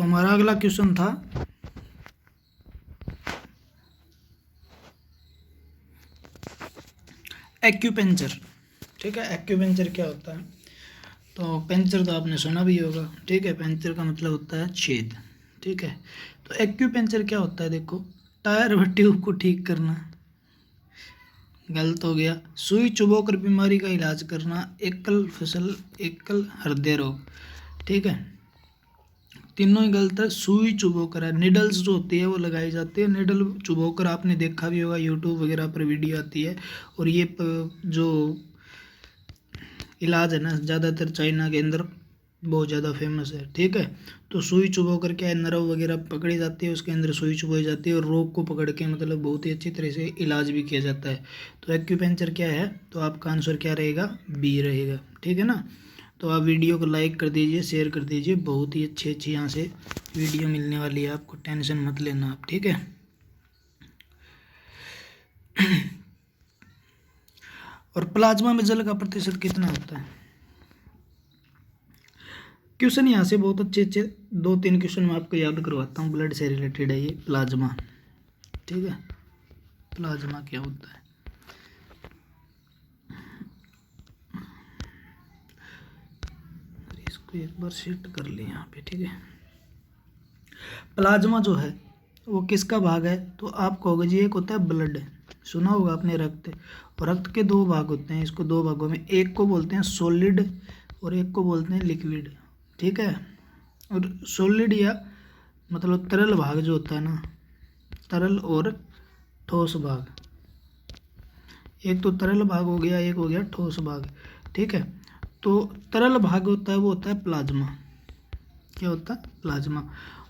तो हमारा अगला क्वेश्चन था एक्यूपेंचर। ठीक है, एक्यूपेंचर क्या होता है? तो पेंचर तो आपने सुना भी होगा। ठीक है, पेंचर का मतलब होता है छेद। ठीक है, तो एक्यूपेंचर क्या होता है? देखो, टायर व ट्यूब को ठीक करना, गलत हो गया। सुई चुभोकर बीमारी का इलाज करना, एकल हृदय रोग। ठीक है, तीनों ही गलत है। सुई चुभोकर है, निडल्स जो होती है वो लगाई जाती है। निडल चुभोकर आपने देखा भी होगा, यूट्यूब वगैरह पर वीडियो आती है। और ये जो इलाज है ना, ज़्यादातर चाइना के अंदर बहुत ज़्यादा फेमस है। ठीक है, तो सुई चुभोकर क्या है, नर्व वगैरह पकड़ी जाती है, उसके अंदर सुई चुभोई जाती है और रोग को पकड़ के मतलब बहुत ही अच्छी तरह से इलाज भी किया जाता है। तो एक्यूपेंचर क्या है? तो आपका आंसर क्या रहेगा? बी रहेगा। ठीक है ना। तो आप वीडियो को लाइक कर दीजिए, शेयर कर दीजिए। बहुत ही अच्छी अच्छी यहाँ से वीडियो मिलने वाली है आपको, टेंशन मत लेना आप। ठीक है। और प्लाज्मा में जल का प्रतिशत कितना होता है? क्वेश्चन यहाँ से बहुत अच्छे अच्छे 2-3 क्वेश्चन मैं आपको याद करवाता हूँ। ब्लड से रिलेटेड है ये प्लाज्मा। ठीक है, प्लाज्मा क्या होता है? इसको एक बार सेट कर ले यहाँ पे। ठीक है, प्लाज्मा जो है वो किसका भाग है? तो आप कहोगे जी एक होता है ब्लड, सुना होगा आपने, रक्त। और रक्त के 2 भाग होते हैं, इसको 2 भागों में, एक को बोलते हैं सॉलिड और एक को बोलते हैं लिक्विड। ठीक है, और सॉलिड या मतलब तरल भाग जो होता है ना, तरल और ठोस भाग, एक तो तरल भाग हो गया, एक हो गया ठोस भाग। ठीक है, तो तरल भाग होता है वो होता है प्लाज्मा। क्या होता है? प्लाज्मा।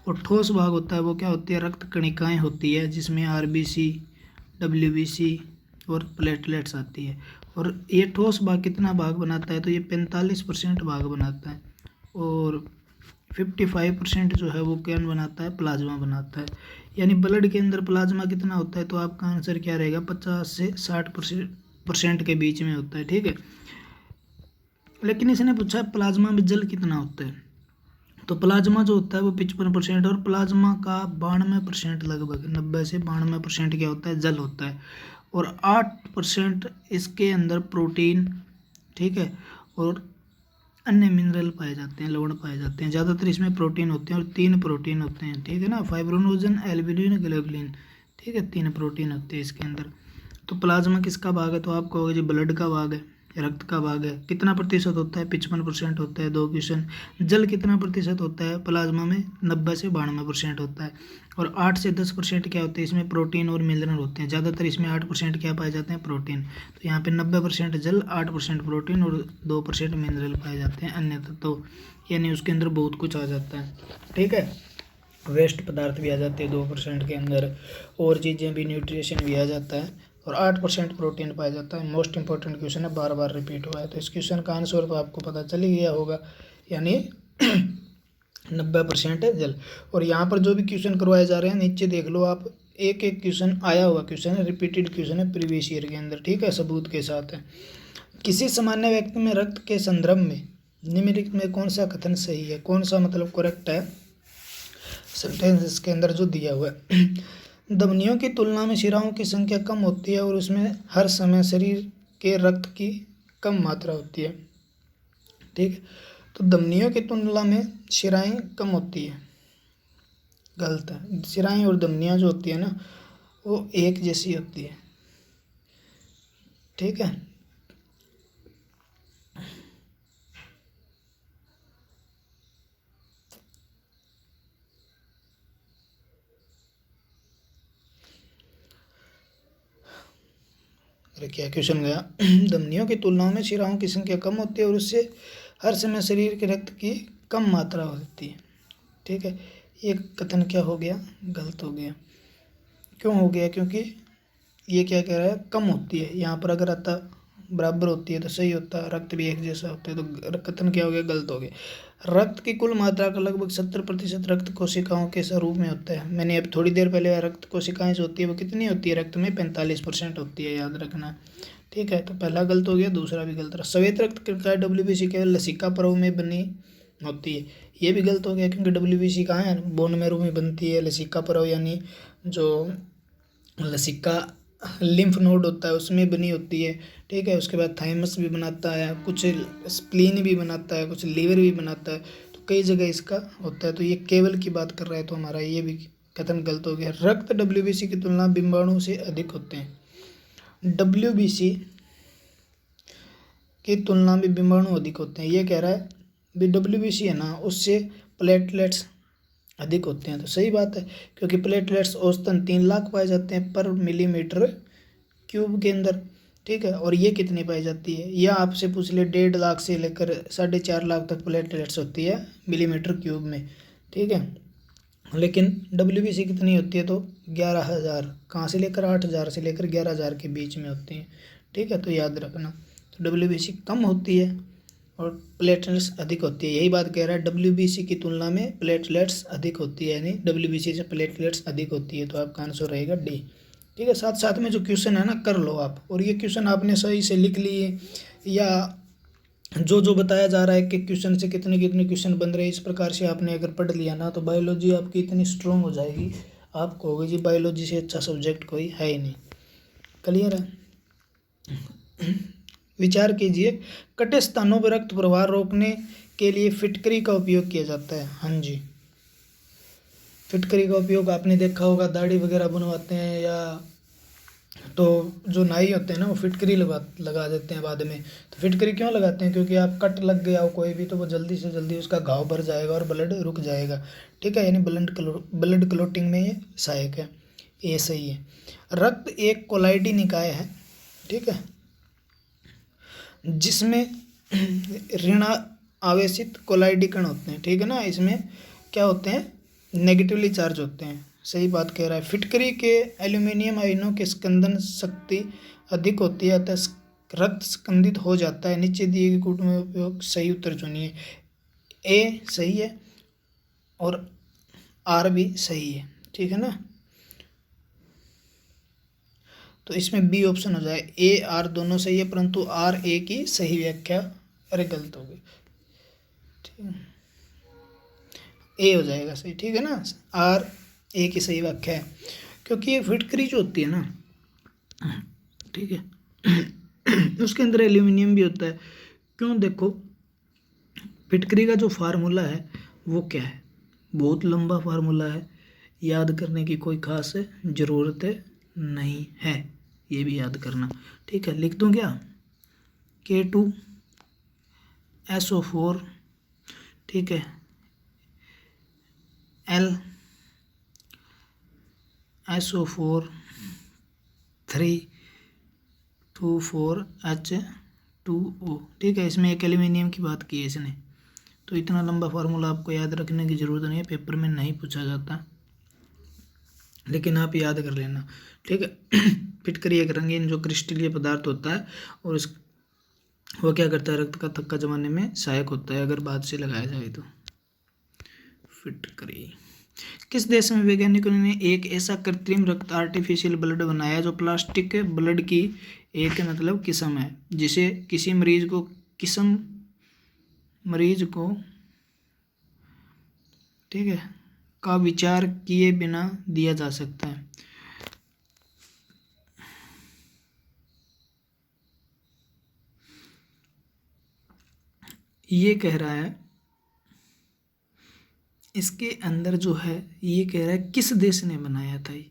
और ठोस भाग होता है वो क्या होती है? रक्त कणिकाएं होती है, जिसमें आरबीसी, डब्ल्यूबीसी और प्लेटलेट्स आती है। और ये ठोस भाग कितना भाग बनाता है? तो ये 45% भाग बनाता है। और 55% जो है वो क्या बनाता है? प्लाज्मा बनाता है। यानी ब्लड के अंदर प्लाज्मा कितना होता है? तो आपका आंसर क्या रहेगा? 50 से 60% के बीच में होता है। ठीक है, लेकिन इसने पूछा प्लाज्मा में जल कितना होता है? तो प्लाज्मा जो होता है वो 55%, और प्लाज्मा का 92% लगभग 90 से 92% क्या होता है? जल होता है। और 8% इसके अंदर प्रोटीन, ठीक है, और अन्य मिनरल पाए जाते हैं, लवण पाए जाते हैं। ज़्यादातर इसमें प्रोटीन होते हैं और 3 प्रोटीन होते हैं। ठीक है ना, फाइब्रोनोजन, एल्ब्यूमिन, ग्लोबुलिन। ठीक है, 3 प्रोटीन होते हैं इसके अंदर। तो प्लाज्मा किसका भाग है? तो आप कहोगे जी ब्लड का भाग है, रक्त का भाग है। कितना प्रतिशत होता है? 55% होता है। 2 क्वेश्चन। जल कितना प्रतिशत होता है प्लाज्मा में? 90 से 92% होता है। और 8 से 10% क्या होते हैं? इसमें प्रोटीन और मिनरल होते हैं। ज़्यादातर इसमें 8% क्या पाए जाते हैं? प्रोटीन। तो यहाँ पे 90% जल, 8% प्रोटीन और 2% मिनरल पाए जाते हैं, अन्य तो यानी उसके अंदर बहुत कुछ आ जाता है। ठीक है, वेस्ट पदार्थ भी आ जाते हैं 2% के अंदर, और चीज़ें भी, न्यूट्रिशन भी आ जाता है। और 8% प्रोटीन पाया जाता है। मोस्ट इंपॉर्टेंट क्वेश्चन है, बार बार रिपीट हुआ है। तो इस क्वेश्चन का आंसर तो आपको पता चल ही गया होगा, यानी 90% है जल। और यहाँ पर जो भी क्वेश्चन करवाए जा रहे हैं नीचे देख लो आप, एक एक क्वेश्चन आया हुआ क्वेश्चन है, रिपीटेड क्वेश्चन है प्रीवियस ईयर के अंदर। ठीक है, सबूत के साथ है। किसी सामान्य व्यक्ति में रक्त के संदर्भ में निम्नलिखित में कौन सा कथन सही है? कौन सा मतलब करेक्ट है सेंटेंस इसके अंदर जो दिया हुआ है? धमनियों की तुलना में शिराओं की संख्या कम होती है और उसमें हर समय शरीर के रक्त की कम मात्रा होती है। ठीक है, तो धमनियों की तुलना में शिराएं कम होती है, गलत है। शिराएं और धमनियां जो होती है ना, वो एक जैसी होती है। ठीक है, अरे क्या क्वेश्चन गया? धमनियों की तुलना में शिराओं की संख्या कम होती है और उससे हर समय शरीर के रक्त की कम मात्रा होती है। ठीक है, ये कथन क्या हो गया? गलत हो गया। क्यों हो गया? क्योंकि ये क्या कह रहा है? कम होती है। यहाँ पर अगर आता बराबर होती है तो सही होता, रक्त भी एक जैसा होता है, तो कथन क्या हो गया? गलत हो गया। रक्त की कुल मात्रा का लगभग 70% रक्त कोशिकाओं के स्वरूप में होता है। मैंने अब थोड़ी देर पहले रक्त कोशिकाएं जो होती है वो कितनी होती है? रक्त में 45% होती है, याद रखना। ठीक है, तो पहला गलत हो गया, दूसरा भी गलत रहा। श्वेत रक्त कणिकाएं WBC केवल लसिका परव में बनी होती है। ये भी गलत हो गया, क्योंकि WBC कहाँ है, बोन मैरो में बनती है। लसिका परव यानी जो लसिका लिम्फ नोड होता है उसमें बनी होती है, ठीक है। उसके बाद थाइमस भी बनाता है, कुछ स्प्लीन भी बनाता है, कुछ लीवर भी बनाता है, तो कई जगह इसका होता है। तो ये केवल की बात कर रहा है, तो हमारा ये भी कथन गलत हो गया। रक्त WBC की तुलना डिम्बाणु से अधिक होते हैं। WBC की तुलना में डिम्बाणु अधिक होते हैं, ये कह रहा है भी WBC है ना, उससे प्लेटलेट्स अधिक होते हैं। तो सही बात है, क्योंकि प्लेटलेट्स औसतन 3 लाख पाए जाते हैं पर मिलीमीटर क्यूब के अंदर, ठीक है। और ये कितनी पाई जाती है, या आपसे पूछ ले 1.5 लाख से लेकर 4.5 लाख तक प्लेटलेट्स होती है मिलीमीटर क्यूब में, ठीक है। लेकिन WBC कितनी होती है, तो 11,000, कहाँ से लेकर 8,000 से लेकर 11,000 के बीच में होती है, ठीक है। तो याद रखना, तो WBC कम होती है और प्लेटलेट्स अधिक होती है। यही बात कह रहा है, WBC की तुलना में प्लेटलेट्स अधिक होती है, यानी WBC से प्लेटलेट्स अधिक होती है। तो आपका आंसर रहेगा डी, ठीक है। साथ साथ में जो क्वेश्चन है ना कर लो आप, और ये क्वेश्चन आपने सही से लिख लिए, या जो जो बताया जा रहा है कि क्वेश्चन से कितने कितने क्वेश्चन बन रहे हैं, इस प्रकार से आपने अगर पढ़ लिया ना, तो बायोलॉजी आपकी इतनी स्ट्रांग हो जाएगी, आप कहोगे जी बायोलॉजी से अच्छा सब्जेक्ट कोई है ही नहीं। क्लियर है। विचार कीजिए, कटे स्थानों पर रक्त प्रवाह रोकने के लिए फिटकरी का उपयोग किया जाता है। हाँ जी, फिटकरी का उपयोग आपने देखा होगा, दाढ़ी वगैरह बनवाते हैं, या तो जो नाई होते हैं ना वो फिटकरी लगा देते हैं बाद में। तो फिटकरी क्यों लगाते हैं, क्योंकि आप कट लग गया हो कोई भी, तो वो जल्दी से जल्दी उसका घाव भर जाएगा और ब्लड रुक जाएगा, ठीक है। यानी ब्लड क्लोटिंग में ये सहायक है, ये सही है। रक्त एक कोलाइडी निकाय है, ठीक है, जिसमें ऋण आवेशित कोलाइडी कण होते हैं, ठीक है ना। इसमें क्या होते हैं, नेगेटिवली चार्ज होते हैं। सही बात कह रहा है। फिटकरी के एल्यूमिनियम आयनों की स्कंदन शक्ति अधिक होती है, अतः रक्त स्कंदित हो जाता है। नीचे दिए गए कूट में उपयोग सही उत्तर चुनिए। ए सही है और आर भी सही है, ठीक है ना। तो इसमें बी ऑप्शन हो जाए, ए आर दोनों सही है, परंतु आर ए की सही व्याख्या, अरे गलत हो गई, ठीक है, ए हो जाएगा सही, ठीक है ना। आर ए की सही व्याख्या है, क्योंकि ये फिटकरी जो होती है ना, ठीक है, उसके अंदर एल्यूमिनियम भी होता है। क्यों, देखो फिटकरी का जो फार्मूला है वो क्या है, बहुत लंबा फार्मूला है, याद करने की कोई खास ज़रूरत नहीं है, ये भी याद करना, ठीक है। लिख दूँ क्या, K2SO4, ठीक है, LSO4 324H2O, ठीक है। इसमें एक एल्यूमिनियम की बात की है इसने, तो इतना लंबा फार्मूला आपको याद रखने की ज़रूरत नहीं है, पेपर में नहीं पूछा जाता, लेकिन आप याद कर लेना, ठीक है। फिटकरी एक रंगीन जो क्रिस्टलीय पदार्थ होता है, और वो क्या करता है, रक्त का थक्का जमाने में सहायक होता है, अगर बाद से लगाया जाए तो। फिटकरी। किस देश में वैज्ञानिकों ने एक ऐसा कृत्रिम रक्त आर्टिफिशियल ब्लड बनाया जो प्लास्टिक ब्लड की एक मतलब किस्म है, जिसे किसी मरीज को ठीक है का विचार किए बिना दिया जा सकता है। ये कह रहा है, इसके अंदर जो है ये कह रहा है किस देश ने बनाया था ये,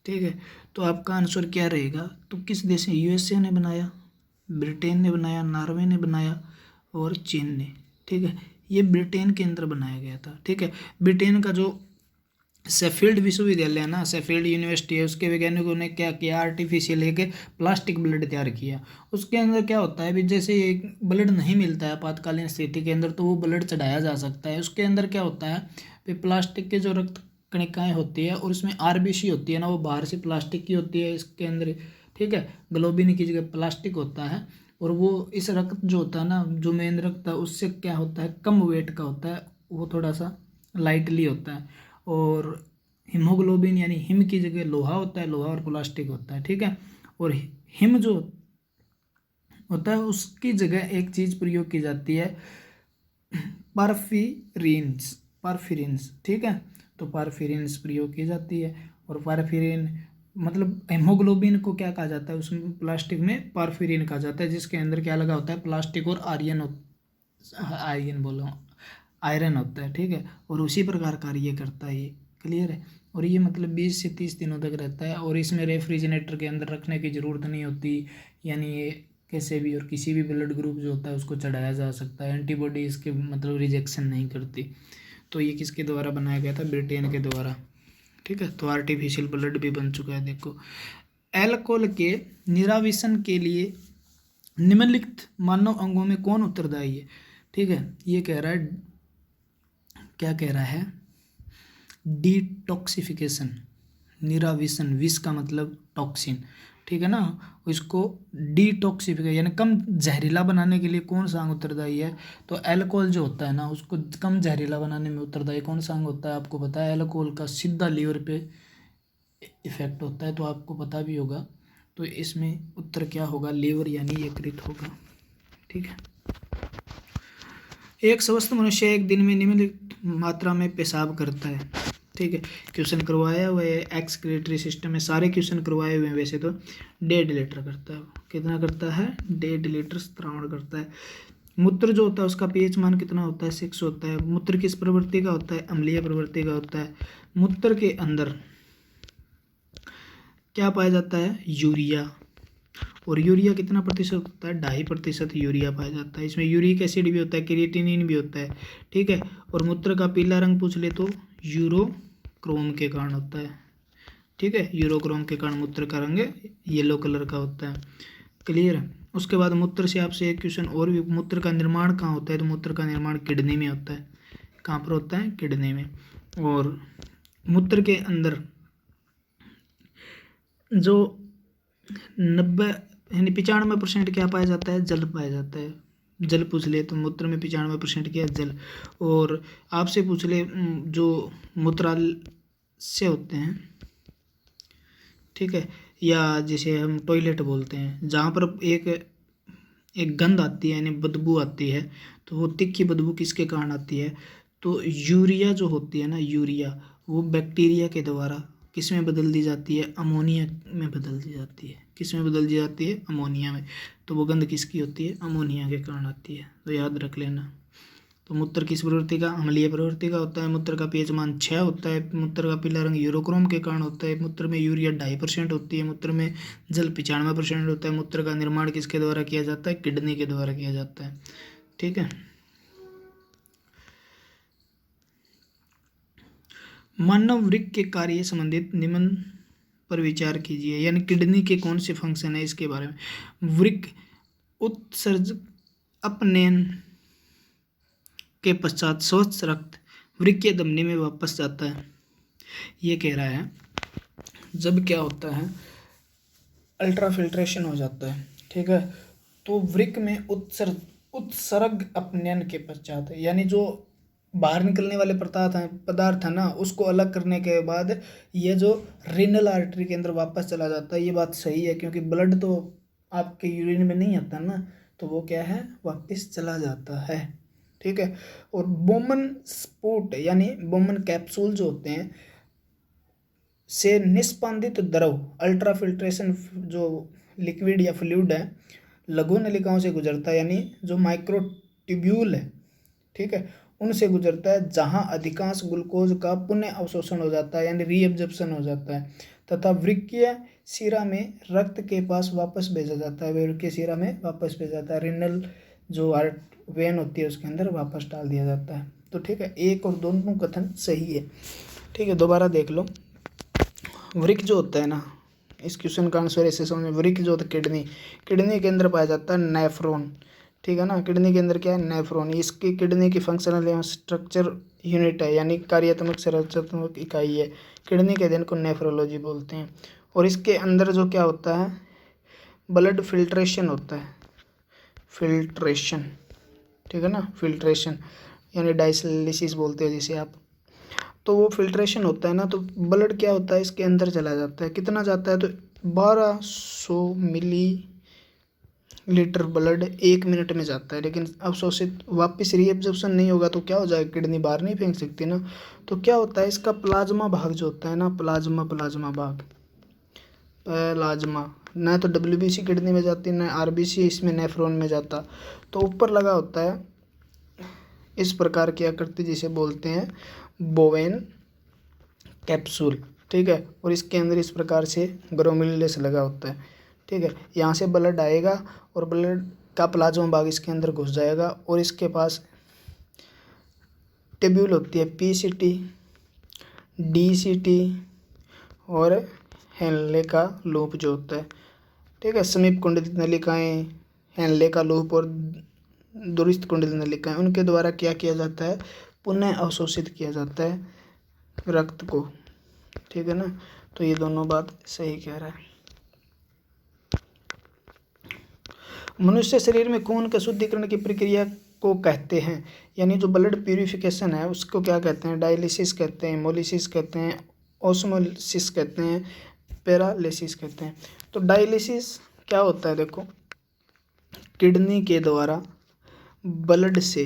ठीक है। तो आपका आंसर क्या रहेगा, तो किस देश ने, USA ने बनाया, ब्रिटेन ने बनाया, नॉर्वे ने बनाया और चीन ने, ठीक है। ये ब्रिटेन के अंदर बनाया गया था, ठीक है। ब्रिटेन का जो शेफील्ड विश्वविद्यालय है ना, शेफील्ड यूनिवर्सिटी है, उसके वैज्ञानिकों ने क्या किया, आर्टिफिशियल एक प्लास्टिक ब्लड तैयार किया। उसके अंदर क्या होता है भी, जैसे एक ब्लड नहीं मिलता है आपातकालीन स्थिति के अंदर, तो वो ब्लड चढ़ाया जा सकता है। उसके अंदर क्या होता है भी, प्लास्टिक के जो रक्त कणिकाएँ होती है, और उसमें RBC होती है ना, वो बाहर से प्लास्टिक की होती है, इसके अंदर, ठीक है, ग्लोबिन की जगह प्लास्टिक होता है। और वो इस रक्त जो होता है ना, जो मेन रक्त है, उससे क्या होता है, कम वेट का होता है, वो थोड़ा सा लाइटली होता है। और हीमोग्लोबिन यानी हिम की जगह लोहा होता है, लोहा और प्लास्टिक होता है, ठीक है। और हिम जो होता है उसकी जगह एक चीज़ प्रयोग की जाती है, पारफिरिन्स, ठीक है। तो पारफिरिन्स प्रयोग की जाती है। और पारफिरिन मतलब हेमोग्लोबिन को क्या कहा जाता है, उसमें प्लास्टिक में पारफिरिन कहा जाता है, जिसके अंदर क्या लगा होता है, प्लास्टिक और आयरन होता है, ठीक है। और उसी प्रकार कार्य करता है ये, क्लियर है। और ये मतलब 20 से 30 दिनों तक रहता है। और इसमें रेफ्रिजरेटर के अंदर रखने की ज़रूरत नहीं होती, यानी ये कैसे भी और किसी भी ब्लड ग्रुप जो होता है उसको चढ़ाया जा सकता है। एंटीबॉडी इसके मतलब रिजेक्शन नहीं करती। तो ये किसके द्वारा बनाया गया था, ब्रिटेन के द्वारा, ठीक है। तो आर्टिफिशियल ब्लड भी बन चुका है। देखो, एल्कोहल के निराविशन के लिए निम्नलिखित मानव अंगों में कौन उत्तरदायी है, ठीक है। ये कह रहा है, क्या कह रहा है, डिटॉक्सिफिकेशन, निराविशन, विष का मतलब टॉक्सिन, ठीक है ना। इसको डिटॉक्सिफिकेशन यानी कम जहरीला बनाने के लिए कौन सा अंग उत्तरदायी है, तो अल्कोहल जो होता है ना, उसको कम जहरीला बनाने में उत्तरदायी कौन सा अंग होता है, आपको पता है। अल्कोहल का सीधा लीवर पे इफेक्ट होता है, तो आपको पता भी होगा। तो इसमें उत्तर क्या होगा, लीवर यानी यकृत होगा, ठीक है। एक स्वस्थ मनुष्य एक दिन में निम्नलिखित मात्रा में पेशाब करता है, ठीक है। क्वेश्चन करवाया हुआ है, एक्सक्रीटरी सिस्टम में सारे क्वेश्चन करवाए हुए हैं वैसे तो। 1.5 लीटर करता है, कितना करता है, 1.5 लीटर स्त्रावण करता है। मूत्र जो होता है उसका पीएच मान कितना होता है, 6 होता है। मूत्र किस प्रवृत्ति का होता है, अम्लीय प्रवृत्ति का होता है। मूत्र के अंदर क्या पाया जाता है, यूरिया। और यूरिया कितना प्रतिशत होता है, 2.5% यूरिया पाया जाता है। इसमें यूरिक एसिड भी होता है, क्रिएटिनिन भी होता है, ठीक है। और मूत्र का पीला रंग पूछ ले तो यूरोक्रोम के कारण होता है, ठीक है। यूरोक्रोम के कारण मूत्र का रंग येलो कलर का होता है, क्लियर है। उसके बाद मूत्र से आपसे एक क्वेश्चन और भी, मूत्र का निर्माण कहाँ होता है, तो मूत्र का निर्माण किडनी में होता है। कहाँ पर होता है, किडनी में। और मूत्र के अंदर जो 90 यानी 95% क्या पाया जाता है, जल पाया जाता है। जल पूछ ले तो मूत्र में 95% क्या है, जल। और आपसे पूछ ले जो मूत्राल से होते हैं, ठीक है, या जिसे हम टॉयलेट बोलते हैं, जहाँ पर एक गंध आती है यानी बदबू आती है, तो वो तिक्की बदबू किसके कारण आती है, तो यूरिया जो होती है ना, यूरिया वो बैक्टीरिया के द्वारा किस में बदल दी जाती है, अमोनिया में बदल दी जाती है। किस में बदल दी जाती है, अमोनिया में। तो वो गंध किसकी होती है, अमोनिया के कारण आती है, तो याद रख लेना। तो मूत्र किस प्रवृत्ति का, अम्लीय प्रवृत्ति का होता है। मूत्र का पीएच मान 6 होता है। मूत्र का पीला रंग यूरोक्रोम के कारण होता है। मूत्र में यूरिया 2.5% होती है। मूत्र में जल 95% होता है। मूत्र का निर्माण किसके द्वारा किया जाता है, किडनी के द्वारा किया जाता है, ठीक है। मानव वृक्क के कार्य संबंधित निम्न पर विचार कीजिए, यानी किडनी के कौन से फंक्शन है इसके बारे में। वृक्क उत्सर्जक अपनयन के पश्चात स्वच्छ रक्त वृक्कीय धमनी में वापस जाता है। ये कह रहा है जब क्या होता है, अल्ट्रा फिल्ट्रेशन हो जाता है, ठीक है। तो वृक्क में उत्सर्ग अपनयन के पश्चात, यानी जो बाहर निकलने वाले पदार्थ है ना, उसको अलग करने के बाद ये जो रीनल आर्टरी के अंदर वापस चला जाता है। ये बात सही है, क्योंकि ब्लड तो आपके यूरिन में नहीं आता ना, तो वो क्या है, वापस चला जाता है, ठीक है। और बोमन स्पूट यानी बोमन कैप्सूल जो होते हैं से निष्पादित द्रव अल्ट्रा फिल्ट्रेशन जो लिक्विड या फ्लूइड है लघु नलिकाओं से गुजरता है, यानी जो माइक्रो ट्यूब्यूल है, ठीक है, उनसे गुजरता है, जहां अधिकांश ग्लूकोज का पुनः अवशोषण हो जाता है, यानी रीएब्जॉर्प्शन हो जाता है, तथा वृक्कीय शिरा में रक्त के पास वापस भेजा जाता है। वृक्कीय शिरा में वापस भेजा जाता है, रिनल जो वेन होती है उसके अंदर वापस डाल दिया जाता है। तो ठीक है, एक और दोनों कथन सही है, ठीक है। दोबारा देख लो, वृक्क जो होता है ना, इस क्वेश्चन का आंसर ऐसे समझ में, वृक्क जो होता है किडनी के अंदर पाया जाता है नेफ्रॉन, ठीक है ना। किडनी के अंदर क्या है, नेफ्रॉन। इसकी किडनी की फंक्शनल एवं स्ट्रक्चर यूनिट है, यानी कार्यात्मक संरचनात्मक इकाई है। किडनी के अध्ययन को नेफ्रोलॉजी बोलते हैं। और इसके अंदर जो क्या होता है, ब्लड फिल्ट्रेशन होता है, फिल्ट्रेशन, ठीक है ना, फिल्ट्रेशन यानी डायलिसिस बोलते हैं जिसे आप। तो वो फिल्ट्रेशन होता है ना, तो ब्लड क्या होता है, इसके अंदर चला जाता है। कितना जाता है, तो 1200 मिली लीटर ब्लड 1 मिनट में जाता है, लेकिन अवशोषित वापस रीएब्जॉर्प्शन नहीं होगा तो क्या हो जाएगा, किडनी बाहर नहीं फेंक सकती ना। तो क्या होता है, इसका प्लाज्मा भाग जो होता है ना, प्लाज्मा भाग, प्लाज्मा, ना तो डब्ल्यूबीसी किडनी में जाती, ना आरबीसी इसमें नेफ्रॉन में जाता, तो ऊपर लगा होता है इस प्रकार की आकृति जिसे बोलते हैं बोवेन कैप्सूल, ठीक है। और इसके अंदर इस प्रकार से ग्लोमेरुलस लगा होता है, ठीक है। यहाँ से ब्लड आएगा और ब्लड का प्लाज्मा भाग इसके अंदर घुस जाएगा और इसके पास टेब्यूल होती है, पीसीटी, डीसीटी और हेनले का लूप जो होता है, ठीक है। समीप कुंडलित नलिकाएं, हेनले का लूप और दूरस्थ कुंडलित नलिकाएं, उनके द्वारा क्या किया जाता है, पुनः अवशोषित किया जाता है रक्त को, ठीक है ना। तो ये दोनों बात सही कह रहा है। मनुष्य शरीर में खून के शुद्धिकरण की प्रक्रिया को कहते हैं, यानी जो ब्लड प्यूरिफिकेशन है उसको क्या कहते हैं, डायलिसिस कहते हैं, हेमोलिसिस कहते हैं, ऑस्मोलिसिस कहते हैं, पैरालिसिस कहते हैं। तो डायलिसिस क्या होता है, देखो, किडनी के द्वारा ब्लड से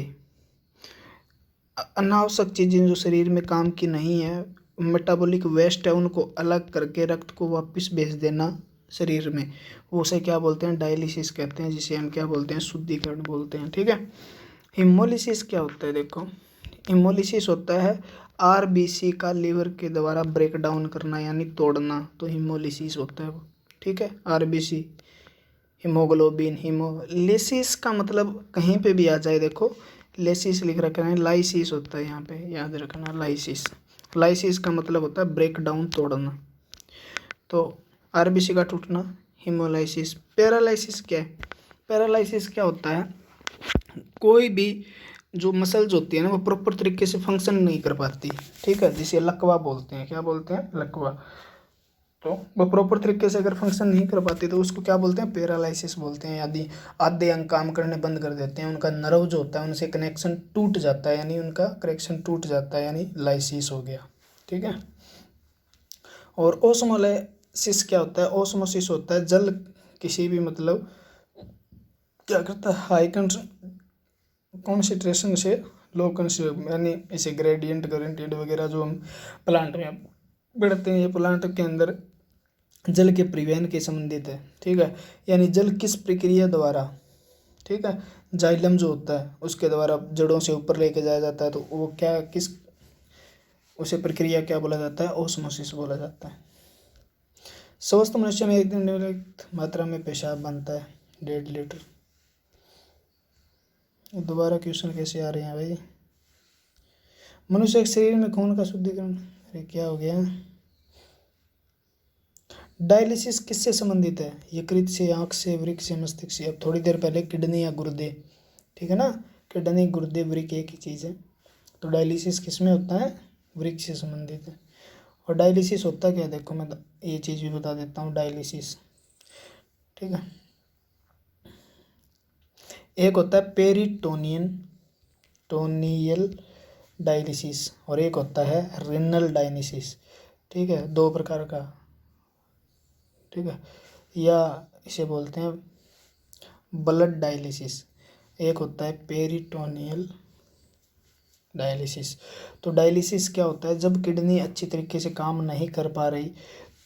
अनावश्यक चीज़ें जो शरीर में काम की नहीं है, मेटाबॉलिक वेस्ट है, उनको अलग करके रक्त को वापस भेज देना शरीर में, वो उसे क्या बोलते हैं, डायलिसिस कहते हैं, जिसे हम क्या बोलते हैं, शुद्धिकरण बोलते हैं, ठीक है। हिमोलिसिस क्या होता है, देखो, हिमोलिसिस होता है आरबीसी का लीवर के द्वारा ब्रेक डाउन करना यानी तोड़ना, तो हिमोलिसिस होता है वो, ठीक है। आरबीसी, हीमोग्लोबिन, हीमोलिसिस का मतलब कहीं पे भी आ जाए, देखो लेसिस लिख रखा है, लाइसिस होता है यहाँ पे, याद रखना, लाइसिस, लाइसिस का मतलब होता है ब्रेक डाउन, तोड़ना। तो आरबीसी का टूटना, हीमोलाइसिस। पैरालाइसिस क्या है, पैरालाइसिस क्या होता है, कोई भी जो मसल्स होती है ना वो प्रॉपर तरीके से फंक्शन नहीं कर पाती, ठीक है, जिसे लकवा बोलते हैं, क्या बोलते हैं, लकवा। तो वो प्रॉपर तरीके से अगर फंक्शन नहीं कर पाती तो उसको क्या बोलते हैं, पैरालाइसिस बोलते हैं। यदि आधे अंग काम करने बंद कर देते हैं, उनका नर्व जो होता है उनसे कनेक्शन टूट जाता है, यानी उनका कनेक्शन टूट जाता है, यानी लाइसिस हो गया, ठीक है। और ओस्मोलाइसिस क्या होता है, ओस्मोसिस होता है जल किसी भी मतलब क्या करता है, हाई कॉन्सेंट्रेशन से लो कॉन्सेंट्रेशन, यानी इसे ग्रेडियंट ग्रेडियंट वगैरह जो हम प्लांट में बढ़ते हैं, ये प्लांट के अंदर जल के परिवहन के संबंधित है, ठीक है। यानी जल किस प्रक्रिया द्वारा, ठीक है, जाइलम जो होता है उसके द्वारा जड़ों से ऊपर लेके जाया जाता है, तो वो क्या, किस, उसे प्रक्रिया क्या बोला जाता है, ओस्मोसिस बोला जाता है। स्वस्थ मनुष्य में एक दिन निम्नलिखित मात्रा में पेशाब बनता है, 1.5 लीटर। दोबारा क्वेश्चन कैसे आ रहे हैं भाई। मनुष्य के शरीर में खून का शुद्धिकरण, अरे क्या हो गया, डायलिसिस किससे संबंधित है, यकृत से, आंख से, वृक्क से, मस्तिष्क से। अब थोड़ी देर पहले किडनी या गुर्दे, ठीक है ना, किडनी, गुर्दे, वृक्क एक ही चीज़ है। तो डायलिसिस किस में होता है, वृक्क से संबंधित है। और डायलिसिस होता क्या है, देखो मैं ये चीज़ भी बता देता हूँ, डायलिसिस, ठीक है। एक होता है टोनियल डायलिसिस और एक होता है रिनल डायलिसिस, ठीक है, 2 प्रकार का, ठीक है। या इसे बोलते हैं ब्लड डायलिसिस, एक होता है पेरिटोनियल डायलिसिस। तो डायलिसिस क्या होता है, जब किडनी अच्छी तरीके से काम नहीं कर पा रही,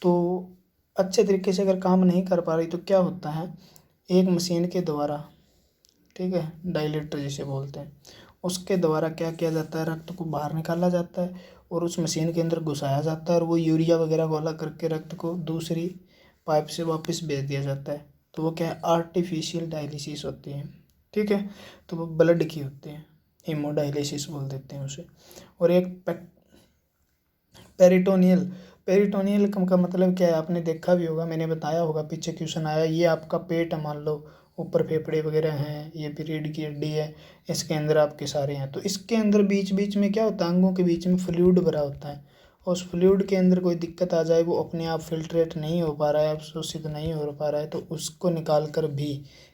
तो अच्छे तरीके से अगर काम नहीं कर पा रही तो क्या होता है, एक मशीन के द्वारा, ठीक है, डायलेटर जिसे बोलते हैं, उसके द्वारा क्या किया जाता है, रक्त को बाहर निकाला जाता है और उस मशीन के अंदर घुसाया जाता है और वो यूरिया वगैरह को अलग करके रक्त को दूसरी पाइप से वापस भेज दिया जाता है। तो वो क्या है, आर्टिफिशियल डायलिसिस होती है, ठीक है। तो वो ब्लड की होती है, हीमोडायलिसिस बोल देते हैं उसे। और एक पेरिटोनियल, पेरिटोनियल का मतलब क्या है, आपने देखा भी होगा, मैंने बताया होगा, पीछे क्वेश्चन आया, ये आपका पेट है मान लो, ऊपर फेफड़े वगैरह हैं, ये रीढ़ की हड्डी है, इसके अंदर आपके सारे हैं। तो इसके अंदर बीच बीच में क्या होता है, अंगों के बीच में फ्लूइड भरा होता है, और उस फ्लूइड के अंदर कोई दिक्कत आ जाए, वो अपने आप फिल्ट्रेट नहीं हो पा रहा है, अवशोषित नहीं हो पा रहा है, तो उसको निकाल कर भी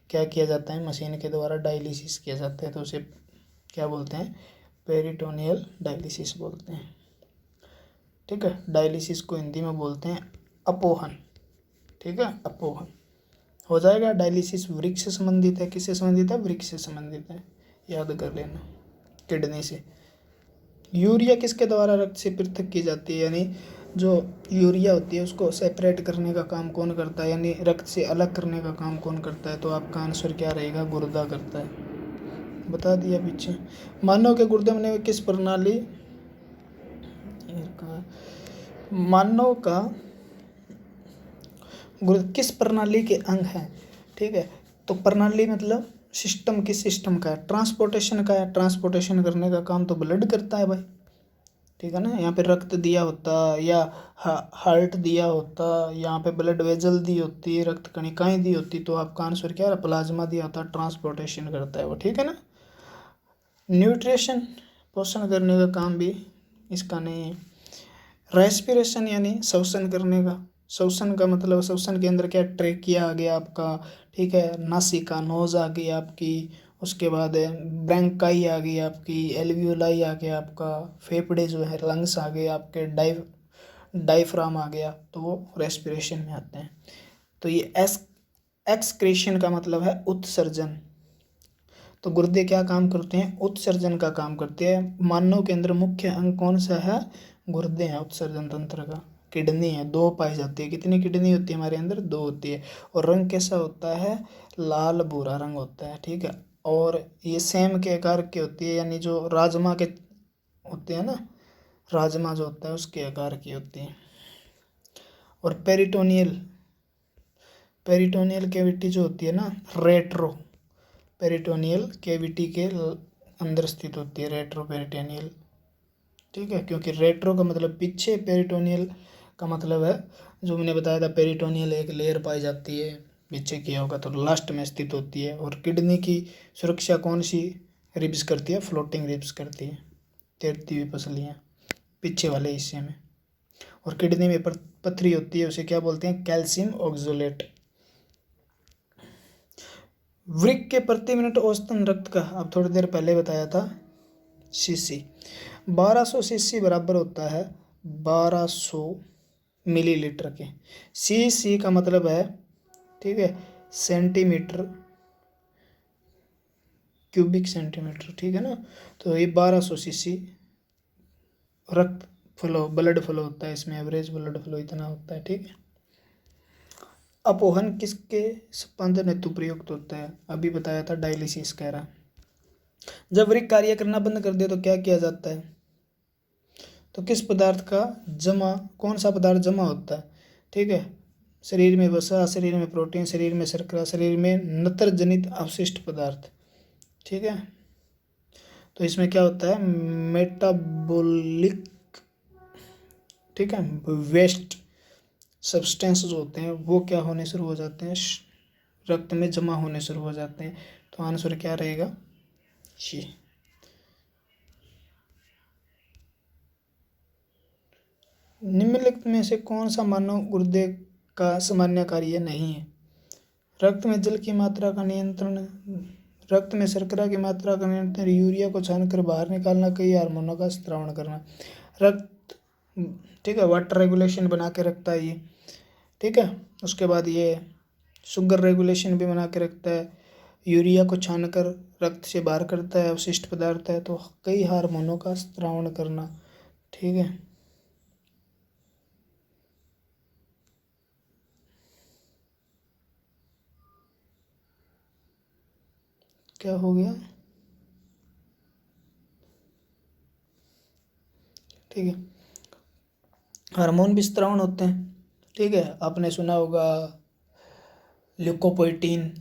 क्या किया जाता है, मशीन के द्वारा डायलिसिस किया जाता है। तो उसे क्या बोलते हैं, पेरिटोनियल डायलिसिस बोलते हैं, ठीक है। डायलिसिस को हिंदी में बोलते हैं अपोहन, ठीक है, अपोहन। हो जाएगा। डायलिसिस वृक्क से संबंधित है, किससे संबंधित है? वृक्क से संबंधित है, याद कर लेना, किडनी से। यूरिया किसके द्वारा रक्त से पृथक की जाती है, यानी जो यूरिया होती है उसको सेपरेट करने का काम कौन करता है, यानी रक्त से अलग करने का काम कौन करता है? तो आपका आंसर क्या रहेगा? गुर्दा करता है, बता दिया पीछे। मानव के गुर्दे बने हुए किस प्रणाली, मानव का गुर्दा किस प्रणाली के अंग है? ठीक है, तो प्रणाली मतलब सिस्टम, किस सिस्टम का है? ट्रांसपोर्टेशन का है। ट्रांसपोर्टेशन करने का काम तो ब्लड करता है भाई, ठीक है ना। यहाँ पे रक्त दिया होता या हार्ट दिया होता, यहाँ पे ब्लड वेजल दी होती, रक्त कणिकाएं दी होती, तो आपका आंसर क्या है? प्लाज्मा दिया होता, ट्रांसपोर्टेशन करता है वो, ठीक है ना। न्यूट्रिशन, पोषण करने का काम भी इसका नहीं है। रेस्पिरेशन यानी श्वसन करने का, श्वसन का मतलब श्वसन के अंदर क्या? ट्रेकिया आ गया आपका, ठीक है, नासिका नोज आ गई आपकी, उसके बाद ब्रैंकाई आ गई आपकी, एल्वियोलाई आ गया आपका, फेफड़े जो है लंग्स आ गए आपके, डायफ्राम आ गया, तो वो रेस्पिरेशन में आते हैं। तो ये एक्सक्रीशन का मतलब है उत्सर्जन। तो गुर्दे क्या काम करते हैं? उत्सर्जन का काम करते हैं। मानव के अंदर मुख्य अंग कौन सा है? गुर्दे हैं, उत्सर्जन तंत्र का। किडनी है, 2 पाई जाती है। कितनी किडनी होती है हमारे अंदर? 2 होती है। और रंग कैसा होता है? लाल भूरा रंग होता है, ठीक है। और ये सेम के आकार की होती है, यानी जो राजमा के होते हैं ना, राजमा जो होता है उसके आकार की होती है। और पेरिटोनियल कैविटी जो होती है ना, पेरिटोनियल कैविटी के अंदर स्थित होती है, रेट्रोपेरिटोनियल, ठीक है। क्योंकि रेट्रो का मतलब पीछे, पेरिटोनियल का मतलब है, जो मैंने बताया था, पेरिटोनियल एक लेयर पाई जाती है, पीछे किया होगा तो लास्ट में स्थित होती है। और किडनी की सुरक्षा कौन सी रिब्स करती है? फ्लोटिंग रिब्स करती है, तैरती हुई पसलियाँ पीछे वाले हिस्से में। और किडनी में पथरी होती है, उसे क्या बोलते हैं? कैल्शियम ऑक्सोलेट। वृक्क के प्रति मिनट औसतन रक्त का, अब थोड़ी देर पहले बताया था, सीसी 1200 सीसी बराबर होता है 1200 मिलीलीटर के। सीसी का मतलब है, ठीक है, सेंटीमीटर, क्यूबिक सेंटीमीटर, ठीक है ना। तो ये 1200 सीसी रक्त फ्लो, ब्लड फ्लो होता है इसमें, एवरेज ब्लड फ्लो इतना होता है, ठीक है। अपोहन किसके स्पंदन हेतु प्रयुक्त होता है? अभी बताया था, डायलिसिस कह रहा। जब वृक्क कार्य करना बंद कर दे तो क्या किया जाता है? तो किस पदार्थ का जमा, कौन सा पदार्थ जमा होता है? ठीक है, शरीर में वसा, शरीर में प्रोटीन, शरीर में शर्करा, शरीर में नत्र जनित अवशिष्ट पदार्थ, ठीक है। तो इसमें क्या होता है? मेटाबॉलिक, ठीक है, वेस्ट सब्सटेंस जो होते हैं वो क्या होने शुरू हो जाते हैं? रक्त में जमा होने शुरू हो जाते हैं। तो आंसर क्या रहेगा? सी। निम्नलिखित में से कौन सा मानव गुर्दे का सामान्य कार्य नहीं है? रक्त में जल की मात्रा का नियंत्रण, रक्त में शर्करा की मात्रा का नियंत्रण, यूरिया को छानकर बाहर निकालना, कई हार्मोनों का स्त्रावण करना। रक्त, ठीक है, वाटर रेगुलेशन बना के रखता है ये, ठीक है। उसके बाद ये शुगर रेगुलेशन भी बना के रखता है, यूरिया को छानकर रक्त से बाहर करता है, अवशिष्ट पदार्थ है, तो कई हार्मोनों का स्त्रावण करना, ठीक है। क्या हो गया? ठीक है, हार्मोन भी स्त्रावण होते हैं, ठीक है। आपने सुना होगा ल्यूकोपोइटीन,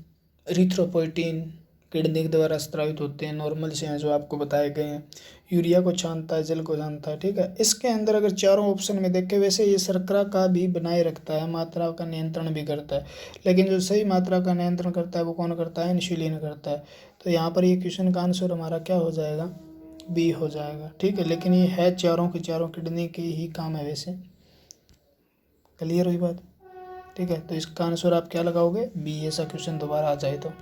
इरिथ्रोपोइटीन किडनी के द्वारा स्त्रावित होते हैं, नॉर्मल से हैं जो आपको बताए गए हैं। यूरिया को छानता है, जल को छानता है, ठीक है। इसके अंदर अगर चारों ऑप्शन में देखें, वैसे ये शर्करा का भी बनाए रखता है, मात्रा का नियंत्रण भी करता है, लेकिन जो सही मात्रा का नियंत्रण करता है वो कौन करता है? इंसुलिन करता है। तो यहाँ पर ये क्वेश्चन का आंसर हमारा क्या हो जाएगा? बी हो जाएगा, ठीक है। लेकिन ये है चारों के चारों किडनी के ही काम है वैसे। क्लियर हुई बात? ठीक है, तो इसका आंसर आप क्या लगाओगे? बी। ऐसा क्वेश्चन दोबारा आ जाए तो।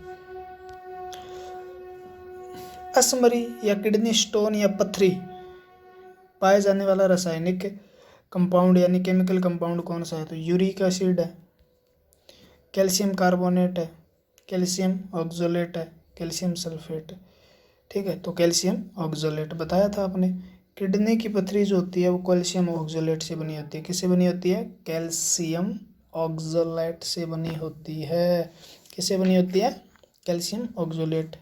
असमरी या किडनी स्टोन या पथरी पाए जाने वाला रासायनिक कंपाउंड यानी केमिकल कंपाउंड कौन सा है? तो यूरिक एसिड है, कैल्शियम कार्बोनेट है, कैल्शियम ऑक्सोलेट है, कैल्शियम सल्फेट है। ठीक है, तो कैल्शियम ऑक्सोलेट बताया था आपने। किडनी की पथरी जो होती है वो कैल्शियम ऑक्सोलेट से बनी होती है। किससे बनी होती है? कैल्शियम ऑक्सोलेट से बनी होती है। किससे बनी होती है? Calcium oxalate,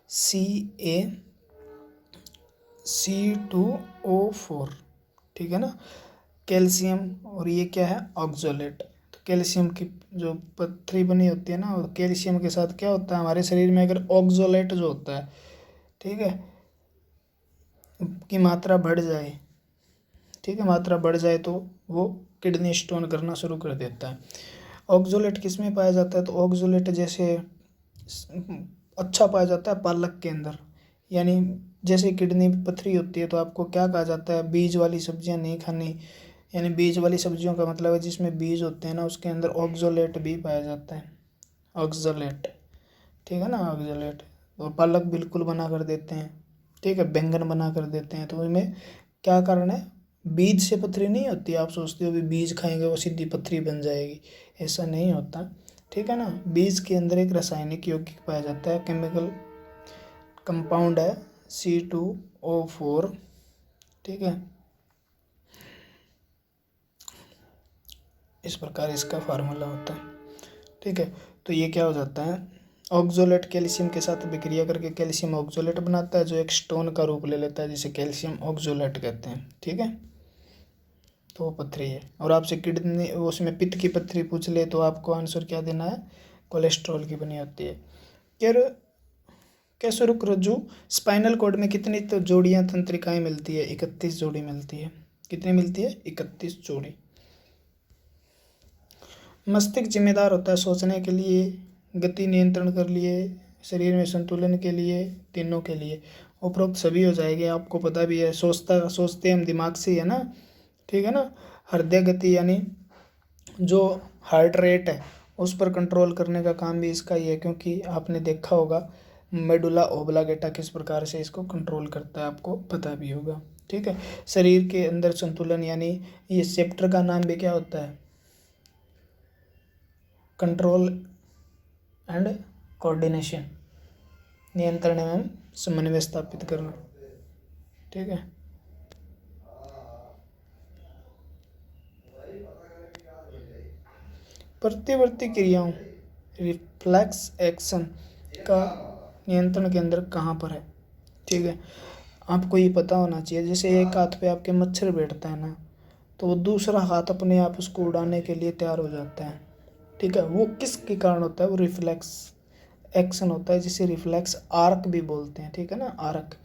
CaC2O4। ठीक है ना, कैल्शियम और ये क्या है? ऑक्सोलेट। तो कैल्शियम की जो पथरी बनी होती है ना, और कैल्शियम के साथ क्या होता है हमारे शरीर में, अगर ऑक्सोलेट जो होता है, ठीक है, की मात्रा बढ़ जाए, ठीक है, मात्रा बढ़ जाए तो वो किडनी स्टोन करना शुरू कर देता है। ऑक्सोलेट किस में पाया जाता है? तो ऑक्सोलेट जैसे अच्छा पाया जाता है पालक के अंदर। यानी जैसे किडनी पथरी होती है तो आपको क्या कहा जाता है? बीज वाली सब्जियां नहीं खानी। यानी बीज वाली सब्जियों का मतलब है जिसमें बीज होते हैं ना, उसके अंदर ऑक्सोलेट भी पाया जाता है। ऑक्सोलेट, ठीक है ना, ऑक्सोलेट। और पालक बिल्कुल बना कर देते हैं, ठीक है, बैंगन बना कर देते हैं। तो इनमें क्या कारण है? बीज से पथरी नहीं होती। आप सोचते हो भी बीज खाएंगे वो सीधी पथरी बन जाएगी, ऐसा नहीं होता। ठीक है ना, बीज के अंदर एक रासायनिक यौगिक पाया जाता है, केमिकल कंपाउंड है C2O4। ठीक है, इस प्रकार इसका फार्मूला होता है। ठीक है, तो ये क्या हो जाता है? ऑक्सोलेट कैल्शियम के साथ विक्रिया करके कैल्शियम ऑक्सोलेट बनाता है, जो एक स्टोन का रूप ले लेता है, जिसे कैल्शियम ऑक्सोलेट कहते हैं। ठीक है, तो वो पथरी है। और आपसे किडनी उसमें पित्त की पथरी पूछ ले तो आपको आंसर क्या देना है? कोलेस्ट्रॉल की बनी होती है। क्या कैसरुक रज्जु स्पाइनल कॉर्ड में कितनी तो जोड़ियाँ तंत्रिकाएं मिलती है? 31 जोड़ी मिलती है। कितनी मिलती है? 31 जोड़ी। मस्तिष्क जिम्मेदार होता है सोचने के लिए, गति नियंत्रण कर लिए, शरीर में संतुलन के लिए, तीनों के लिए। उपरोक्त सभी हो जाएंगे, आपको पता भी है। सोचते हम दिमाग से ही है ना, ठीक है ना। हृदय गति यानी जो हार्ट रेट है उस पर कंट्रोल करने का काम भी इसका ही है, क्योंकि आपने देखा होगा मेडुला ओब्लांगेटा किस प्रकार से इसको कंट्रोल करता है, आपको पता भी होगा। ठीक है, शरीर के अंदर संतुलन यानी ये चैप्टर का नाम भी क्या होता है? कंट्रोल एंड कोऑर्डिनेशन, नियंत्रण एवं समन्वय स्थापित करना। ठीक है, प्रतिवर्ती क्रियाओं रिफ्लेक्स एक्शन का नियंत्रण के अंदर कहाँ पर है? ठीक है, आपको ये पता होना चाहिए। जैसे एक हाथ पे आपके मच्छर बैठता है ना, तो वो दूसरा हाथ अपने आप उसको उड़ाने के लिए तैयार हो जाता है। ठीक है, वो किसके कारण होता है? वो रिफ्लेक्स एक्शन होता है, जिसे रिफ्लेक्स आर्क भी बोलते हैं। ठीक है ना, आर्क।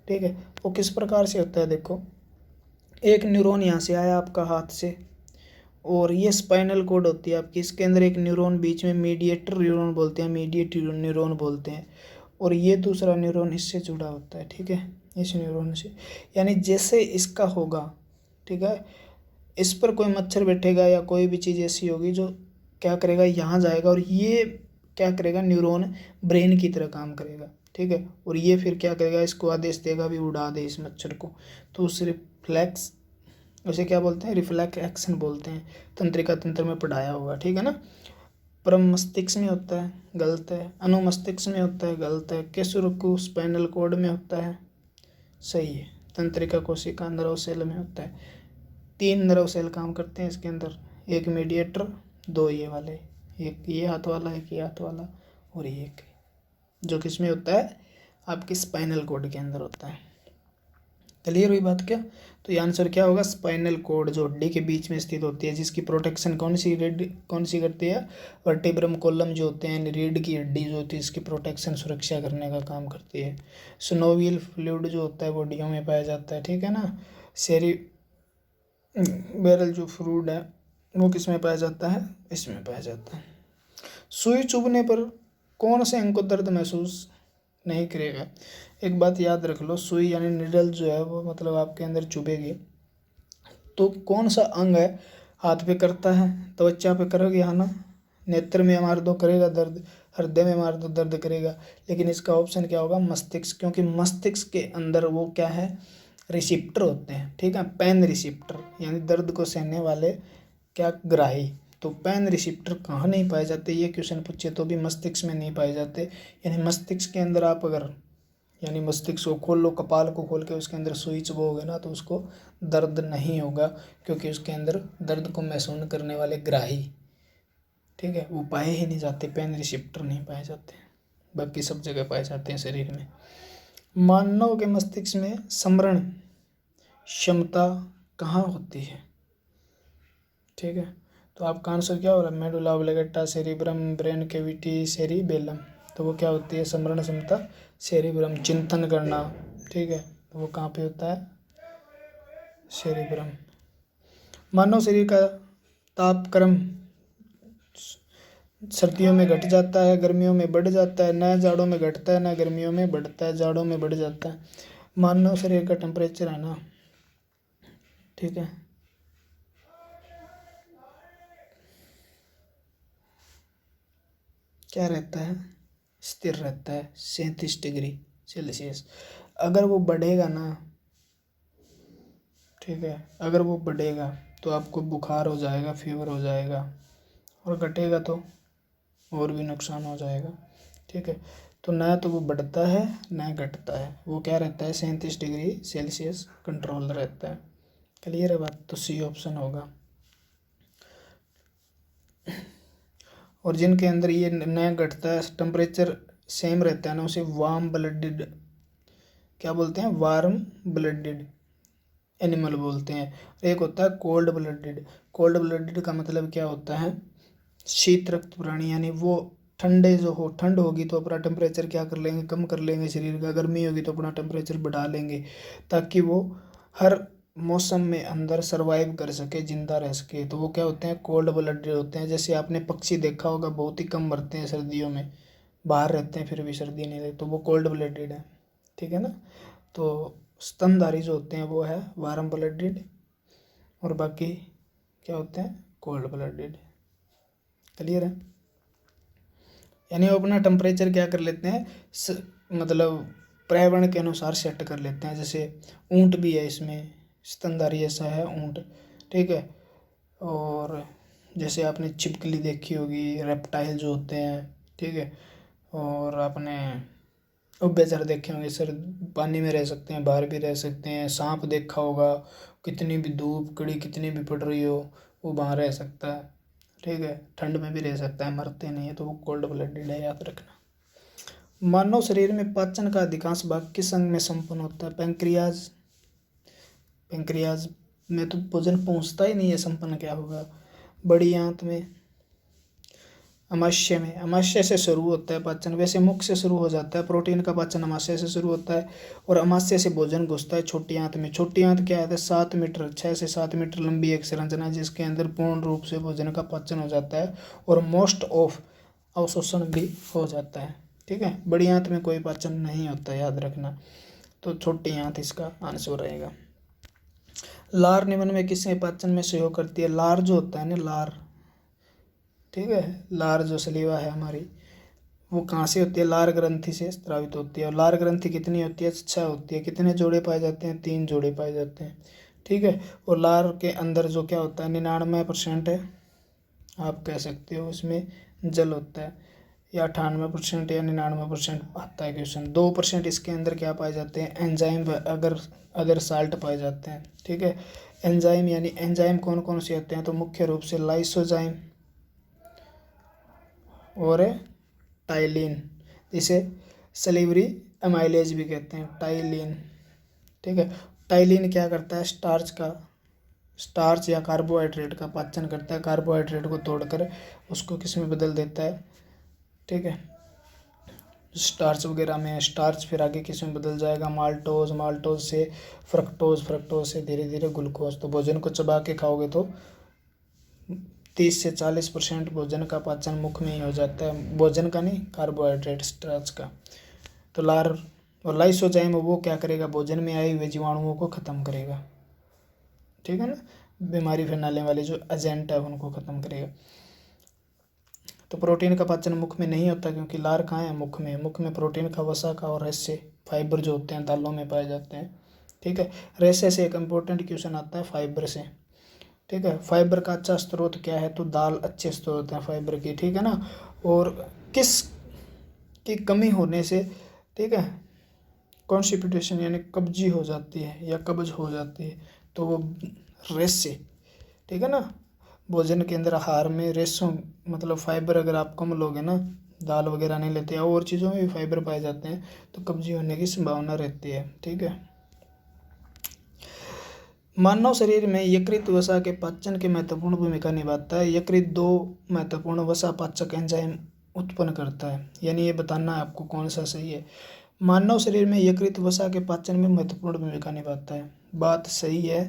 ठीक है, वो किस प्रकार से होता है? देखो, एक न्यूरॉन यहाँ से आया आपका हाथ से, और ये स्पाइनल कोड होती है आपकी, इसके अंदर एक न्यूरॉन बीच में मीडिएटर न्यूरॉन बोलते हैं, मीडिएट न्यूरॉन बोलते हैं, और ये दूसरा न्यूरॉन इससे जुड़ा होता है। ठीक है, इस न्यूरॉन से। यानी जैसे इसका होगा, ठीक है, इस पर कोई मच्छर बैठेगा या कोई भी चीज़ ऐसी होगी जो क्या करेगा, यहाँ जाएगा, और ये क्या करेगा? न्यूरॉन ब्रेन की तरह काम करेगा। ठीक है, और ये फिर क्या करेगा? इसको आदेश देगा भी उड़ा दे इस मच्छर को। तो उस रिफ्लेक्स, उसे क्या बोलते हैं? रिफ्लेक्स एक्शन बोलते हैं। तंत्रिका तंत्र में पढ़ाया होगा, ठीक है ना। परम मस्तिष्क में होता है, गलत है। अनुमस्तिष्क में होता है, गलत है। केसुरकु स्पाइनल कॉर्ड में होता है, सही है। तंत्रिका कोशिका नर्व सेल में होता है। 3 नर्व सेल काम करते हैं इसके अंदर, एक मीडिएटर, 2 ये वाले, एक ये हाथ वाला, एक ये हाथ वाला, और ये एक, जो किस में होता है? आपके स्पाइनल कॉर्ड के अंदर होता है। क्लियर हुई बात क्या? तो ये आंसर क्या होगा? स्पाइनल कॉर्ड जो हड्डी के बीच में स्थित होती है, जिसकी प्रोटेक्शन कौन सी करती है? वर्टिब्रम कॉलम जो होते हैं, रीढ़ की हड्डी जो होती है, इसकी प्रोटेक्शन सुरक्षा करने का काम करती है। स्नोवियल फ्लूइड जो होता है बॉडियों में पाया जाता है, ठीक है ना। सेरिबेरल जो फ्लूइड है वो किस में पाया जाता है? इसमें पाया जाता है। सुई चुभने पर कौन से अंग को दर्द महसूस नहीं करेगा? एक बात याद रख लो, सुई यानी निडल जो है वो मतलब आपके अंदर चुभेगी तो कौन सा अंग है हाथ पे करता है? त्वचा पे करोगे, हाँ ना। नेत्र में मार दो करेगा दर्द, हृदय में मार दो दर्द करेगा। लेकिन इसका ऑप्शन क्या होगा? मस्तिष्क, क्योंकि मस्तिष्क के अंदर वो क्या है? रिसिप्टर होते हैं, ठीक है, पेन रिसिप्टर, यानी दर्द को सहने वाले क्या ग्राही, तो पेन रिसेप्टर कहाँ नहीं पाए जाते, ये क्वेश्चन पूछे तो भी मस्तिष्क में नहीं पाए जाते। यानी मस्तिष्क के अंदर आप अगर यानी मस्तिष्क को खोल लो, कपाल को खोल के उसके अंदर सुई चुभोगे ना तो उसको दर्द नहीं होगा, क्योंकि उसके अंदर दर्द को महसूस करने वाले ग्राही, ठीक है, वो पाए ही नहीं जाते, पेन रिसेप्टर नहीं पाए जाते, बाकी सब जगह पाए जाते हैं शरीर में। मानव के मस्तिष्क में स्मरण क्षमता कहाँ होती है, ठीक है, तो आपका आंसर क्या हो रहा है, medulla oblongata, cerebrum, brain cavity, cerebellum. तो वो क्या होती है, स्मरण क्षमता सेरिब्रम, चिंतन करना, ठीक है, तो वो कहाँ पे होता है, सेरिब्रम। मानव शरीर का तापक्रम सर्दियों में घट जाता है, गर्मियों में बढ़ जाता है, न जाड़ों में घटता है न गर्मियों में बढ़ता है, जाड़ों में बढ़ जाता है। मानव शरीर का टेम्परेचर है ना, ठीक है, क्या रहता है, स्थिर रहता है 37 डिग्री सेल्सियस। अगर वो बढ़ेगा ना, ठीक है, अगर वो बढ़ेगा तो आपको बुखार हो जाएगा, फीवर हो जाएगा, और घटेगा तो और भी नुकसान हो जाएगा, ठीक है। तो ना तो वो बढ़ता है ना घटता है, वो क्या रहता है 37 डिग्री सेल्सियस कंट्रोल रहता है। क्लियर है बात, तो सी ऑप्शन होगा। और जिनके अंदर ये न घटता है, टेम्परेचर सेम रहता है ना, उसे वार्म ब्लडेड क्या बोलते हैं, वार्म ब्लडेड एनिमल बोलते हैं। एक होता है कोल्ड ब्लडेड। कोल्ड ब्लडेड का मतलब क्या होता है, शीत रक्त प्राणी, यानी वो ठंडे जो हो, ठंड होगी तो अपना टेम्परेचर क्या कर लेंगे, कम कर लेंगे शरीर का, गर्मी होगी तो अपना टेम्परेचर बढ़ा लेंगे, ताकि वो हर मौसम में अंदर सरवाइव कर सके, जिंदा रह सके। तो वो क्या होते हैं, कोल्ड ब्लडेड होते हैं। जैसे आपने पक्षी देखा होगा, बहुत ही कम मरते हैं सर्दियों में, बाहर रहते हैं फिर भी सर्दी नहीं लगती, तो वो कोल्ड ब्लडेड है, ठीक है ना। तो स्तनधारी जो होते हैं वो है वार्म ब्लडेड, और बाकी क्या होते हैं, कोल्ड ब्लडेड। क्लियर है, यानी वो अपना टेम्परेचर क्या कर लेते हैं, मतलब पर्यावरण के अनुसार सेट कर लेते हैं। जैसे ऊंट भी है इसमें, स्तनधारी ऐसा है ऊंट, ठीक है। और जैसे आपने छिपकली देखी होगी, रेप्टाइल जो होते हैं, ठीक है। और आपने उभयचर देखे होंगे, सर पानी में रह सकते हैं, बाहर भी रह सकते हैं। सांप देखा होगा, कितनी भी धूप कड़ी कितनी भी पड़ रही हो वो बाहर रह सकता है, ठीक है, ठंड में भी रह सकता है, मरते नहीं है, तो वो कोल्ड ब्लडेड है, याद रखना। मानव शरीर में पाचन का अधिकांश भाग किस अंग में संपन्न होता है, पैंक्रियाज। पैंक्रियाज में तो भोजन पहुंचता ही नहीं है, संपन्न क्या होगा, बड़ी आंत में, अमाशय में। अमाशय से शुरू होता है पाचन, वैसे मुख से शुरू हो जाता है, प्रोटीन का पाचन अमाशय से शुरू होता है, और अमाशय से भोजन घुसता है छोटी आंत में। छोटी आंत क्या है, 7 मीटर, 6 से 7 मीटर लंबी एक संरचना है, जिसके अंदर पूर्ण रूप से भोजन का पाचन हो जाता है, और मोस्ट ऑफ अवशोषण भी हो जाता है, ठीक है। बड़ी आंत में कोई पाचन नहीं होता, याद रखना, तो छोटी आंत इसका आंसर रहेगा। लार निम्न में किसके पाचन में सहयोग करती है, लार जो होता है ना, लार, ठीक है, लार जो सलीवा है हमारी, वो कहाँ से होती है, लार ग्रंथि से स्रावित होती है। और लार ग्रंथि कितनी होती है, 6 होती है। कितने जोड़े पाए जाते हैं, 3 जोड़े पाए जाते हैं, ठीक है। और लार के अंदर जो क्या होता है, 99% है, आप कह सकते हो इसमें जल होता है, या 98% या 99% आता है क्वेश्चन। 2% इसके अंदर क्या पाए जाते हैं, एंजाइम, अगर अदर साल्ट पाए जाते हैं, ठीक है। एंजाइम यानी एंजाइम कौन कौन से होते हैं, तो मुख्य रूप से लाइसोजाइम और टाइलिन, जिसे सलीवरी एमाइलेज भी कहते हैं, टाइलिन, ठीक है। टाइलिन क्या करता है, स्टार्च या कार्बोहाइड्रेट का पाचन करता है, कार्बोहाइड्रेट को तोड़कर उसको किस में बदल देता है, ठीक है, स्टार्च वगैरह में, स्टार्च फिर आगे किस में बदल जाएगा, माल्टोज, माल्टोज से फ्रक्टोज, फ्रक्टोज से धीरे धीरे ग्लूकोज। तो भोजन को चबा के खाओगे तो 30 से 40% भोजन का पाचन मुख में ही हो जाता है, भोजन का नहीं, कार्बोहाइड्रेट स्टार्च का। तो लार और लाइसोजाइम वो क्या करेगा, भोजन में आए हुए जीवाणुओं को खत्म करेगा, ठीक है ना, बीमारी फैलाने वाले जो एजेंट है उनको खत्म करेगा। तो प्रोटीन का पाचन मुख में नहीं होता, क्योंकि लार कहाँ है, मुख में। मुख में प्रोटीन का, वसा का और रेसे फाइबर जो होते हैं दालों में पाए जाते हैं, ठीक है। रेसे से एक इम्पोर्टेंट क्वेश्चन आता है फाइबर से, ठीक है। फाइबर का अच्छा स्रोत क्या है, तो दाल अच्छे स्रोत हैं फाइबर की, ठीक है ना। और किस की कमी होने से, ठीक है, कॉन्स्टिपेशन यानी कब्जी हो जाती है या कब्ज हो जाती है, तो वो रेसे, ठीक है ना। भोजन के अंदर आहार में रेसों मतलब फाइबर अगर आप कम लोगे ना, दाल वगैरह नहीं लेते हैं, और चीज़ों में भी फाइबर पाए जाते हैं, तो कब्जी होने की संभावना रहती है, ठीक है। मानव शरीर में यकृत वसा के पाचन की महत्वपूर्ण भूमिका निभाता है। यकृत दो महत्वपूर्ण वसा पाचक एंजाइम उत्पन्न करता है, यानी ये बताना है आपको कौन सा सही है। मानव शरीर में यकृत वसा के पाचन में महत्वपूर्ण भूमिका निभाता है, बात सही है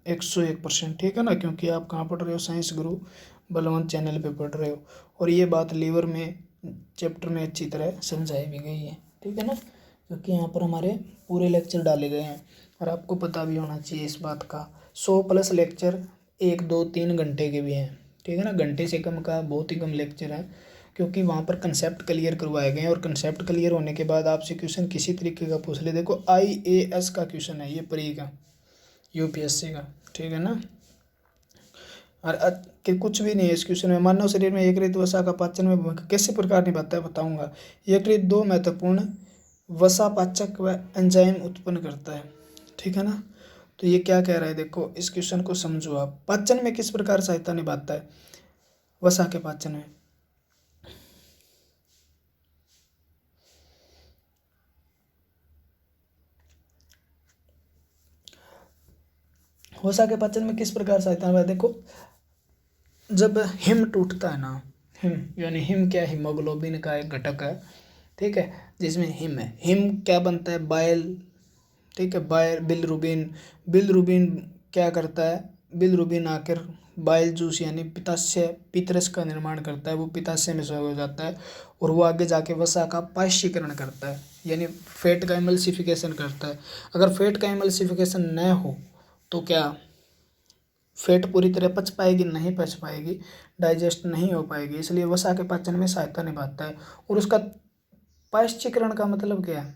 101%, ठीक है ना, क्योंकि आप कहाँ पढ़ रहे हो, साइंस गुरु बलवंत चैनल पे पढ़ रहे हो, और ये बात लीवर में चैप्टर में अच्छी तरह समझाई भी गई है, ठीक है ना, क्योंकि यहाँ पर हमारे पूरे लेक्चर डाले गए हैं और आपको पता भी होना चाहिए इस बात का। 100+ लेक्चर 1 2 3 घंटे के भी हैं, ठीक है ना, घंटे से कम का बहुत ही कम लेक्चर है, क्योंकि वहाँ पर कंसेप्ट क्लियर करवाए गए हैं, और कंसेप्ट क्लियर होने के बाद आपसे क्वेश्चन किसी तरीके का पूछ ले, देखो IAS का क्वेश्चन है ये, प्री का, UPSC का, ठीक है ना, और कि कुछ भी नहीं है इस क्वेश्चन में। मानव शरीर में यकृत वसा का पाचन में भूमिका कैसे प्रकार निभाता है बताऊंगा। यकृत दो महत्वपूर्ण वसा पाचक व एंजाइम उत्पन्न करता है, ठीक है ना। तो ये क्या कह रहा है, देखो इस क्वेश्चन को समझो आप। पाचन में किस प्रकार सहायता निभाता है, वसा के पाचन में। वसा के पाचन में किस प्रकार सहायता निभाता है, देखो जब हिम टूटता है ना, हिम यानी हिम क्या है, हीमोग्लोबिन का एक घटक है, ठीक है, जिसमें हिम है, हिम क्या बनता है, बाइल, ठीक है, बाइल बिलरुबिन, बिलरुबिन क्या करता है, बिलरुबिन आकर बाइल जूस यानी पित्ताशय पितरस का निर्माण करता है, वो पित्ताशय में हो जाता है, और वो आगे जाके वसा का पायशीकरण करता है, यानी फैट का एमल्सिफिकेशन करता है। अगर फैट का एमल्सिफिकेशन न हो तो क्या फैट पूरी तरह पच पाएगी, नहीं पच पाएगी, डाइजेस्ट नहीं हो पाएगी, इसलिए वसा के पाचन में सहायता निभाता है। और उसका पायश्चीकरण का मतलब क्या है,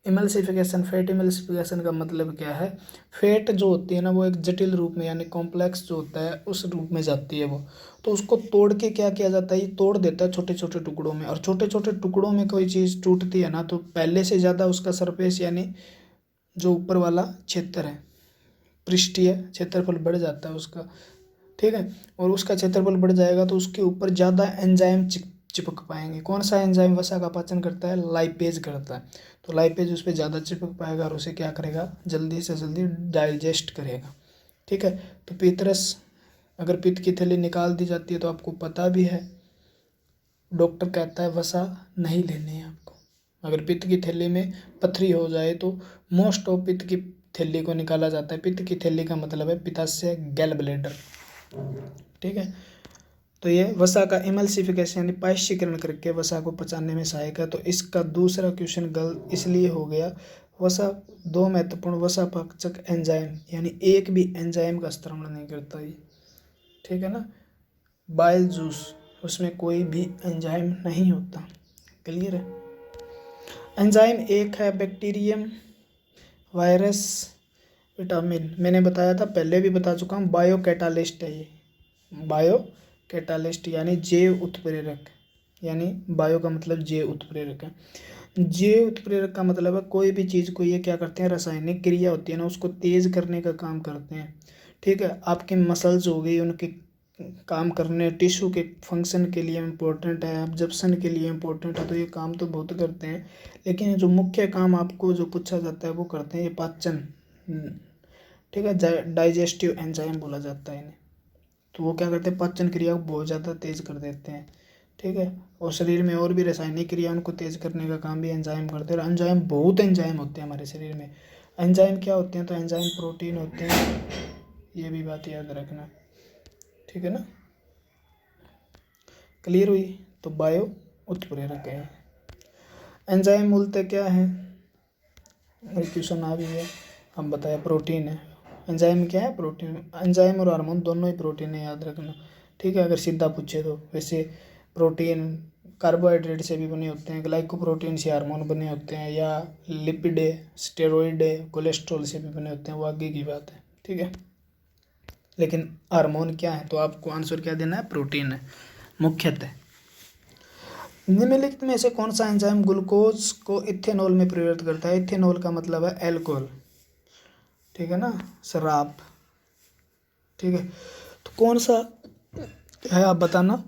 इमल्सिफिकेशन, फैट इमल्सिफिकेशन का मतलब क्या है, फैट जो होती है ना वो एक जटिल रूप में यानी कॉम्प्लेक्स जो होता है उस रूप में जाती है वो, तो उसको तोड़ के क्या किया जाता है, ये तोड़ देता है छोटे छोटे टुकड़ों में, और छोटे छोटे टुकड़ों में कोई चीज़ टूटती है ना तो पहले से ज़्यादा उसका सरफेस यानी जो ऊपर वाला क्षेत्र है, पृष्ठीय क्षेत्रफल बढ़ जाता है उसका, ठीक है, और उसका क्षेत्रफल बढ़ जाएगा तो उसके ऊपर ज़्यादा एंजाइम चिपक पाएंगे। कौन सा एंजाइम वसा का पाचन करता है, लाइपेज करता है, तो लाइपेज उस पर ज़्यादा चिपक पाएगा और उसे क्या करेगा, जल्दी से जल्दी डाइजेस्ट करेगा, ठीक है। तो पितरस, अगर पित्त की थैली निकाल दी जाती है तो आपको पता भी है, डॉक्टर कहता है वसा नहीं लेनी है आपको। अगर पित्त की थैली में पथरी हो जाए तो मोस्ट ऑफ पित्त की थैली को निकाला जाता है। पित्त की थैली का मतलब है पित्ताशय, गैल ब्लैडर, ठीक है। तो ये वसा का इमल्सिफिकेशन यानी पायशीकरण करके वसा को पचाने में सहायक है। तो इसका दूसरा क्वेश्चन गलत इसलिए हो गया, वसा दो महत्वपूर्ण वसा पाचक एंजाइम यानी एक भी एंजाइम का स्त्रवण नहीं करता ये, ठीक है ना। बाइल जूस उसमें कोई भी एंजाइम नहीं होता, क्लियर है। एंजाइम एक है बैक्टीरियम, वायरस, विटामिन, मैंने बताया था पहले भी बता चुका हूँ, बायो कैटालिस्ट है ये, बायो कैटालिस्ट यानी जैव उत्प्रेरक, यानी बायो का मतलब जैव उत्प्रेरक है। जैव उत्प्रेरक का मतलब है कोई भी चीज़ को ये क्या करते हैं, रासायनिक क्रिया होती है ना उसको तेज करने का काम करते हैं, ठीक है। आपके मसल्स हो गई उनके काम करने, टिश्यू के फंक्शन के लिए इम्पोर्टेंट है, एब्जॉर्प्शन के लिए इम्पोर्टेंट है, तो ये काम तो बहुत करते हैं, लेकिन जो मुख्य काम आपको जो पूछा जाता है वो करते हैं ये पाचन, ठीक है, डाइजेस्टिव एंजाइम बोला जाता है इन्हें। तो वो क्या करते हैं, पाचन क्रिया को बहुत ज़्यादा तेज कर देते हैं, ठीक है। और शरीर में और भी रासायनिक क्रिया उनको तेज करने का काम भी एंजाइम करते हैं। और एंजाइम, बहुत एंजाइम होते हैं हमारे शरीर में। एंजाइम क्या होते हैं, तो एंजाइम प्रोटीन होते हैं, ये भी बात याद रखना, ठीक है ना, क्लियर हुई। तो बायो उत्प्रेरक है। एंजाइम मूलतः क्या है, क्वेश्चन आ भी है, हम बताया प्रोटीन है। एंजाइम क्या है, प्रोटीन। एंजाइम और हार्मोन दोनों ही प्रोटीन है, याद रखना, ठीक है, अगर सीधा पूछे तो। वैसे प्रोटीन कार्बोहाइड्रेट से भी बने होते हैं, ग्लाइकोप्रोटीन से हार्मोन बने होते हैं, या लिपिड, स्टेरॉइड, कोलेस्ट्रॉल से भी बने होते हैं, वो आगे की बात है, ठीक है। लेकिन हार्मोन क्या है, तो आपको आंसर क्या देना है, प्रोटीन है मुख्यतः। निम्नलिखित में से कौन सा एंजाइम ग्लूकोज को इथेनॉल में परिवर्तित करता है। इथेनॉल का मतलब है एल्कोहल, ठीक है ना, शराब, ठीक है। तो कौन सा है, आप बताना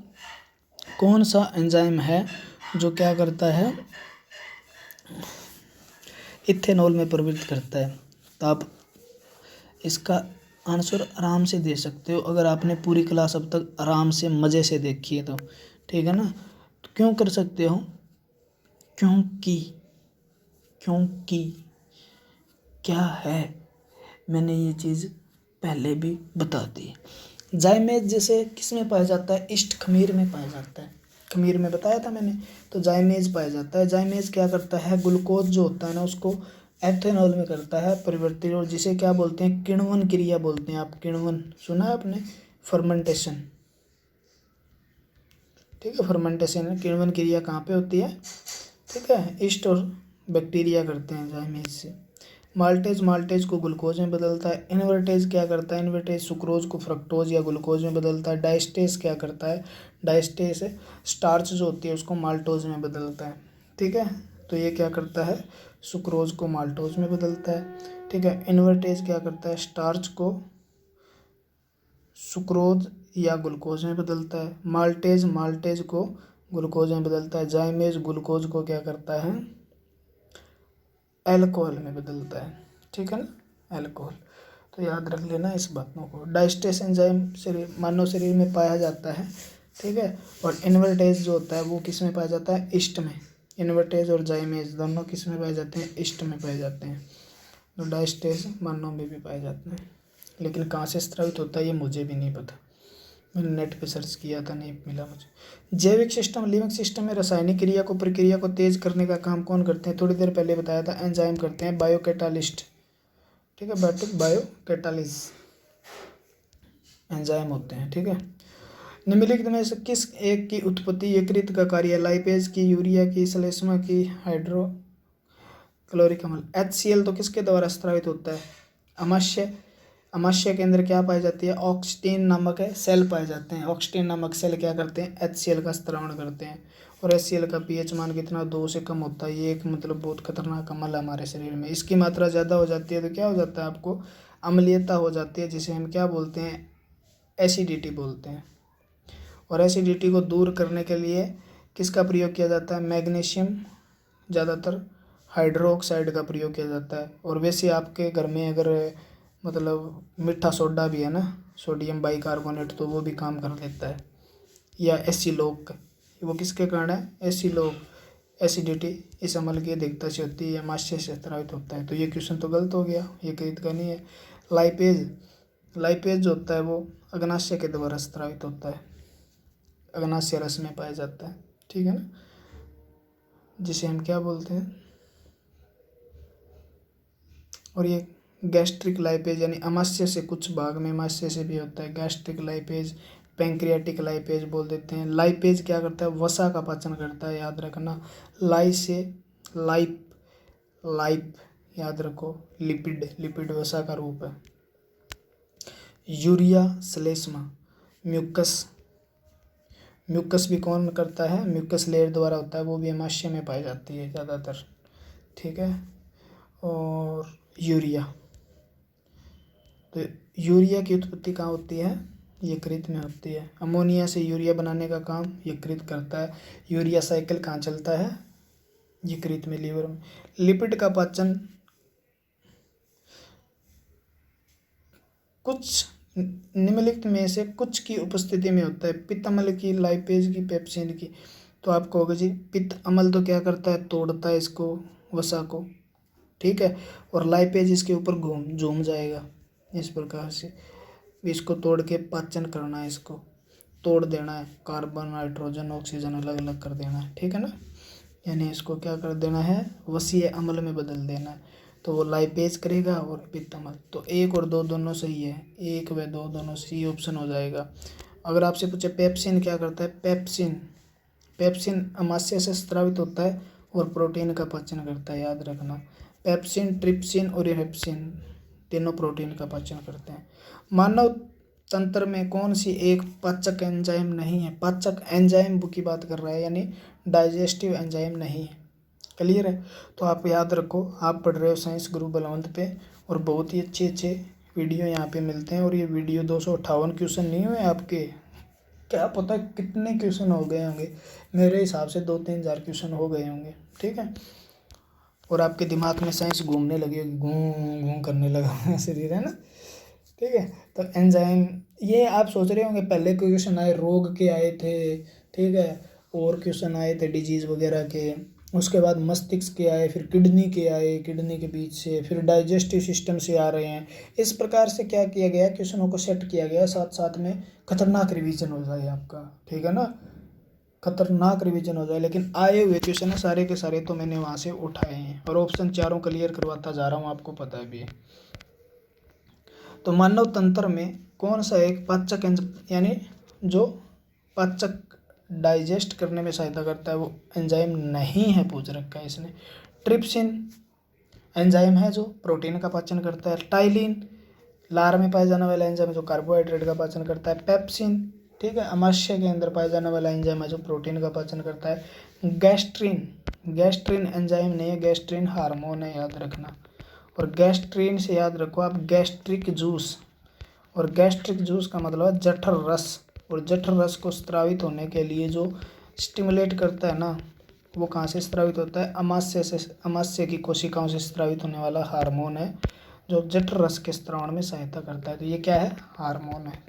कौन सा एंजाइम है जो क्या करता है, इथेनॉल में परिवर्तित करता है। तो आप इसका आंसर आराम से दे सकते हो अगर आपने पूरी क्लास अब तक आराम से मज़े से देखी है तो, ठीक है ना। तो क्यों कर सकते हो, क्योंकि क्योंकि क्या है, मैंने ये चीज़ पहले भी बता दी। जाइमेज जैसे किस में पाया जाता है, ईस्ट खमीर में पाया जाता है, खमीर में बताया था मैंने। तो जाइमेज पाया जाता है। जाइमेज क्या करता है, ग्लूकोज जो होता है ना उसको एथेनॉल में करता है परिवर्तित, और जिसे क्या बोलते हैं, किण्वन क्रिया बोलते हैं। आप किण्वन सुना है आपने, फर्मेंटेशन, ठीक है, फर्मेंटेशन किण्वन क्रिया कहाँ पे होती है, ठीक है, ईस्ट और बैक्टीरिया करते हैं जाइमेज से। माल्टेज, माल्टेज को ग्लूकोज में बदलता है। इन्वर्टेज क्या करता है, इन्वर्टेज सुक्रोज को फ्रक्टोज या ग्लूकोज में बदलता है। डाइस्टेज क्या करता है, डाइस्टेज स्टार्च जो होती है उसको माल्टोज में बदलता है, ठीक है। तो ये क्या करता है, सुक्रोज को माल्टोज में बदलता है, ठीक है। इन्वर्टेज क्या करता है, स्टार्च को सुक्रोज या ग्लूकोज में बदलता है। माल्टेज, माल्टेज को ग्लूकोज में बदलता है। जाइमेज ग्लूकोज को क्या करता है, एल्कोहल में बदलता है, ठीक है ना, एल्कोहल। तो याद रख लेना इस बातों को। डाइस्टेस एंजाइम शरीर मानव शरीर में पाया जाता है, ठीक है। और इन्वर्टेज जो होता है वो किस में पाया जाता है, ईस्ट में। इन्वर्टेज और जाइमेज दोनों किस में पाए जाते हैं, ईस्ट में पाए जाते हैं। तो डाइस्टेस मानव में भी पाए जाते हैं, लेकिन कहाँ से स्रावित होता है ये मुझे भी नहीं पता, मैंने नेट पे सर्च किया था, नहीं मिला मुझे। जैविक सिस्टम, लिविंग सिस्टम में रासायनिक क्रिया को प्रक्रिया को तेज करने का काम कौन करते हैं, थोड़ी देर पहले बताया था, एंजाइम करते हैं, बायोकैटालिस्ट, ठीक है, बायोकैटालिस एंजाइम होते हैं, ठीक है। निम्नलिखित में से किस एक की उत्पत्ति यकृत का कार्य, लाइपेज की, यूरिया की, श्लेष्मा की, हाइड्रोक्लोरिक अम्ल। HCl तो किसके द्वारा स्रावित होता है, अमाशय, अमाशय के अंदर क्या पाई जाती है, ऑक्सीजन नामक सेल पाए जाते हैं। ऑक्सीजन नामक सेल क्या करते हैं, HCl का स्त्रावण करते हैं। और HCl का pH मान कितना, 2 से कम होता है। ये एक मतलब बहुत खतरनाक अम्ल है हमारे शरीर में। इसकी मात्रा ज़्यादा हो जाती है तो क्या हो जाता है, आपको अम्लीयता हो जाती है, जिसे हम क्या बोलते हैं, एसिडिटी बोलते हैं। और एसिडिटी को दूर करने के लिए किसका प्रयोग किया जाता है, मैग्नीशियम, ज़्यादातर हाइड्रोक्साइड का प्रयोग किया जाता है। और वैसे आपके घर में अगर मतलब मीठा सोडा भी है ना, सोडियम बाइकार्बोनेट, तो वो भी काम कर देता है। या एसिलोक, वो किसके कारण है, एसिलोक, एसिडिटी इस अम्ल की अधिकता से होती है, या माश्य से स्रावित होता है। तो ये क्वेश्चन तो गलत हो गया, ये कहीं का नहीं है। लाइपेज, लाइपेज जो होता है वो अग्नाशय के द्वारा स्रावित होता है, अग्नाशय रस में पाया जाता है, ठीक है ना, जिसे हम क्या बोलते हैं। और ये गैस्ट्रिक लाइपेज यानी अमाशय से कुछ भाग में अमाशय से भी होता है, गैस्ट्रिक लाइपेज, पैंक्रियाटिक लाइपेज बोल देते हैं। लाइपेज क्या करता है, वसा का पाचन करता है, याद रखना। लाई से लाइप, लाइप याद रखो, लिपिड, लिपिड वसा का रूप है। यूरिया, श्लेष्मा, म्यूकस, म्यूकस भी कौन करता है, म्यूकस लेयर द्वारा होता है, वो भी अमाशय में पाई जाती है ज़्यादातर, ठीक है। और यूरिया, तो यूरिया की उत्पत्ति कहाँ होती है, यकृत में होती है। अमोनिया से यूरिया बनाने का काम यकृत करता है। यूरिया साइकिल कहाँ चलता है, यकृत में, लीवर में। लिपिड का पाचन कुछ निम्नलिखित में से कुछ की उपस्थिति में होता है, पित्त अम्ल की, लाइपेज की, पेप्सिन की। तो आपको होगा जी, पित्त अम्ल तो क्या करता है, तोड़ता है इसको, वसा को, ठीक है। और लाइपेज इसके ऊपर झूम जाएगा इस प्रकार से, इसको तोड़ के पाचन करना है, इसको तोड़ देना है, कार्बन, नाइट्रोजन, ऑक्सीजन अलग अलग कर देना है, ठीक है ना, यानी इसको क्या कर देना है, वसीय अम्ल में बदल देना है। तो वो लाइपेज करेगा और पित्त अम्ल। तो 1 और 2 दोनों सही है, 1 व 2 दोनों सही ऑप्शन हो जाएगा। अगर आपसे पूछे पेप्सिन क्या करता है, पेप्सिन, पेप्सिन अमाशय से स्रावित होता है और प्रोटीन का पाचन करता है, याद रखना। पेप्सिन, ट्रिप्सिन और इरेप्सिन तीनों प्रोटीन का पाचन करते हैं। मानव तंत्र में कौन सी एक पाचक एंजाइम नहीं है? पाचक एंजाइम की बात कर रहा है, यानी डाइजेस्टिव एंजाइम नहीं है। क्लियर है? तो आप याद रखो, आप पढ़ रहे हो साइंस गुरु बलवंत पे, और बहुत ही अच्छे अच्छे वीडियो यहाँ पे मिलते हैं। और ये वीडियो 258 क्वेश्चन नहीं हुए आपके, क्या पता कितने क्वेश्चन हो गए होंगे, मेरे हिसाब से 2-3 हज़ार क्वेश्चन हो गए होंगे। ठीक है, और आपके दिमाग में साइंस घूमने लगी होगी, घूम घूम करने लगा शरीर, है ना। ठीक है, तो एंजाइम, ये आप सोच रहे होंगे पहले क्वेश्चन आए रोग के आए थे, ठीक है, और क्वेश्चन आए थे डिजीज़ वगैरह के, उसके बाद मस्तिष्क के आए, फिर किडनी के आए, किडनी के बीच से फिर डाइजेस्टिव सिस्टम से आ रहे हैं। इस प्रकार से क्या किया गया, क्वेश्चनों को सेट किया गया, साथ साथ में खतरनाक रिवीजन हो जाए आपका। ठीक है ना, खतरनाक रिवीजन हो जाए। लेकिन आए हुए क्वेश्चन है सारे के सारे तो मैंने वहाँ से उठाए हैं, और ऑप्शन चारों क्लियर करवाता जा रहा हूँ, आपको पता है भी है। तो मानव तंत्र में कौन सा एक पाचक यानी जो पाचक डाइजेस्ट करने में सहायता करता है वो एंजाइम नहीं है, पूछ रखा है इसने। ट्रिप्सिन एंजाइम है जो प्रोटीन का पाचन करता है। टाइलिन लार में पाया जाने वाला एंजाइम है जो कार्बोहाइड्रेट का पाचन करता है। पेप्सिन, ठीक है, अमाशय के अंदर पाया जाने वाला एंजाइम है जो प्रोटीन का पाचन करता है। गैस्ट्रिन, गैस्ट्रिन एंजाइम नहीं है, गैस्ट्रिन हार्मोन है, याद रखना। और गैस्ट्रिन से याद रखो आप गैस्ट्रिक जूस, और गैस्ट्रिक जूस का मतलब है जठर रस, और जठर रस को स्रावित होने के लिए जो स्टिमुलेट करता है ना, वो कहाँ से स्रावित होता है? अमाशय से, अमाशय की कोशिकाओं से स्रावित होने वाला हार्मोन है जो जठर रस के स्रावण में सहायता करता है। तो ये क्या है? हार्मोन है।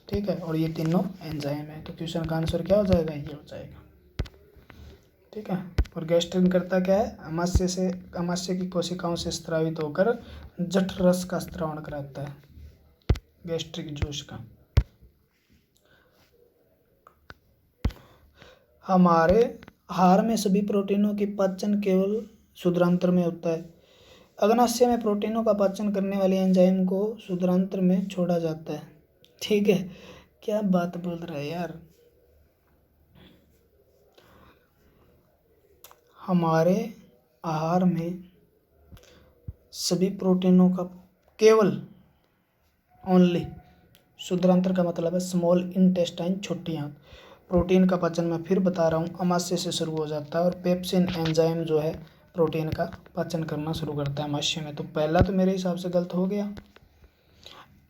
ठीक है, और ये तीनों एंजाइम है। तो क्वेश्चन का आंसर क्या हो जाएगा? ये हो जाएगा। ठीक है, और गैस्ट्रिन करता क्या है? अमाशय से, अमाशय की कोशिकाओं से स्रावित होकर जठर रस का स्रावण कराता है, गैस्ट्रिक जूस का। हमारे आहार में सभी प्रोटीनों की पाचन केवल क्षुद्रांत्र में होता है। अग्नाशय में प्रोटीनों का पाचन करने वाले एंजाइम को क्षुद्रांत्र में छोड़ा जाता है। ठीक है, क्या बात बोल रहा है यार। हमारे आहार में सभी प्रोटीनों का केवल, ओनली, क्षुद्रांत्र का मतलब है स्मॉल इंटेस्टाइन, छोटी आंत। प्रोटीन का पाचन मैं फिर बता रहा हूँ अमाशय से शुरू हो जाता है, और पेप्सिन एंजाइम जो है प्रोटीन का पाचन करना शुरू करता है अमाशय में। तो पहला तो मेरे हिसाब से गलत हो गया।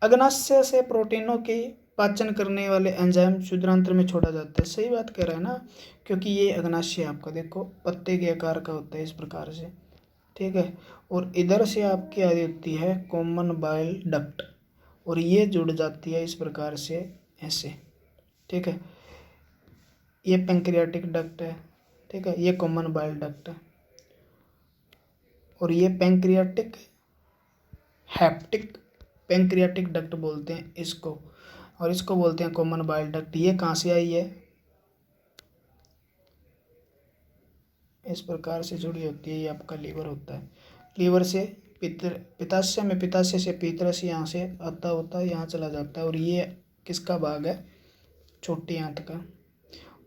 अग्नाशय से प्रोटीनों की पाचन करने वाले एंजाइम क्षुद्रांत्र में छोड़ा जाता है, सही बात कह रहा है ना, क्योंकि ये अग्नाशय आपका देखो पत्ते के आकार का होता है इस प्रकार से। ठीक है, और इधर से आपकी आ होती है कॉमन बाइल डक्ट, और ये जुड़ जाती है इस प्रकार से ऐसे। ठीक है, ये पैंक्रियाटिक डक्ट है। ठीक है, ये कॉमन बाइल डक्ट है, और ये पैंक्रियाटिक हैप्टिक पैंक्रियाटिक डक्ट बोलते हैं इसको, और इसको बोलते हैं कॉमन बाइल डक्ट। ये कहाँ से आई है? इस प्रकार से जुड़ी होती है, ये आपका लीवर होता है। लीवर से पित्ताशय में, पित्ताशय से पीतरस यहाँ से आता होता है, यहाँ चला जाता है, और ये किसका भाग है? छोटी आंत का।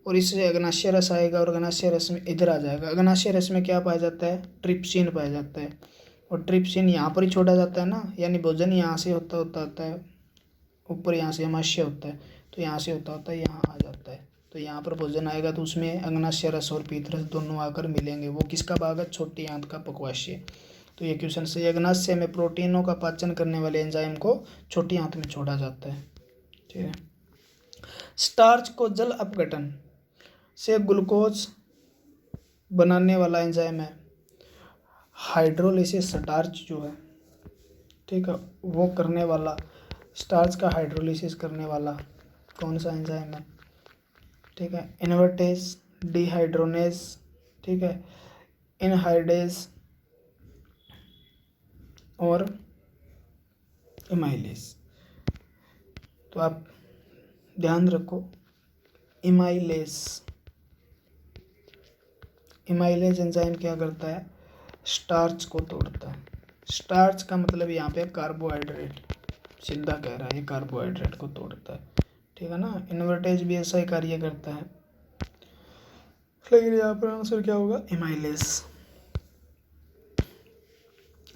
और इससे अग्नाशय रस आएगा, और अग्नाशय रस में इधर आ जाएगा। अग्नाशय रस में क्या पाया जाता है? ट्रिप्सिन पाया जाता है, और ट्रिप्सिन यहाँ पर ही छोड़ा जाता है ना, यानी भोजन यहाँ से होता होता है ऊपर, यहाँ से अमाशय होता है, तो यहाँ से होता है यहाँ आ जाता है। तो यहाँ पर भोजन आएगा तो उसमें अग्नाशय रस और पीतरस दोनों आकर मिलेंगे। वो किसका भाग है? छोटी आंत का, पक्वाशय। तो ये क्वेश्चन से, अग्नाशय में प्रोटीनों का पाचन करने वाले एंजाइम को छोटी आंत में छोड़ा जाता है। ठीक है, स्टार्च को जल अपघटन से ग्लूकोज बनाने वाला एंजाइम है हाइड्रोलिसिस। स्टार्च जो है, ठीक है, वो करने वाला, स्टार्च का हाइड्रोलिसिस करने वाला कौन सा एंजाइम है? ठीक है, इन्वर्टेज, डिहाइड्रोनेज, ठीक है, इनहाइडेज और इमाइलेज। तो आप ध्यान रखो, इमाइलेज, इमाइलेज एंजाइम क्या करता है? स्टार्च को तोड़ता है। स्टार्च का मतलब यहाँ पे कार्बोहाइड्रेट, सीधा कह रहा है, ये कार्बोहाइड्रेट को तोड़ता है। ठीक है ना, इन्वर्टेज भी ऐसा ही कार्य करता है, लेकिन यहाँ पर आंसर क्या होगा? इमाइलेज।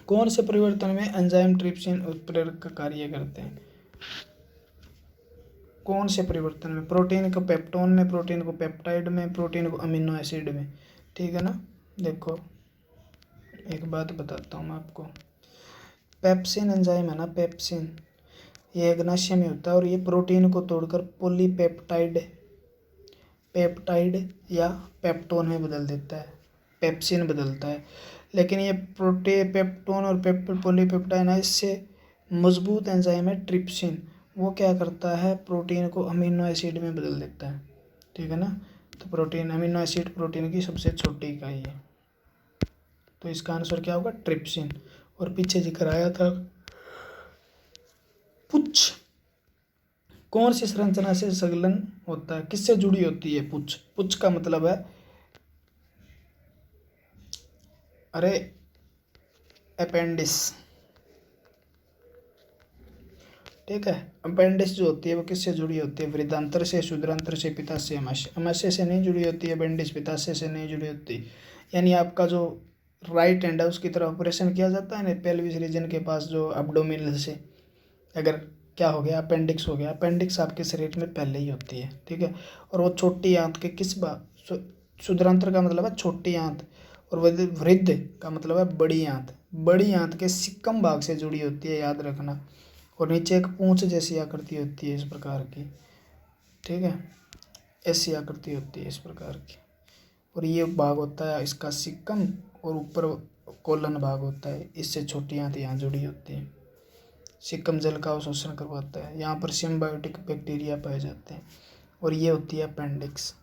कौन से परिवर्तन में एंजाइम ट्रिप्सिन उत्प्रेरक का कार्य करते हैं? कौन से परिवर्तन में? प्रोटीन को पेप्टोन में, प्रोटीन को पेप्टाइड में, प्रोटीन को अमीनो एसिड में। ठीक है ना। देखो एक बात बताता हूँ मैं आपको, पेप्सिन एंजाइम है ना, पेप्सिन, ये एग्नाशिया में होता है और ये प्रोटीन को तोड़कर पॉलीपेप्टाइड, पेप्टाइड या पेप्टोन में बदल देता है, पेप्सिन बदलता है। लेकिन ये पेप्टोन और पॉलीपेप्टाइड है, इससे मजबूत एंजाइम है ट्रिप्सिन, वो क्या करता है, प्रोटीन को अमीनो एसिड में बदल देता है। ठीक है ना। तो प्रोटीन, अमीनो एसिड प्रोटीन की सबसे छोटी इकाई है, तो इसका आंसर क्या होगा, ट्रिप्सिन। और पीछे जिक्र आया था पुच्छ, कौन सी संरचना से संलग्न होता है, किससे जुड़ी होती है पुच्छ? पुच्छ का मतलब है, अरे अपेंडिस। ठीक है, अपेंडिस जो होती है वो किससे जुड़ी होती है, वृद्धांत्र से, शुद्धांत्र से, पित्ताशय, अमाशय। अमाशय से नहीं जुड़ी होती है अपेंडिस, पित्ताशय से नहीं जुड़ी होती। यानी आपका जो राइट हैंड है उसकी तरफ ऑपरेशन किया जाता है ना, पेल्विस रीजन के पास जो एब्डोमिनल से, अगर क्या हो गया, अपेंडिक्स हो गया, अपेंडिक्स आपके शरीर में पहले ही होती है। ठीक है। और वो छोटी आंत के किस शुद्धांत्र का मतलब है छोटी आंत, और वृद्ध का मतलब है बड़ी आंत, बड़ी आंत के सिक्कम भाग से जुड़ी होती है, याद रखना। और नीचे एक पूंछ जैसी आकृति होती है इस प्रकार की। ठीक है, ऐसी आकृति होती है इस प्रकार की, और ये भाग होता है इसका सिक्कम, और ऊपर कोलन भाग होता है, इससे छोटी आंत यहाँ जुड़ी होती है। सिक्कम जल का अवशोषण करवाता है, यहाँ पर सिम्बायोटिक बैक्टीरिया पाए जाते हैं, और ये होती है अपेंडिक्स,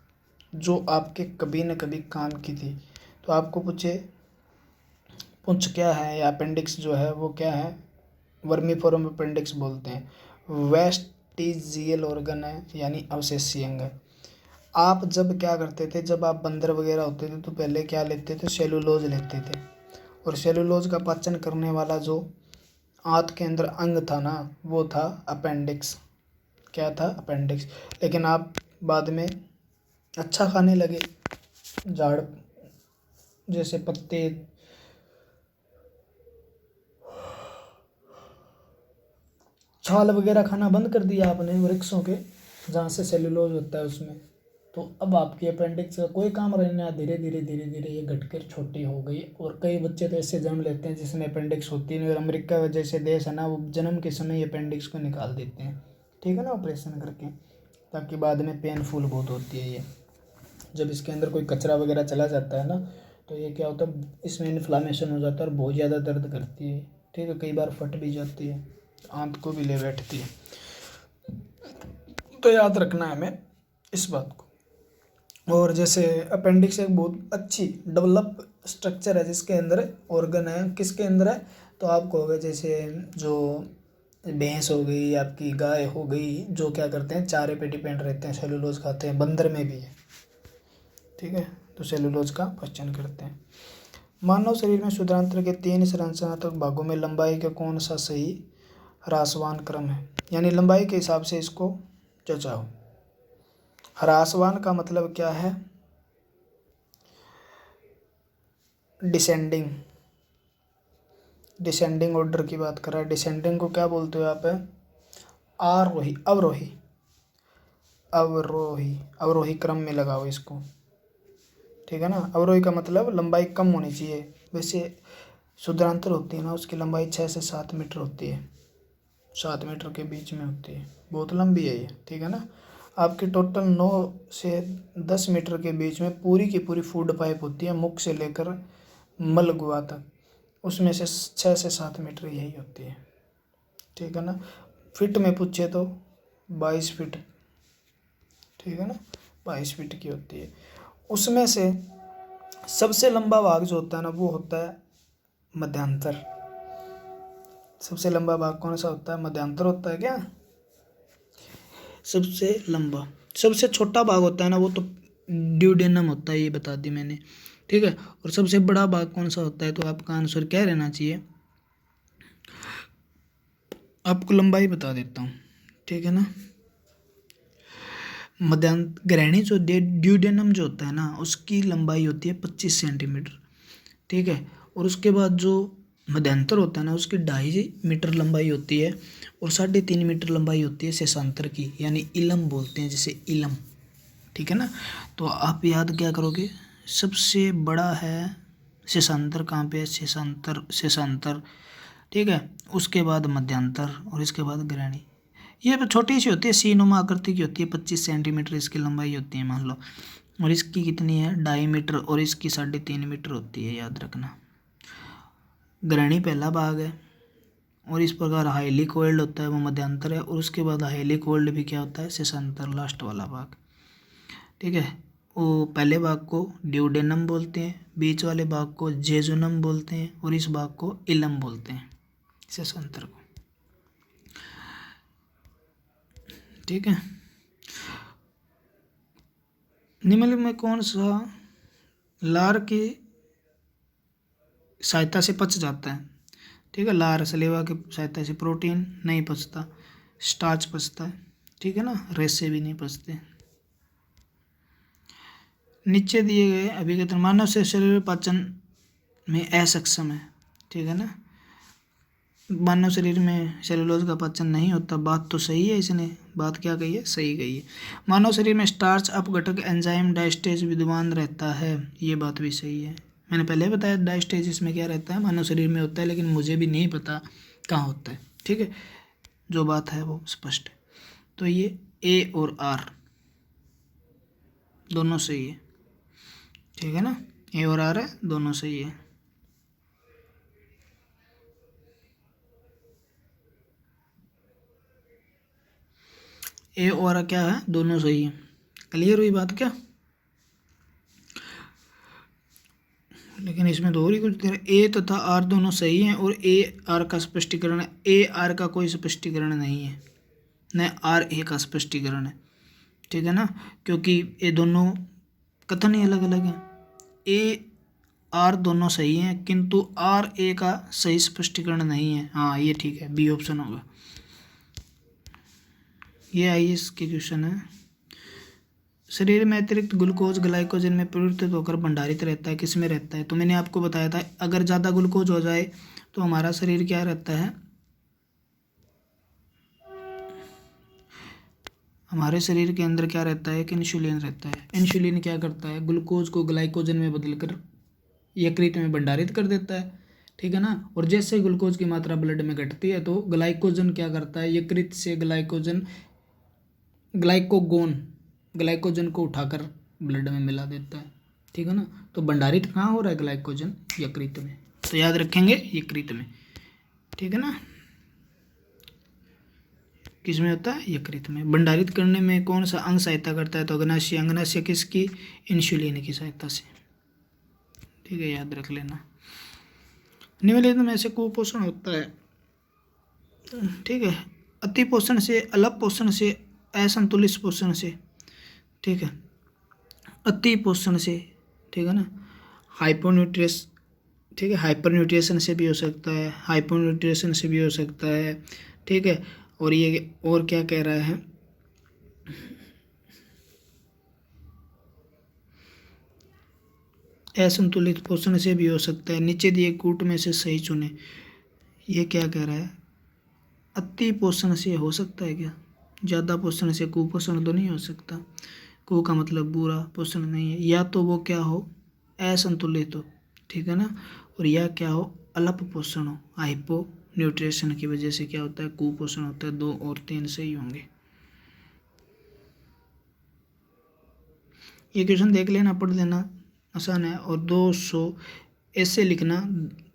जो आपके कभी न कभी काम की थी। तो आपको पूछे पुंछ क्या है या अपेंडिक्स जो है वो क्या है, वर्मीफोरम अपेंडिक्स बोलते हैं। वेस्टिजियल ऑर्गन है, यानी अवशेषीय अंग है। आप जब क्या करते थे, जब आप बंदर वगैरह होते थे तो पहले क्या लेते थे, सेलुलोज लेते थे, और सेलुलोज का पाचन करने वाला जो आंत के अंदर अंग था ना, वो था अपेंडिक्स। क्या था, अपेंडिक्स। लेकिन आप बाद में अच्छा खाने लगे, झाड़ जैसे पत्ते, छाल वगैरह खाना बंद कर दिया आपने वृक्षों के, जहाँ से सेलुलोज होता है उसमें, तो अब आपकी अपेंडिक्स का कोई काम रहना, धीरे धीरे धीरे धीरे ये घटकर छोटी हो गई। और कई बच्चे तो ऐसे जन्म लेते हैं जिसमें अपेंडिक्स होती नहीं, और अमेरिका जैसे देश है ना, वो जन्म के समय ही अपेंडिक्स को निकाल देते हैं। ठीक है ना, ऑपरेशन करके, ताकि बाद में पेनफुल बहुत होती है ये, जब इसके अंदर कोई कचरा वगैरह चला जाता है ना, तो ये क्या होता है, इसमें इन्फ्लामेशन हो जाता है और बहुत ज़्यादा दर्द करती है। ठीक है, कई बार फट भी जाती है, आंत को भी ले बैठती है। तो याद रखना है हमें इस बात को। और जैसे अपेंडिक्स एक बहुत अच्छी डेवलप स्ट्रक्चर है जिसके अंदर ऑर्गन है, किसके अंदर है, तो आपको होगा जैसे जो भैंस हो गई, आपकी गाय हो गई, जो क्या करते हैं, चारे पे डिपेंड रहते हैं, सेलुलोज खाते हैं, बंदर में भी है। ठीक है, तो सेलुलोज का पाचन करते हैं। मानव शरीर में शुद्धांत्र के 3 संरचनात्मक भागों में लंबाई का कौन सा सही ह्रासवान क्रम है, यानी लंबाई के हिसाब से इसको जचाओ। ह्रासवान का मतलब क्या है, डिसेंडिंग, डिसेंडिंग ऑर्डर की बात कर रहा है। डिसेंडिंग को क्या बोलते हो आप, आरोही, अवरोही, अवरोही, अवरोही क्रम में लगाओ इसको। ठीक है ना, अवरोही का मतलब लंबाई कम होनी चाहिए। वैसे शुद्धांतर होती है ना, उसकी लंबाई 6 से 7 मीटर होती है, 7 मीटर के बीच में होती है, बहुत लंबी है ये। ठीक है ना, आपकी टोटल 9 से 10 मीटर के बीच में पूरी की पूरी फूड पाइप होती है, मुख से लेकर मलगुआ तक, उसमें से 6 से 7 मीटर यही होती है। ठीक है ना, फिट में पूछे तो 22 फीट। ठीक है ना, 22 फीट की होती है। उसमें से सबसे लंबा भाग जो होता है ना, वो होता है मध्यांतर। सबसे लंबा भाग कौन सा होता है, मध्यांतर होता है क्या, सबसे लंबा। सबसे छोटा भाग होता है ना, वो तो ड्यूडेनम होता है, ये बता दी मैंने। ठीक है, और सबसे बड़ा भाग कौन सा होता है, तो आपका आंसर क्या रहना चाहिए, आपको लंबाई बता देता हूँ। ठीक है ना, ग्रहणी जो ड्यूडेनम जो होता है ना, उसकी लंबाई होती है 25 सेंटीमीटर। ठीक है, और उसके बाद जो मध्यांतर होता है ना, उसकी 2.5 मीटर लंबाई होती है और 3.5 मीटर लंबाई होती है शेषांतर की, यानी इलम बोलते हैं जिसे, इलम। ठीक है ना। तो आप याद क्या करोगे, सबसे बड़ा है शेषांतर, कहाँ पे है, शेषांतर, शेषांतर। ठीक है, उसके बाद मध्यांतर और इसके बाद ग्रहणी। ये तो छोटी सी होती है, सीनुमा आकृति की होती है, 25 सेंटीमीटर इसकी लंबाई होती है मान लो, और इसकी कितनी है, 2.5 मीटर, और इसकी 3.5 मीटर होती है, याद रखना। ग्रहणी पहला भाग है, और इस प्रकार हाईली कोइल्ड होता है वो मध्यांतर है, और उसके बाद हाईली कोइल्ड भी क्या होता है, शेषांतर, लास्ट वाला भाग। ठीक है, वो पहले भाग को ड्यूडेनम बोलते हैं, बीच वाले भाग को जेजुनम बोलते हैं, और इस भाग को इलम बोलते हैं, शेषांतर को। ठीक है, निम्नलिखित में कौन सा लार की सहायता से पच जाता है। ठीक है, लार सलेवा की सहायता से, प्रोटीन नहीं पचता, स्टार्च पचता है। ठीक है ना, रेसे भी नहीं पचते। नीचे दिए गए अभिकथन मानव से शरीर पाचन में असक्षम है। ठीक है ना, मानव शरीर में सेलुलोज का पाचन नहीं होता, बात तो सही है, इसने बात क्या कही है, सही कही है। मानव शरीर में स्टार्च अपघटक एंजाइम डायस्टेज विद्यमान रहता है, ये बात भी सही है। मैंने पहले बताया डायस्टेज इसमें क्या रहता है, मानव शरीर में होता है, लेकिन मुझे भी नहीं पता कहाँ होता है। ठीक है, जो बात है वो स्पष्ट है। तो ये ए और आर दोनों सही है। ठीक है ना, ए और आर है, दोनों सही है। ए और क्या है, दोनों सही है। क्लियर हुई बात क्या, लेकिन इसमें तो और ही कुछ ए तथा आर दोनों सही हैं, और ए आर का स्पष्टीकरण है, ए आर का कोई स्पष्टीकरण नहीं है, न आर ए का स्पष्टीकरण है। ठीक है ना, क्योंकि ये दोनों कथन ही अलग अलग हैं। ए आर दोनों सही हैं, किंतु आर ए का सही स्पष्टीकरण नहीं है। हाँ ये ठीक है, बी ऑप्शन होगा। ये IAS के क्वेश्चन है। शरीर में अतिरिक्त ग्लूकोज ग्लाइकोजन में परिवर्तित होकर भंडारित रहता है, किस में रहता है, तो मैंने आपको बताया था अगर ज़्यादा ग्लूकोज हो जाए तो हमारा शरीर क्या रहता है, हमारे शरीर के अंदर क्या रहता है, कि इंसुलिन रहता है। इंसुलिन क्या करता है, ग्लूकोज को ग्लाइकोजन में बदलकर यकृत में भंडारित कर देता है। ठीक है ना, और जैसे ग्लूकोज की मात्रा ब्लड में घटती है तो ग्लाइकोजन क्या करता है, यकृत से ग्लाइकोजन को उठाकर ब्लड में मिला देता है। ठीक है ना, तो भंडारित कहाँ हो रहा है ग्लाइकोजन, यकृत में, तो याद रखेंगे यकृत में। ठीक है ना, किस में होता है, यकृत में। भंडारित करने में कौन सा अंग सहायता करता है, तो अग्नाशय। अग्नाशय किसकी, इंसुलिन की सहायता से। ठीक है, याद रख लेना। निम्नलिखित में से कुपोषण होता है। ठीक है, अति पोषण से, अल्प पोषण से, असंतुलित पोषण से। ठीक है, अति पोषण से, ठीक है ना, हाइपोन्यूट्रियस, ठीक है, हाइपर न्यूट्रिशन से भी हो सकता है, हाइपोन्यूट्रिशन से भी हो सकता है। ठीक है, और ये और क्या कह रहा है, असंतुलित पोषण से भी हो सकता है। नीचे दिए कूट में से सही चुने। ये क्या कह रहा है, अति पोषण से हो सकता है क्या, ज़्यादा पोषण से कुपोषण तो नहीं हो सकता। कु का मतलब बुरा, पोषण नहीं है, या तो वो क्या हो, असंतुलित हो। ठीक है ना, और या क्या हो, अल्प पोषण हो, हाइपो न्यूट्रिशन की वजह से क्या होता है, कुपोषण होता है। 2 और 3 सही होंगे। ये क्वेश्चन देख लेना, पढ़ लेना, आसान है। और 200 ऐसे लिखना,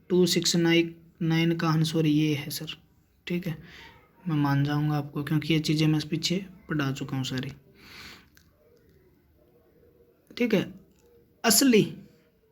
269 का आंसर ये है सर। ठीक है, मैं मान जाऊंगा आपको, क्योंकि ये चीज़ें मैं पीछे पढ़ा चुका हूँ सारी। ठीक है, असली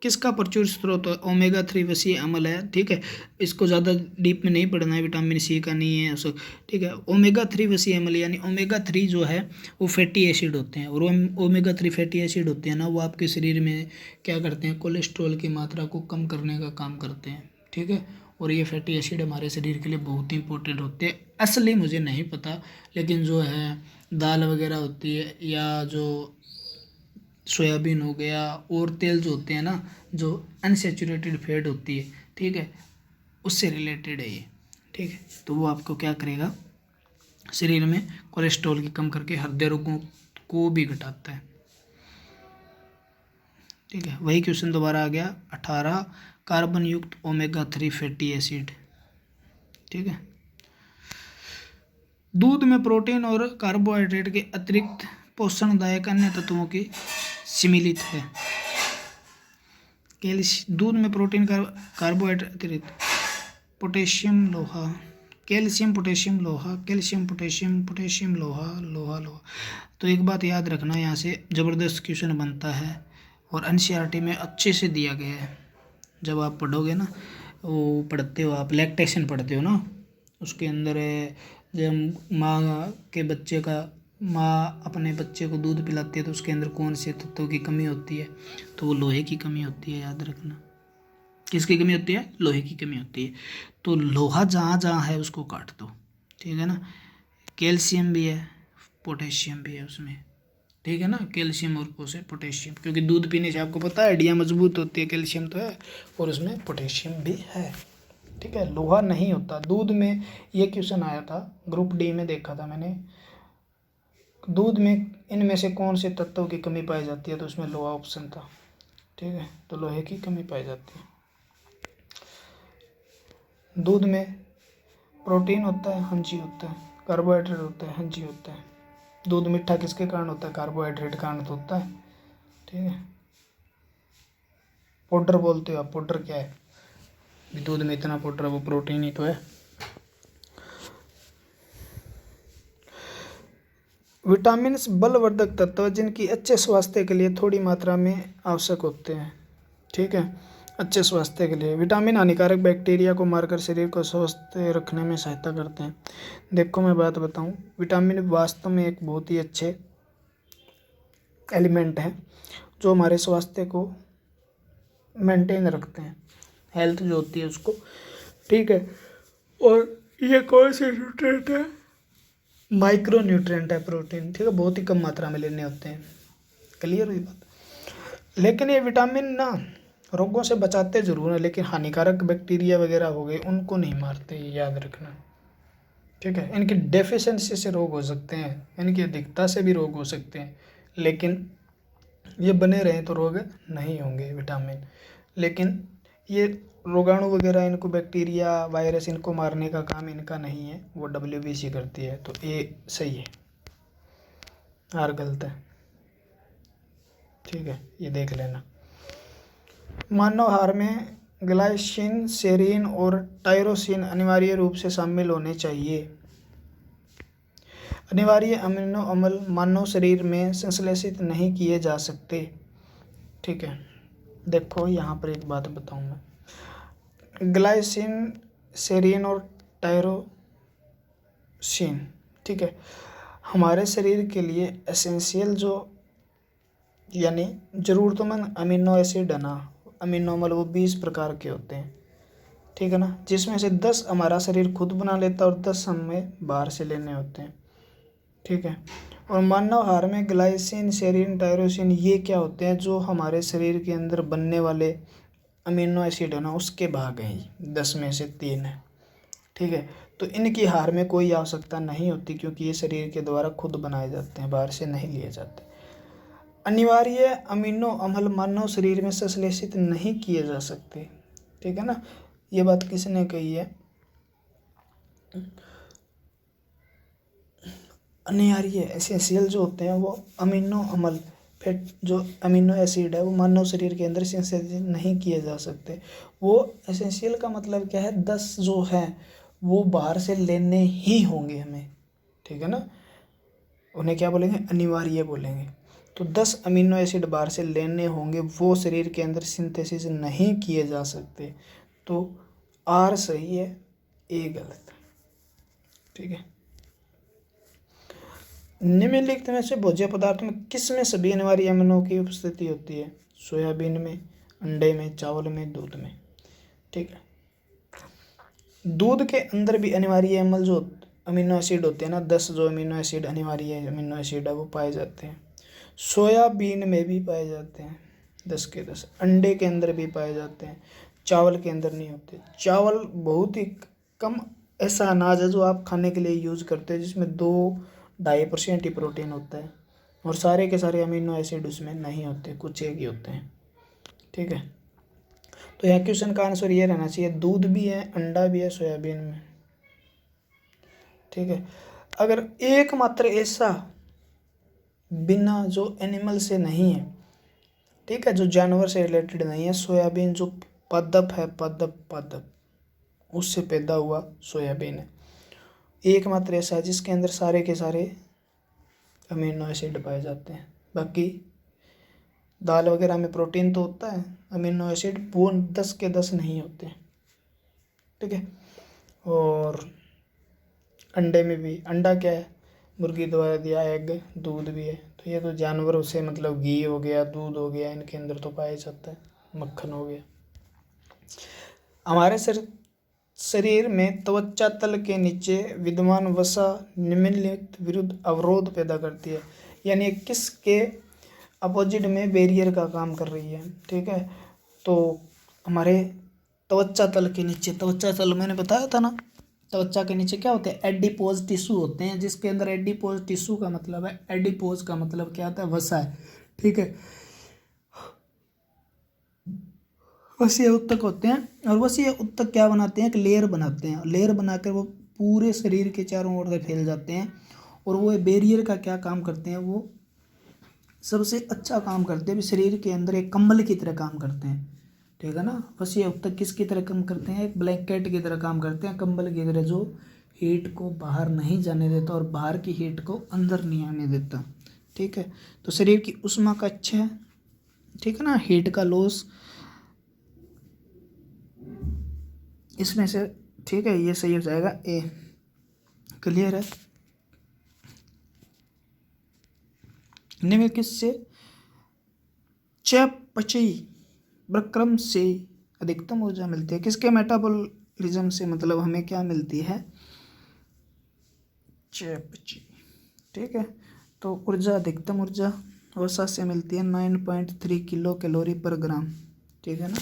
किसका प्रचुर स्रोत है, ओमेगा 3 वसीय अम्ल है। ठीक है, इसको ज़्यादा डीप में नहीं पढ़ना है, विटामिन सी का नहीं है उसको। ठीक है, ओमेगा 3 वसीय अम्ल यानी ओमेगा 3 जो है वो फैटी एसिड होते हैं, और ओमेगा 3 फैटी एसिड होते हैं ना, वो आपके शरीर में क्या करते हैं, कोलेस्ट्रॉल की मात्रा को कम करने का काम करते हैं। ठीक है, और ये फैटी एसिड हमारे शरीर के लिए बहुत ही इंपॉर्टेंट होते हैं। असली मुझे नहीं पता, लेकिन जो है दाल वगैरह होती है, या जो सोयाबीन हो गया, और तेल जो होते हैं ना, जो अनसेचुरेटेड फैट होती है, ठीक है, उससे रिलेटेड है ये, ठीक है। तो वो आपको क्या करेगा, शरीर में कोलेस्ट्रॉल की कम करके हृदय रोगों को भी घटाता है, ठीक है। वही क्वेश्चन दोबारा आ गया 18, कार्बन युक्त ओमेगा 3 फैटी एसिड, ठीक है। दूध में प्रोटीन और कार्बोहाइड्रेट के अतिरिक्त पोषणदायक अन्य तत्वों की सम्मिलित है। दूध में प्रोटीन कार्बोहाइड्रेट अतिरिक्त पोटेशियम लोहा, कैल्शियम पोटेशियम लोहा, कैल्शियम पोटेशियम पोटेशियम लोहा, लोहा लोहा। तो एक बात याद रखना, यहाँ से ज़बरदस्त क्वेश्चन बनता है और एनसीईआरटी में अच्छे से दिया गया है। जब आप पढ़ोगे ना, वो पढ़ते हो आप, लैक्टेशन पढ़ते हो ना, उसके अंदर है जब माँ के बच्चे का, माँ अपने बच्चे को दूध पिलाती है तो उसके अंदर कौन से तत्वों की कमी होती है, तो वो लोहे की कमी होती है, याद रखना। किसकी कमी होती है? लोहे की कमी होती है। तो लोहा जहाँ जहाँ है उसको काट दो, ठीक है ना। कैल्शियम भी है, पोटेशियम भी है उसमें, ठीक है ना। कैल्शियम और पोटेशियम, क्योंकि दूध पीने से आपको पता है हड्डियाँ मजबूत होती है, कैल्शियम तो है और उसमें पोटेशियम भी है, ठीक है। लोहा नहीं होता दूध में। ये क्वेश्चन आया था ग्रुप डी में, देखा था मैंने, दूध में इनमें से कौन से तत्वों की कमी पाई जाती है, तो उसमें लोहा ऑप्शन था, ठीक है। तो लोहे की कमी पाई जाती है। दूध में प्रोटीन होता है, हाँ जी होता है। कार्बोहाइड्रेट होता है, हाँ जी होता है। दूध मीठा किसके कारण होता है? कार्बोहाइड्रेट के कारण तो होता है, ठीक है। पाउडर बोलते हो आप, पाउडर क्या है? दूध में इतना पाउडर, वो प्रोटीन ही तो है। विटामिन बलवर्धक तत्व जिनकी अच्छे स्वास्थ्य के लिए थोड़ी मात्रा में आवश्यक होते हैं, ठीक है। अच्छे स्वास्थ्य के लिए विटामिन हानिकारक बैक्टीरिया को मारकर शरीर को स्वस्थ रखने में सहायता करते हैं। देखो मैं बात बताऊं, विटामिन वास्तव में एक बहुत ही अच्छे एलिमेंट हैं जो हमारे स्वास्थ्य को मेंटेन रखते हैं, हेल्थ जो होती है उसको, ठीक है। और ये कौन से न्यूट्रिएंट है? माइक्रो न्यूट्रिएंट है, प्रोटीन, ठीक है। बहुत ही कम मात्रा में लेने होते हैं, क्लियर हुई बात। लेकिन ये विटामिन ना रोगों से बचाते जरूर है, लेकिन हानिकारक बैक्टीरिया वगैरह हो गए उनको नहीं मारते, ये याद रखना, ठीक है। इनकी डेफिशिएंसी से रोग हो सकते हैं, इनकी अधिकता से भी रोग हो सकते हैं, लेकिन ये बने रहें तो रोग नहीं होंगे विटामिन। लेकिन ये रोगाणु वगैरह, इनको बैक्टीरिया वायरस इनको मारने का काम इनका नहीं है, वो WBC करती है। तो ये सही है, आर गलत है, ठीक है। ये देख लेना। मानव आहार में ग्लाइसिन, सेरीन और टायरोसिन अनिवार्य रूप से शामिल होने चाहिए। अनिवार्य अमीनो अम्ल मानव शरीर में संश्लेषित नहीं किए जा सकते, ठीक है। देखो यहाँ पर एक बात बताऊँ मैं, ग्लाइसिन, सेरीन और टायरोसिन, ठीक है, हमारे शरीर के लिए एसेंशियल जो यानी ज़रूरतमंद अमीनो एसिड है ना, अमीनो अम्ल, वो 20 प्रकार के होते हैं, ठीक है ना। जिसमें से 10 हमारा शरीर खुद बना लेता है और 10 हमें बाहर से लेने होते हैं, ठीक है। और मानव आहार में ग्लाइसिन, सेरीन, टायरोसिन ये क्या होते हैं? जो हमारे शरीर के अंदर बनने वाले अमीनो एसिड है ना, उसके भाग हैं, 10 में से 3 है, ठीक है। तो इनकी आहार में कोई आवश्यकता नहीं होती, क्योंकि ये शरीर के द्वारा खुद बनाए जाते हैं, बाहर से नहीं लिए जाते। अनिवार्य अमीनो अम्ल मानव शरीर में संश्लेषित नहीं किए जा सकते, ठीक है ना। ये बात किसने कही है? अनिवार्य एसेंशियल जो होते हैं वो अमीनो अम्ल, फैट जो अमीनो एसिड है वो मानव शरीर के अंदर संश्लेषित नहीं किए जा सकते। वो एसेंशियल का मतलब क्या है? 10 जो हैं वो बाहर से लेने ही होंगे हमें, ठीक है ना। उन्हें क्या बोलेंगे? अनिवार्य बोलेंगे। तो 10 अमीनो एसिड बाहर से लेने होंगे, वो शरीर के अंदर सिंथेसिस नहीं किए जा सकते। तो आर सही है, ए गलत, ठीक है। निम्नलिखित में से भोज्य पदार्थ में किस में सभी अनिवार्य अमीनो की उपस्थिति होती है? सोयाबीन में, अंडे में, चावल में, दूध में, ठीक है। दूध के अंदर भी अनिवार्य अम्ल जो अमीनो एसिड होते हैं ना, 10 जो अमीनो एसिड अनिवार्य अमीनो एसिड है वो पाए जाते हैं। सोयाबीन में भी पाए जाते हैं 10 के 10, अंडे के अंदर भी पाए जाते हैं, चावल के अंदर नहीं होते। चावल बहुत ही कम ऐसा अनाज है जो आप खाने के लिए यूज़ करते हैं जिसमें 2-2.5% ही प्रोटीन होता है, और सारे के सारे अमीनो एसिड उसमें नहीं होते, कुछ एक ही होते हैं। ठीक है, तो यहाँ क्वेश्चन का आंसर ये रहना चाहिए, दूध भी है, अंडा भी है सोयाबीन में। ठीक है, अगर एकमात्र ऐसा बिना जो एनिमल से नहीं है, ठीक है, जो जानवर से रिलेटेड नहीं है, सोयाबीन जो पादप है, पादप उससे पैदा हुआ सोयाबीन है, एकमात्र ऐसा है जिसके अंदर सारे के सारे अमीनो एसिड पाए जाते हैं। बाकी दाल वगैरह में प्रोटीन तो होता है, अमीनो एसिड वो 10 के 10 नहीं होते। ठीक है, और अंडे में भी, अंडा क्या है, मुर्गी द्वारा दिया एग, दूध भी है, तो ये तो जानवरों से मतलब घी हो गया, दूध हो गया, इनके अंदर तो पाया जाता है, मक्खन हो गया। हमारे शरीर में त्वचा तल के नीचे विद्यमान वसा निम्नलिखित विरुद्ध अवरोध पैदा करती है, यानी किसके अपोजिट में बैरियर का काम कर रही है। ठीक है, तो हमारे त्वचा तल के नीचे, त्वचा तल मैंने बताया था ना, त्वचा के नीचे क्या होते हैं, एडिपोज टिश्यू होते हैं, जिसके अंदर एडिपोज टिश्यू का मतलब है, एडिपोज का मतलब क्या होता है, वसा है। ठीक है, वसीय उत्तक होते हैं, और वसीय उत्तक क्या बनाते हैं, एक लेयर बनाते हैं, लेयर बनाकर वो पूरे शरीर के चारों ओर से फैल जाते हैं, और वो बैरियर का क्या काम करते हैं, वो सबसे अच्छा काम करते हैं, शरीर के अंदर एक कंबल की तरह काम करते हैं। ठीक है ना, वसीय उत्तक किसकी तरह काम करते हैं, एक ब्लैंकेट की तरह काम करते हैं, कंबल की तरह, जो हीट को बाहर नहीं जाने देता और बाहर की हीट को अंदर नहीं आने देता। ठीक है, तो शरीर की ऊष्मा का अच्छा है, ठीक है ना, हीट का लॉस इसमें से। ठीक है, ये सही हो जाएगा ए। क्लियर है, निम्नलिखित से चयापचयी प्रक्रम से अधिकतम ऊर्जा मिलती है, किसके मेटाबॉलिज्म से मतलब हमें क्या मिलती है, चयापचयी। ठीक है, तो ऊर्जा, अधिकतम ऊर्जा वसा से मिलती है 9.3 किलो कैलोरी पर ग्राम। ठीक है ना,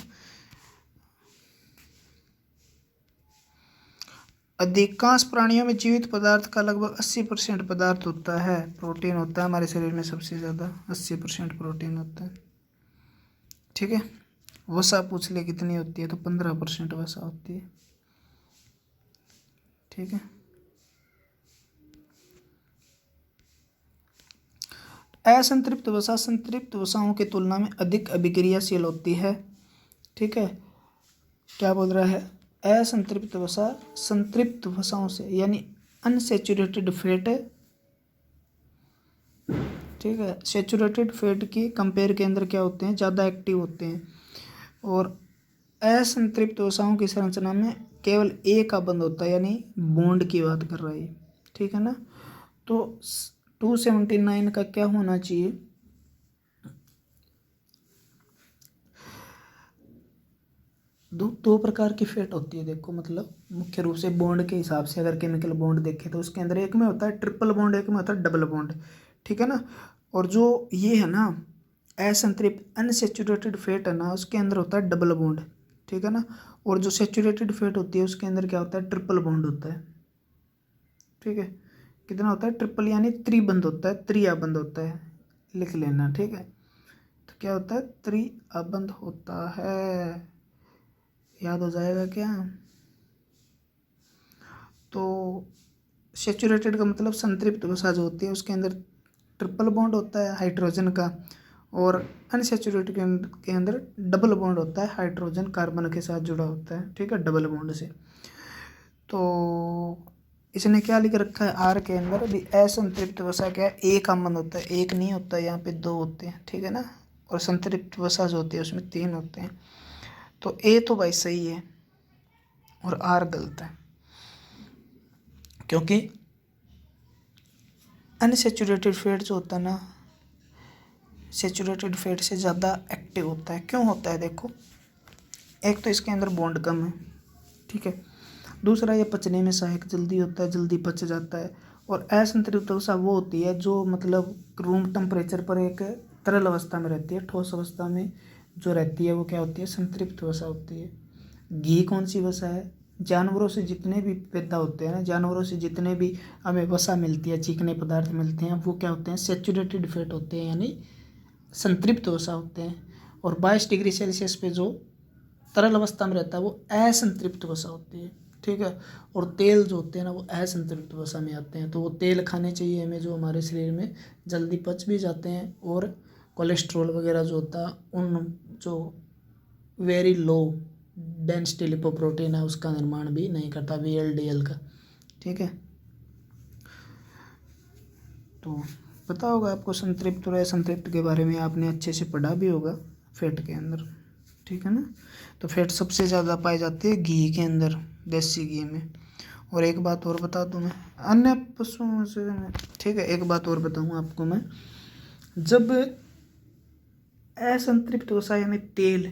अधिकांश प्राणियों में जीवित पदार्थ का लगभग 80% पदार्थ होता है, प्रोटीन होता है, हमारे शरीर में सबसे ज़्यादा 80% प्रोटीन होता है। ठीक है, वसा पूछ ले कितनी होती है, तो 15% वसा होती है। ठीक है, असंतृप्त वसा संतृप्त वसाओं की तुलना में अधिक अभिक्रियाशील होती है। ठीक है, क्या बोल रहा है, असंतृप्त वसा संतृप्त वसाओं से, यानी अनसेचुरेटेड फैट, ठीक है, सेचुरेटेड फैट की कंपेयर के अंदर क्या होते हैं, ज़्यादा एक्टिव होते हैं, और असंतृप्त वसाओं की संरचना में केवल एक का बंध होता है, यानी बॉन्ड की बात कर रहा है। ठीक है ना, तो 279 का क्या होना चाहिए, दो प्रकार की फैट होती है, देखो मतलब मुख्य रूप से बॉन्ड के हिसाब से अगर केमिकल बॉन्ड देखें तो उसके अंदर एक में होता है ट्रिपल बॉन्ड, एक में होता है डबल बॉन्ड। ठीक है ना, और जो ये है ना असंतृप्त अनसेचुरेटेड फैट है ना, उसके अंदर होता है डबल बॉन्ड। ठीक है ना, और जो सेचुरेटेड फैट होती है उसके अंदर क्या होता है, ट्रिपल बॉन्ड होता है। ठीक है, कितना होता है, ट्रिपल यानी त्रिबंध होता है, त्रिआबंध होता है, लिख लेना। ठीक है, तो क्या होता है, त्रिआबंध होता है, याद हो जाएगा क्या। तो सेचुरेटेड का मतलब संतृप्त वसा जो होती है उसके अंदर ट्रिपल बॉन्ड होता है हाइड्रोजन का, और अनसेचुरेटेड के अंदर डबल बॉन्ड होता है, हाइड्रोजन कार्बन के साथ जुड़ा होता है। ठीक है, डबल बॉन्ड से। तो इसने क्या लिख रखा है, आर के अंदर भी असंतृप्त वसा क्या है, एक आमंद होता है, एक नहीं होता, यहाँ पे 2 होते हैं। ठीक है ना, और संतृप्त वसा जो होती है उसमें 3 होते हैं। तो ए तो भाई सही है और आर गलत है, क्योंकि अनसेचुरेटेड फैट जो होता है ना, सेचुरेटेड फैट से ज़्यादा एक्टिव होता है। क्यों होता है, देखो, एक तो इसके अंदर बॉन्ड कम है, ठीक है, दूसरा ये पचने में सहायक जल्दी होता है, जल्दी पच जाता है, और असंतृप्त वसा वो होती है जो मतलब रूम टेम्परेचर पर एक तरल अवस्था में रहती है, ठोस अवस्था में जो रहती है वो क्या होती है, संतृप्त वसा होती है। घी कौन सी वसा है? जानवरों से जितने भी पैदा होते हैं ना, जानवरों से जितने भी हमें वसा मिलती है, चिकने पदार्थ मिलते हैं, वो क्या होते हैं? सैचुरेटेड फैट होते हैं, यानी संतृप्त वसा होते हैं। और 22 डिग्री सेल्सियस पे जो तरल अवस्था में रहता है वो असंतृप्त वसा होती है, ठीक है। और तेल जो होते हैं ना वो असंतृप्त वसा में आते हैं। तो वो तेल खाने चाहिए हमें, जो हमारे शरीर में जल्दी पच भी जाते हैं, और कोलेस्ट्रॉल वगैरह जो होता है उन जो वेरी लो डेंसिटी लिपोप्रोटीन है उसका निर्माण भी नहीं करता, VLDL का, ठीक है। तो पता होगा आपको संतृप्त और असंतृप्त के बारे में, आपने अच्छे से पढ़ा भी होगा फैट के अंदर, ठीक है ना। तो फैट सबसे ज़्यादा पाई जाती है घी के अंदर, देसी घी में। और एक बात और बता दूँ मैं, अन्य पशुओं से, ठीक है, एक बात और बताऊँ आपको मैं, जब असंतृप्त वसा यानी तेल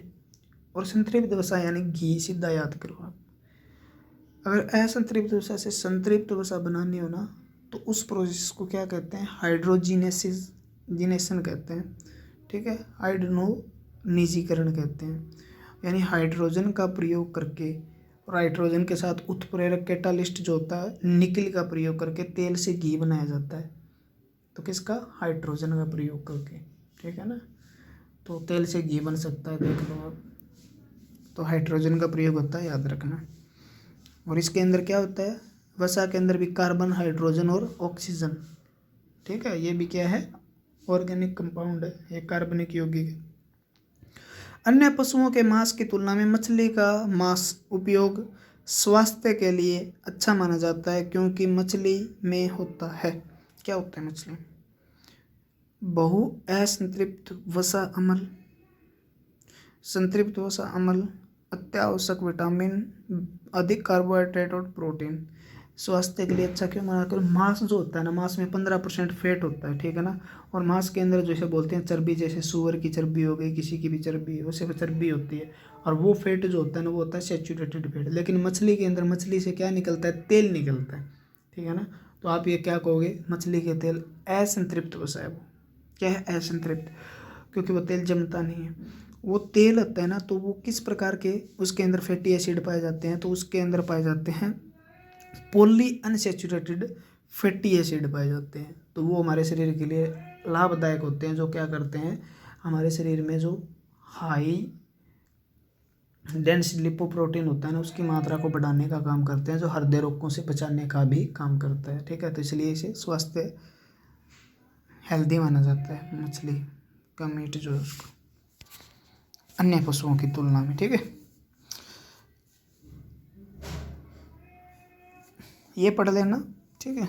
और संतृप्त वसा यानी घी, सीधा याद करो आप। अगर असंतृप्त वसा से संतृप्त वसा बनानी हो ना, तो उस प्रोसेस को क्या कहते हैं? हाइड्रोजिनेशन कहते हैं, ठीक है। हाइड्रोनिजीकरण कहते हैं, यानी हाइड्रोजन का प्रयोग करके और हाइड्रोजन के साथ उत्प्रेरक कैटालिस्ट जो होता है निकल का प्रयोग करके तेल से घी बनाया जाता है। तो किसका? हाइड्रोजन का प्रयोग करके, ठीक है ना। तो तेल से घी बन सकता है, देख लो आप। तो हाइड्रोजन का प्रयोग होता है, याद रखना। और इसके अंदर क्या होता है? वसा के अंदर भी कार्बन, हाइड्रोजन और ऑक्सीजन, ठीक है। ये भी क्या है? ऑर्गेनिक कंपाउंड है, ये कार्बनिक यौगिक है। अन्य पशुओं के मांस की तुलना में मछली का मांस उपयोग स्वास्थ्य के लिए अच्छा माना जाता है, क्योंकि मछली में होता है, क्या होता है मछली? बहु असंतृप्त वसा अम्ल, संतृप्त वसा अम्ल, अत्यावश्यक विटामिन, अधिक कार्बोहाइड्रेट और प्रोटीन। स्वास्थ्य के लिए अच्छा क्यों माना? कर मांस जो होता है ना, मांस में 15% फैट होता है, ठीक है ना। और मांस के अंदर जैसे बोलते हैं चर्बी, जैसे सुअर की चर्बी हो गई, किसी की भी चर्बी, वैसे चर्बी होती है। और वो फैट जो होता है ना, वो होता है सैचुरेटेड फैट। लेकिन मछली के अंदर, मछली से क्या निकलता है? तेल निकलता है, ठीक है ना। तो आप ये क्या कहोगे? मछली के तेल असंतृप्त वसा है। वो क्या है? असंतृप्त, क्योंकि वो तेल जमता नहीं है। वो तेल होता है ना, तो वो किस प्रकार के उसके अंदर फैटी एसिड पाए जाते हैं? तो उसके अंदर पाए जाते हैं पॉली अनसैचुरेटेड फैटी एसिड पाए जाते हैं। तो वो हमारे शरीर के लिए लाभदायक होते हैं, जो क्या करते हैं? हमारे शरीर में जो हाई डेंस लिपोप्रोटीन होता है ना, उसकी मात्रा को बढ़ाने का काम करते हैं, जो हृदय रोगों से बचाने का भी काम करता है, ठीक है। तो इसलिए इसे स्वास्थ्य हेल्दी माना जाता है, मछली का मीट जो है उसको, अन्य पशुओं की तुलना में, ठीक है। ये पढ़ लेना, ठीक है।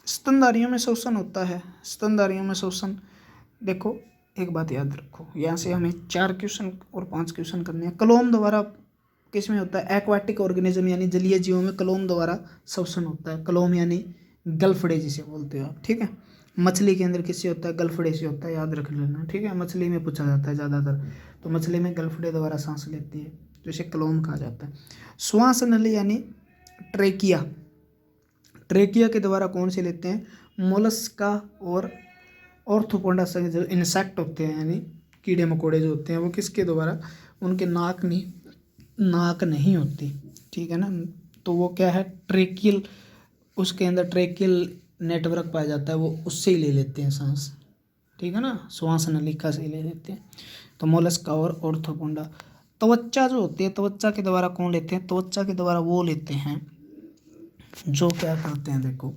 स्तनधारियों में शोषण होता है, स्तनधारियों में शोषण, देखो एक बात याद रखो, यहाँ से हमें 4 क्वेश्चन और 5 क्वेश्चन करने हैं। कलोम द्वारा किस में होता है? एक्वाटिक ऑर्गेनिज्म यानी जलीय जीवों में कलोम द्वारा शोषण होता है। कलोम यानी गलफड़े जिसे बोलते हो आप, ठीक है। मछली के अंदर किससे होता है? गलफड़े से होता है, याद रख लेना, ठीक है। मछली में पूछा जाता है ज़्यादातर, तो मछली में गलफड़े द्वारा सांस लेती है, तो इसे कलोम कहा जाता है। श्वास नली यानी ट्रेकिया, ट्रेकिया के द्वारा कौन से लेते हैं? मोलस्का और ऑर्थोपोडा से जो इंसेक्ट होते हैं, यानी कीड़े मकोड़े जो होते हैं, वो किसके द्वारा? उनके नाक नहीं होती, ठीक है ना। तो वो क्या है? ट्रेकियल, उसके अंदर ट्रेकियल नेटवर्क पाया जाता है, वो उससे ही ले लेते हैं सांस, ठीक है ना। श्वास नलिका से ले लेते हैं। तो मोलस्का और ऑर्थोपोडा। त्वचा जो होती है, त्वचा के द्वारा कौन लेते हैं? त्वचा के द्वारा वो लेते हैं जो क्या करते हैं, देखो,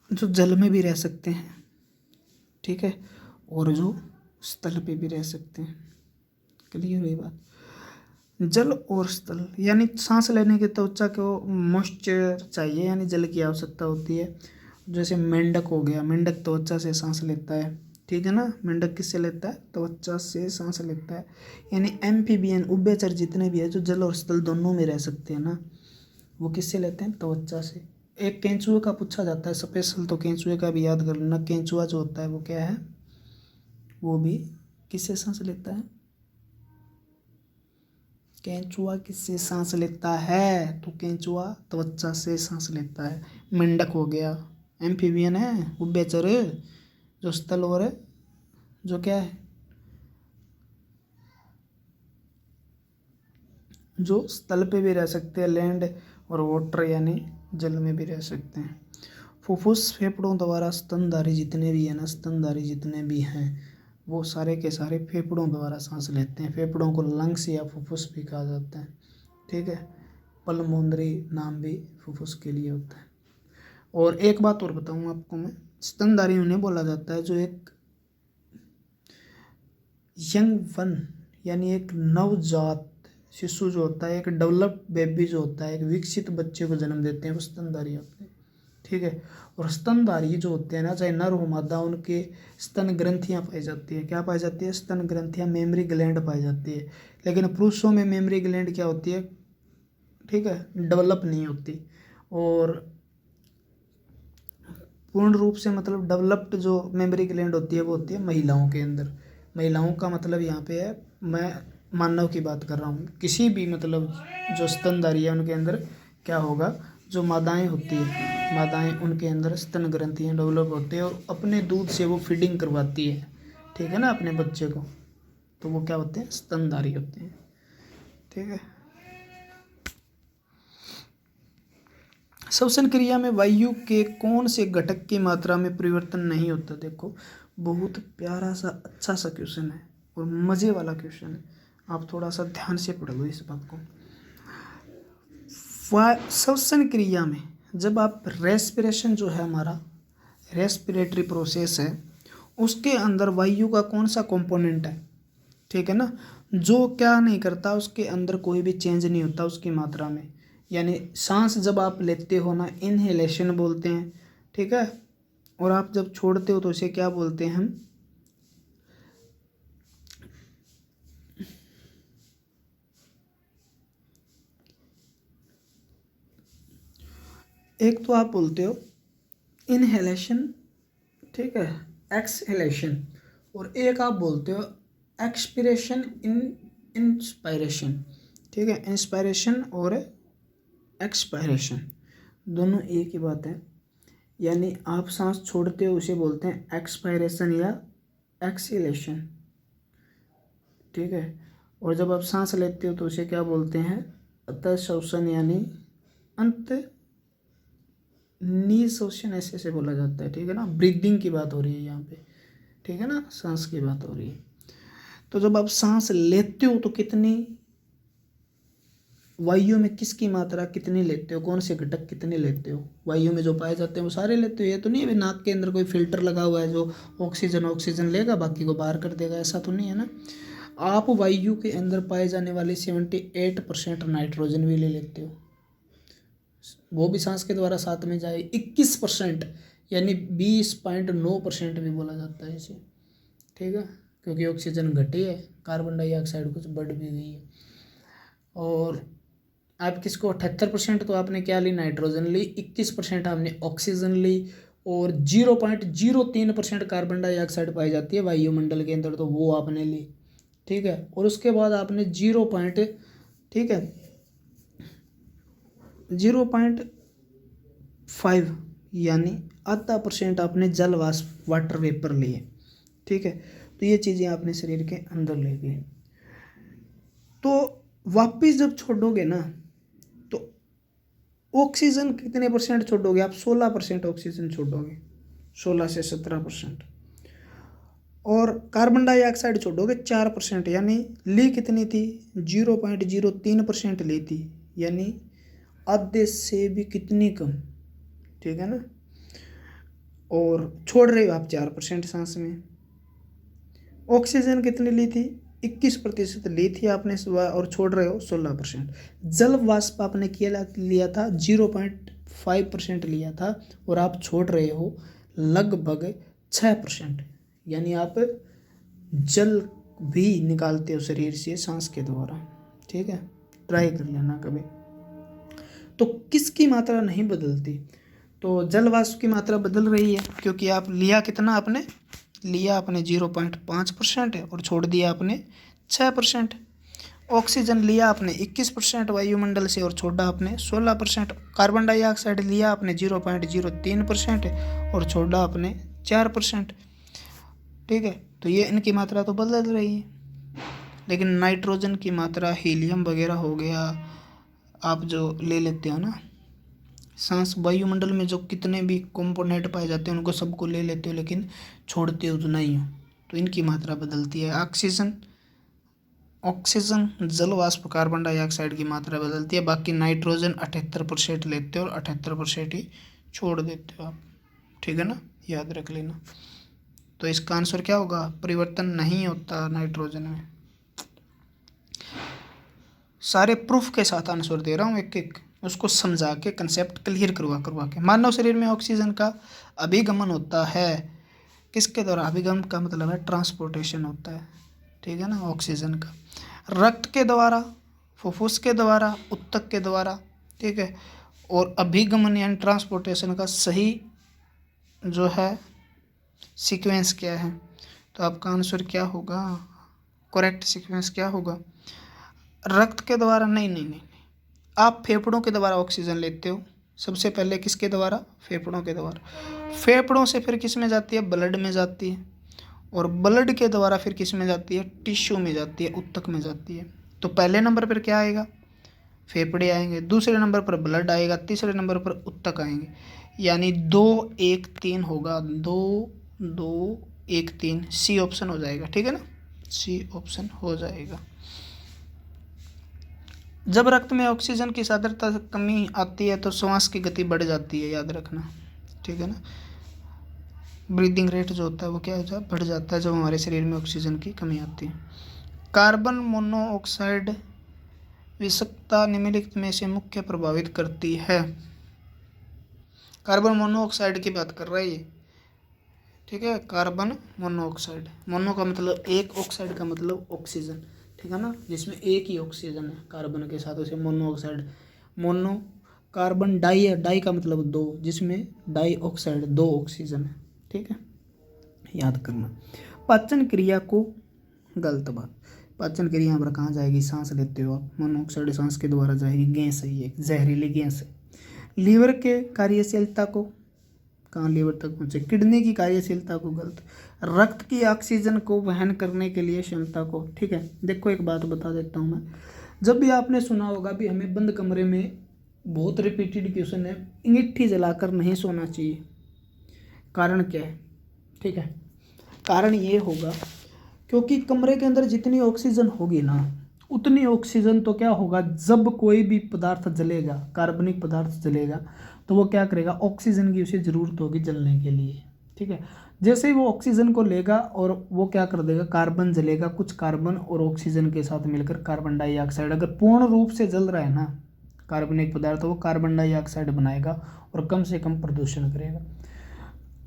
जो जल में भी रह सकते हैं, ठीक है, और जो स्थल पे भी रह सकते हैं। क्लियर हुई बात? जल और स्थल, यानी सांस लेने के त्वचा को मॉइस्चर चाहिए, यानी जल की आवश्यकता होती है। जैसे मेंढक हो गया, मेंढक त्वचा से सांस लेता है, ठीक है ना। मेंढक किससे लेता है? त्वचा से सांस लेता है। यानी एम्फीबियन, उभयचर जितने भी है, जो जल और स्थल दोनों में रह सकते हैं ना, वो किससे लेते हैं? त्वचा से। एक केंचुए का पूछा जाता है स्पेशल, तो केंचुए का भी याद कर लेना। केंचुआ जो होता है वो क्या है? वो भी किससे सांस लेता है? केंचुआ किससे सांस लेता है? तो केंचुआ त्वचा से सांस लेता है। मेंढक हो गया, एम्फीबियन है, उभयचर, जो स्थल और जो क्या है, जो स्थल पे भी रह सकते हैं, लैंड और वाटर यानी जल में भी रह सकते हैं। फुफ्फुस फेफड़ों द्वारा स्तनधारी जितने भी हैं ना, स्तनधारी जितने भी हैं वो सारे के सारे फेफड़ों द्वारा सांस लेते हैं। फेफड़ों को लंग्स या फुफ्फुस भी कहा जाता है। ठीक है, पल्मोनरी नाम भी फुफ्फुस के लिए होता है। और एक बात और बताऊँ आपको मैं, स्तनधारी उन्हें बोला जाता है जो एक यंग वन यानी एक नवजात शिशु जो होता है, एक डेवलप्ड बेबी जो होता है, एक विकसित बच्चे को जन्म देते हैं, वो स्तनधारी होते हैं। ठीक है, और स्तनधारी जो होते हैं ना, चाहे नर हो मादा, उनके स्तन ग्रंथियाँ पाई जाती है। क्या पाई जाती है? स्तन ग्रंथियाँ, मेमरी ग्लैंड पाई जाती है। लेकिन पुरुषों में मेमरी ग्लैंड क्या होती है? ठीक है, डेवलप नहीं होती। और पूर्ण रूप से मतलब डेवलप्ड जो मेमरी ग्लैंड होती है वो होती है महिलाओं के अंदर। महिलाओं का मतलब यहाँ पे है, मैं मानव की बात कर रहा हूँ, किसी भी मतलब जो स्तनधारी है उनके अंदर क्या होगा, जो मादाएं होती है, मादाएं उनके अंदर स्तन ग्रंथियाँ डेवलप होती है और अपने दूध से वो फीडिंग करवाती है, ठीक है ना, अपने बच्चे को, तो वो क्या होते हैं? स्तनधारी होते हैं। ठीक है, श्वसन क्रिया में वायु के कौन से घटक की मात्रा में परिवर्तन नहीं होता? देखो, बहुत प्यारा सा अच्छा सा क्वेश्चन है और मज़े वाला क्वेश्चन है, आप थोड़ा सा ध्यान से पढ़ लो इस बात को। श्वसन क्रिया में जब आप रेस्पिरेशन जो है, हमारा रेस्पिरेटरी प्रोसेस है, उसके अंदर वायु का कौन सा कंपोनेंट है? ठीक है ना, जो क्या नहीं करता, उसके अंदर कोई भी चेंज नहीं होता उसकी मात्रा में। यानी सांस जब आप लेते हो ना, इनहेलेशन बोलते हैं, ठीक है, और आप जब छोड़ते हो तो उसे क्या बोलते हैं हम? एक तो आप बोलते हो इनहेलेशन, ठीक है, एक्सहेलेशन, और एक आप बोलते हो एक्सपिरेशन, इंस्पायरेशन। ठीक है, इंस्पायरेशन और एक्सपायरेशन दोनों एक ही बात है। यानी आप सांस छोड़ते हो उसे बोलते हैं एक्सपायरेशन या एक्सहेलेशन। ठीक है, और जब आप सांस लेते हो तो उसे क्या बोलते हैं? अंतः श्वसन यानी अंत निःश्वसन, ऐसे से बोला जाता है। ठीक है ना, ब्रीदिंग की बात हो रही है यहाँ पे, ठीक है ना, सांस की बात हो रही है। तो जब आप सांस लेते हो तो कितनी वायु में किसकी मात्रा कितनी लेते हो, कौन से घटक कितने लेते हो? वायु में जो पाए जाते हैं वो सारे लेते हो। ये तो नहीं है नाक के अंदर कोई फिल्टर लगा हुआ है जो ऑक्सीजन लेगा बाकी को बाहर कर देगा, ऐसा तो नहीं है ना। आप वायु के अंदर पाए जाने वाले 78% नाइट्रोजन भी ले लेते हो, वो भी सांस के द्वारा साथ में जाए। 21% यानी 20.9% भी बोला जाता है इसे। ठीक है, क्योंकि ऑक्सीजन घटी है, कार्बन डाइऑक्साइड कुछ बढ़ भी गई है। और आप किसको 78% तो आपने क्या ली? नाइट्रोजन ली। 21% आपने ऑक्सीजन ली और 0.03% कार्बन डाइऑक्साइड पाई जाती है वायुमंडल के अंदर, तो वो आपने ली। ठीक है, और उसके बाद आपने 0.5 यानी आधा % आपने जल वाष्प वाटर वेपर लिए। ठीक है, तो ये चीज़ें आपने शरीर के अंदर ले गई। तो वापिस जब छोड़ोगे ना तो ऑक्सीजन कितने % छोड़ोगे आप? 16% ऑक्सीजन छोड़ोगे, 16 से 17%। और कार्बन डाइऑक्साइड छोड़ोगे 4%, यानी ली कितनी थी? 0.03% ली थी, यानी आधे से भी कितनी कम। ठीक है ना, और छोड़ रहे हो आप 4% सांस में। ऑक्सीजन कितनी ली थी? 21% ली थी आपने और छोड़ रहे हो 16%। जल वाष्प आपने लिया था 0.5% लिया था और आप छोड़ रहे हो लगभग 6%, यानी आप जल भी निकालते हो शरीर से सांस के द्वारा। ठीक है, ट्राई कर लेना कभी। तो किसकी मात्रा नहीं बदलती? तो जल वाष्प की मात्रा बदल रही है, क्योंकि आप लिया कितना? आपने लिया आपने 0.5% है और छोड़ दिया आपने 6%। ऑक्सीजन लिया आपने 21% वायुमंडल से और छोड़ा आपने 16%। कार्बन डाइऑक्साइड लिया आपने 0.03% और छोड़ा आपने 4%। ठीक है, तो ये इनकी मात्रा तो बदल रही है। लेकिन नाइट्रोजन की मात्रा, हीलियम वगैरह हो गया, आप जो ले लेते हो ना सांस, वायुमंडल में जो कितने भी कंपोनेंट पाए जाते हैं उनको सबको ले लेते हो, लेकिन छोड़ते उतना ही हो, तो इनकी मात्रा बदलती है। ऑक्सीजन जल वाष्प, कार्बन डाइऑक्साइड की मात्रा बदलती है। बाकी नाइट्रोजन 78% लेते हो और 78% ही छोड़ देते हो आप, ठीक है ना, याद रख लेना। तो इसका आंसर क्या होगा, परिवर्तन नहीं होता नाइट्रोजन में। सारे प्रूफ के साथ आंसर दे रहा हूँ, एक एक उसको समझा के कंसेप्ट क्लियर करवा के। मानव शरीर में ऑक्सीजन का अभिगमन होता है, किसके द्वारा, अभिगमन का मतलब है ट्रांसपोर्टेशन होता है, ठीक है ना, ऑक्सीजन का रक्त के द्वारा, फुफ्फुस के द्वारा, ऊतक के द्वारा, ठीक है। और अभिगमन यानी ट्रांसपोर्टेशन का सही जो है सीक्वेंस क्या है, तो आपका आंसर क्या होगा, करेक्ट सीक्वेंस क्या होगा, रक्त के द्वारा, नहीं, आप फेफड़ों के द्वारा ऑक्सीजन लेते हो सबसे पहले, किसके द्वारा, फेफड़ों के द्वारा, फेफड़ों से फिर किस में जाती है, ब्लड में जाती है, और ब्लड के द्वारा फिर किस में जाती है, टिश्यू में जाती है, ऊतक में जाती है। तो पहले नंबर पर क्या आएगा, फेफड़े आएंगे, दूसरे नंबर पर ब्लड आएगा, तीसरे नंबर पर ऊतक आएंगे, यानी 2 1 3 होगा, 2 2 1 3, सी ऑप्शन हो जाएगा, ठीक है ना, सी ऑप्शन हो जाएगा। जब रक्त में ऑक्सीजन की सांद्रता कमी आती है तो श्वास की गति बढ़ जाती है, याद रखना, ठीक है ना, ब्रीदिंग रेट जो होता है वो क्या हो जाता है, बढ़ जाता है जब हमारे शरीर में ऑक्सीजन की कमी आती है। कार्बन मोनोऑक्साइड विषाक्तता निम्नलिखित में से मुख्य प्रभावित करती है। कार्बन मोनोऑक्साइड की बात कर रहा है ये, ठीक है, कार्बन मोनोऑक्साइड, मोनो का मतलब एक, ऑक्साइड का मतलब ऑक्सीजन, ठीक है ना, जिसमें एक ही ऑक्सीजन है कार्बन के साथ, उसे मोनोऑक्साइड। मोनो कार्बन डाई है, डाई का मतलब 2, जिसमें डाई ऑक्साइड 2 ऑक्सीजन है, ठीक है, याद करना। पाचन क्रिया को, गलत बात, पाचन क्रिया यहाँ पर कहाँ जाएगी, सांस लेते हो आप, मोनोऑक्साइड सांस के द्वारा जाएगी, गैस है ये, जहरीली गैस है। लीवर के कार्यशीलता को, कहाँ लीवर तक पहुँचे, किडनी की कार्यशीलता को, गलत। रक्त की ऑक्सीजन को वहन करने के लिए क्षमता को, ठीक है। देखो एक बात बता देता हूँ मैं, जब भी आपने सुना होगा भी हमें बंद कमरे में, बहुत रिपीटेड क्वेश्चन है, अंगीठी जलाकर नहीं सोना चाहिए, कारण क्या है, ठीक है, कारण ये होगा क्योंकि कमरे के अंदर जितनी ऑक्सीजन होगी ना, उतनी ऑक्सीजन तो क्या होगा, जब कोई भी पदार्थ जलेगा, कार्बनिक पदार्थ जलेगा, तो वो क्या करेगा, ऑक्सीजन की उसे ज़रूरत होगी जलने के लिए, ठीक है। जैसे ही वो ऑक्सीजन को लेगा और वो क्या कर देगा, कार्बन जलेगा, कुछ कार्बन और ऑक्सीजन के साथ मिलकर कार्बन डाइऑक्साइड, अगर पूर्ण रूप से जल रहा है ना कार्बनिक पदार्थ, वो कार्बन डाइऑक्साइड बनाएगा और कम से कम प्रदूषण करेगा।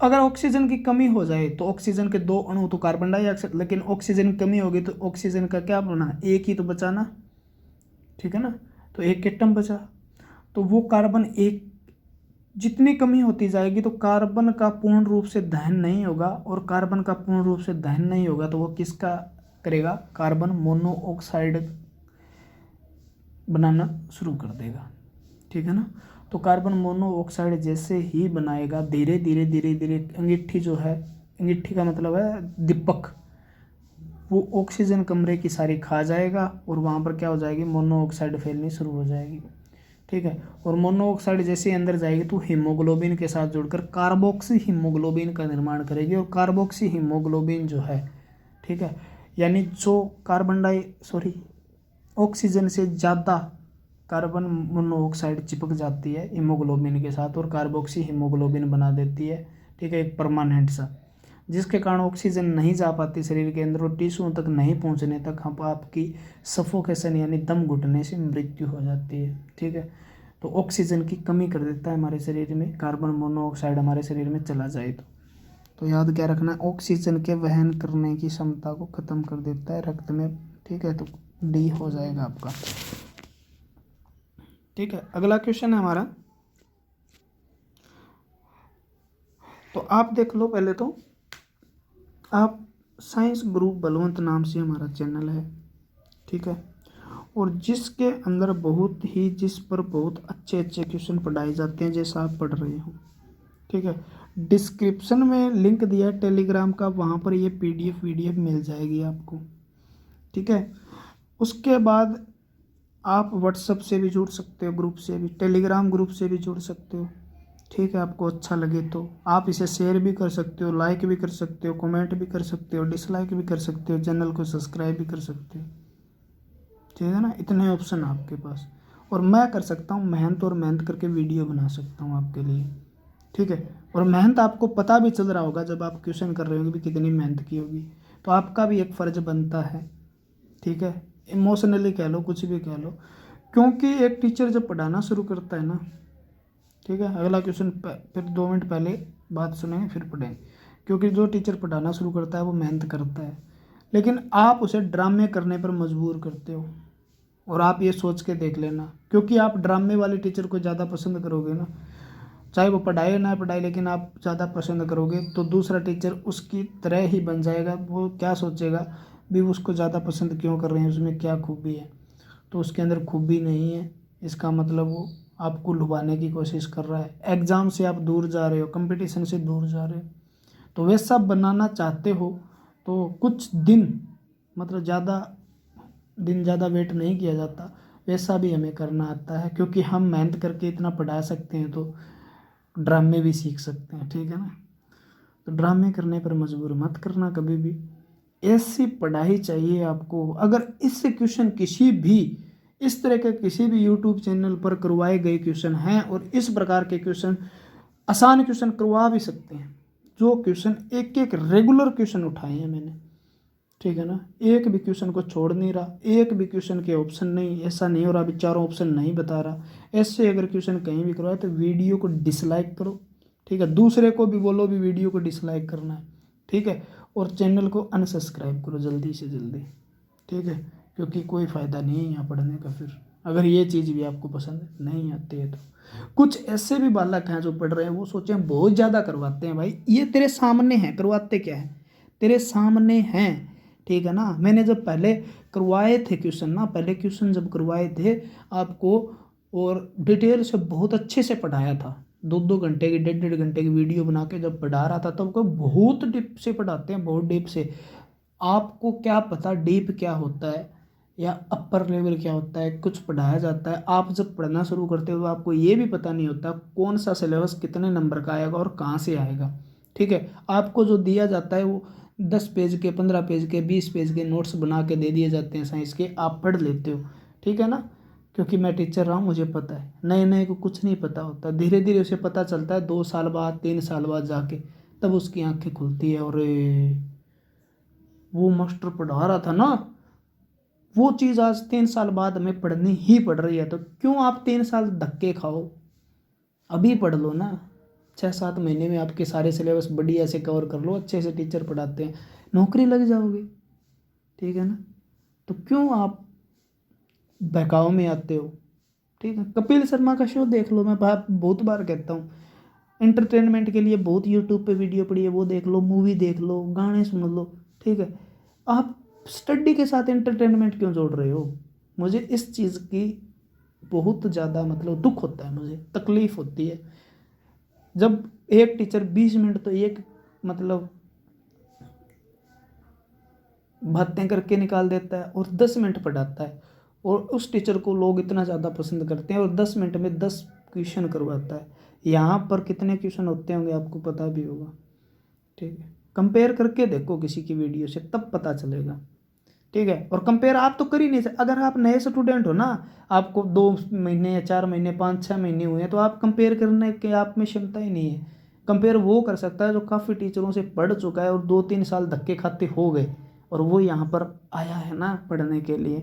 अगर ऑक्सीजन की कमी हो जाए तो ऑक्सीजन के 2 अणु तो कार्बन डाइऑक्साइड, लेकिन ऑक्सीजन की कमी होगी तो ऑक्सीजन का क्या बना, एक ही तो बचाना, ठीक है ना, तो एक एटम बचा, तो वो कार्बन एक, जितनी कमी होती जाएगी तो कार्बन का पूर्ण रूप से दहन नहीं होगा, और कार्बन का पूर्ण रूप से दहन नहीं होगा तो वो किसका करेगा, कार्बन मोनोऑक्साइड बनाना शुरू कर देगा, ठीक है ना। तो कार्बन मोनोऑक्साइड जैसे ही बनाएगा, धीरे धीरे धीरे धीरे अंगीठी जो है, अंगीठी का मतलब है दीपक, वो ऑक्सीजन कमरे की सारी खा जाएगा और वहाँ पर क्या हो जाएगी, मोनोऑक्साइड फैलनी शुरू हो जाएगी, ठीक है। और मोनोऑक्साइड जैसे अंदर जाएगी तो हीमोग्लोबिन के साथ जुड़कर कार्बोक्सी हीमोग्लोबिन का निर्माण करेगी, और कार्बोक्सी हीमोग्लोबिन जो है, ठीक है, यानी जो ऑक्सीजन से ज़्यादा कार्बन मोनोऑक्साइड चिपक जाती है हीमोग्लोबिन के साथ और कार्बोक्सी हीमोग्लोबिन बना देती है, ठीक है, एक परमानेंट सा, जिसके कारण ऑक्सीजन नहीं जा पाती शरीर के अंदर और टिश्यू तक नहीं पहुंचने तक हम आपकी सफोकेशन यानी दम घुटने से मृत्यु हो जाती है, ठीक है। तो ऑक्सीजन की कमी कर देता है हमारे शरीर में, कार्बन मोनोऑक्साइड हमारे शरीर में चला जाए तो याद क्या रखना, ऑक्सीजन के वहन करने की क्षमता को खत्म कर देता है रक्त में, ठीक है, तो डी हो जाएगा आपका, ठीक है। अगला क्वेश्चन है हमारा, तो आप देख लो पहले तो, आप साइंस गुरु बलवंत नाम से हमारा चैनल है, ठीक है, और जिसके अंदर जिस पर बहुत अच्छे अच्छे क्वेश्चन पढ़ाए जाते हैं जैसा आप पढ़ रहे हो, ठीक है। डिस्क्रिप्शन में लिंक दिया है टेलीग्राम का, वहाँ पर ये PDF मिल जाएगी आपको, ठीक है। उसके बाद आप व्हाट्सएप से भी जुड़ सकते हो, ग्रुप से भी, टेलीग्राम ग्रुप से भी जुड़ सकते हो। ठीक है, आपको अच्छा लगे तो आप इसे शेयर भी कर सकते हो, लाइक भी कर सकते हो, कमेंट भी कर सकते हो, डिसलाइक भी कर सकते हो, चैनल को सब्सक्राइब भी कर सकते हो। ठीक है ना, इतने ऑप्शन आपके पास। और मैं कर सकता हूँ मेहनत, और मेहनत करके वीडियो बना सकता हूँ आपके लिए। ठीक है, और मेहनत आपको पता भी चल रहा होगा जब आप क्वेश्चन कर रहे होंगे भी कितनी मेहनत की होगी, तो आपका भी एक फ़र्ज बनता है। ठीक है, इमोशनली कह लो, कुछ भी कह लो, क्योंकि एक टीचर जब पढ़ाना शुरू करता है ना, ठीक है, अगला क्वेश्चन फिर 2 मिनट पहले बात सुनेंगे फिर पढ़ेंगे। क्योंकि जो टीचर पढ़ाना शुरू करता है वो मेहनत करता है, लेकिन आप उसे ड्रामे करने पर मजबूर करते हो। और आप ये सोच के देख लेना, क्योंकि आप ड्रामे वाले टीचर को ज़्यादा पसंद करोगे ना, चाहे वो पढ़ाए ना पढ़ाए, लेकिन आप ज़्यादा पसंद करोगे तो दूसरा टीचर उसकी तरह ही बन जाएगा। वो क्या सोचेगा भी उसको ज़्यादा पसंद क्यों कर रहे हैं, उसमें क्या खूबी है। तो उसके अंदर खूबी नहीं है, इसका मतलब वो आपको लुभाने की कोशिश कर रहा है। एग्ज़ाम से आप दूर जा रहे हो, कंपटीशन से दूर जा रहे हो। तो वैसा बनाना चाहते हो तो कुछ दिन, मतलब ज़्यादा वेट नहीं किया जाता, वैसा भी हमें करना आता है। क्योंकि हम मेहनत करके इतना पढ़ा सकते हैं तो ड्रामे भी सीख सकते हैं। ठीक है ना, तो ड्रामे करने पर मजबूर मत करना कभी भी। ऐसी पढ़ाई चाहिए आपको। अगर इससे क्वेश्चन किसी भी इस तरह के किसी भी यूट्यूब चैनल पर करवाए गए क्वेश्चन हैं, और इस प्रकार के क्वेश्चन आसान क्वेश्चन करवा भी सकते हैं, जो क्वेश्चन एक एक रेगुलर क्वेश्चन उठाए हैं मैंने। ठीक है ना, एक भी क्वेश्चन को छोड़ नहीं रहा, एक भी क्वेश्चन के ऑप्शन नहीं, ऐसा नहीं हो रहा अभी चारों ऑप्शन नहीं बता रहा। ऐसे अगर क्वेश्चन कहीं भी करवाए तो वीडियो को डिसलाइक करो। ठीक है, दूसरे को भी बोलो भी वीडियो को डिसलाइक करना है। ठीक है, और चैनल को अनसब्सक्राइब करो जल्दी से जल्दी। ठीक है, क्योंकि कोई फ़ायदा नहीं है यहाँ पढ़ने का फिर, अगर ये चीज़ भी आपको पसंद नहीं आती है तो। कुछ ऐसे भी बालक हैं जो पढ़ रहे हैं, वो सोचें बहुत ज़्यादा करवाते हैं। भाई ये तेरे सामने हैं, करवाते क्या है, तेरे सामने हैं। ठीक है ना, मैंने जब पहले करवाए थे क्वेश्चन ना, पहले क्वेश्चन जब करवाए थे आपको, और डिटेल से बहुत अच्छे से पढ़ाया था, 2-2 घंटे की 1.5-1.5 घंटे की वीडियो बना के जब पढ़ा रहा था, तब को बहुत डीप से पढ़ाते हैं, बहुत डीप से। आपको क्या पता डीप क्या होता है या अपर लेवल क्या होता है, कुछ पढ़ाया जाता है। आप जब पढ़ना शुरू करते हो तो आपको ये भी पता नहीं होता कौन सा सिलेबस कितने नंबर का आएगा और कहाँ से आएगा। ठीक है, आपको जो दिया जाता है वो 10 पेज के, 15 पेज के, 20 पेज के नोट्स बना के दे दिए जाते हैं साइंस के, आप पढ़ लेते हो। ठीक है ना, क्योंकि मैं टीचर रहा हूँ, मुझे पता है। नए नए को कुछ नहीं पता होता, धीरे धीरे उसे पता चलता है, 2 साल बाद 3 साल बाद जाके, तब उसकी आंखें खुलती है, और वो मास्टर पढ़ा रहा था ना, वो चीज़ आज 3 साल बाद हमें पढ़नी ही पड़ रही है। तो क्यों आप 3 साल धक्के खाओ, अभी पढ़ लो ना। 6-7 महीने में आपके सारे सिलेबस बढ़िया से कवर कर लो, अच्छे से टीचर पढ़ाते हैं, नौकरी लग जाओगे। ठीक है ना, तो क्यों आप बहकाव में आते हो। ठीक है, कपिल शर्मा का शो देख लो, मैं बहुत बार कहता हूँ, एंटरटेनमेंट के लिए बहुत यूट्यूब पे वीडियो पड़ी है, वो देख लो, मूवी देख लो, गाने सुन लो। ठीक है, आप स्टडी के साथ एंटरटेनमेंट क्यों जोड़ रहे हो। मुझे इस चीज़ की बहुत ज़्यादा मतलब दुख होता है, मुझे तकलीफ़ होती है जब एक टीचर 20 मिनट तो एक मतलब बातें करके निकाल देता है और 10 मिनट पढ़ाता है, और उस टीचर को लोग इतना ज़्यादा पसंद करते हैं, और 10 मिनट में 10 क्वेश्चन करवाता है। यहाँ पर कितने क्वेश्चन होते होंगे आपको पता भी होगा। ठीक है, कंपेयर करके देखो किसी की वीडियो से, तब पता चलेगा। ठीक है, और कंपेयर आप तो कर ही नहीं सकते। अगर आप नए स्टूडेंट हो ना, आपको 2 महीने या 4 महीने, 5-6 महीने हुए हैं, तो आप कंपेयर करने के आप में क्षमता ही नहीं है। कंपेयर वो कर सकता है जो काफ़ी टीचरों से पढ़ चुका है और 2-3 साल धक्के खाते हो गए, और वो यहाँ पर आया है ना पढ़ने के लिए।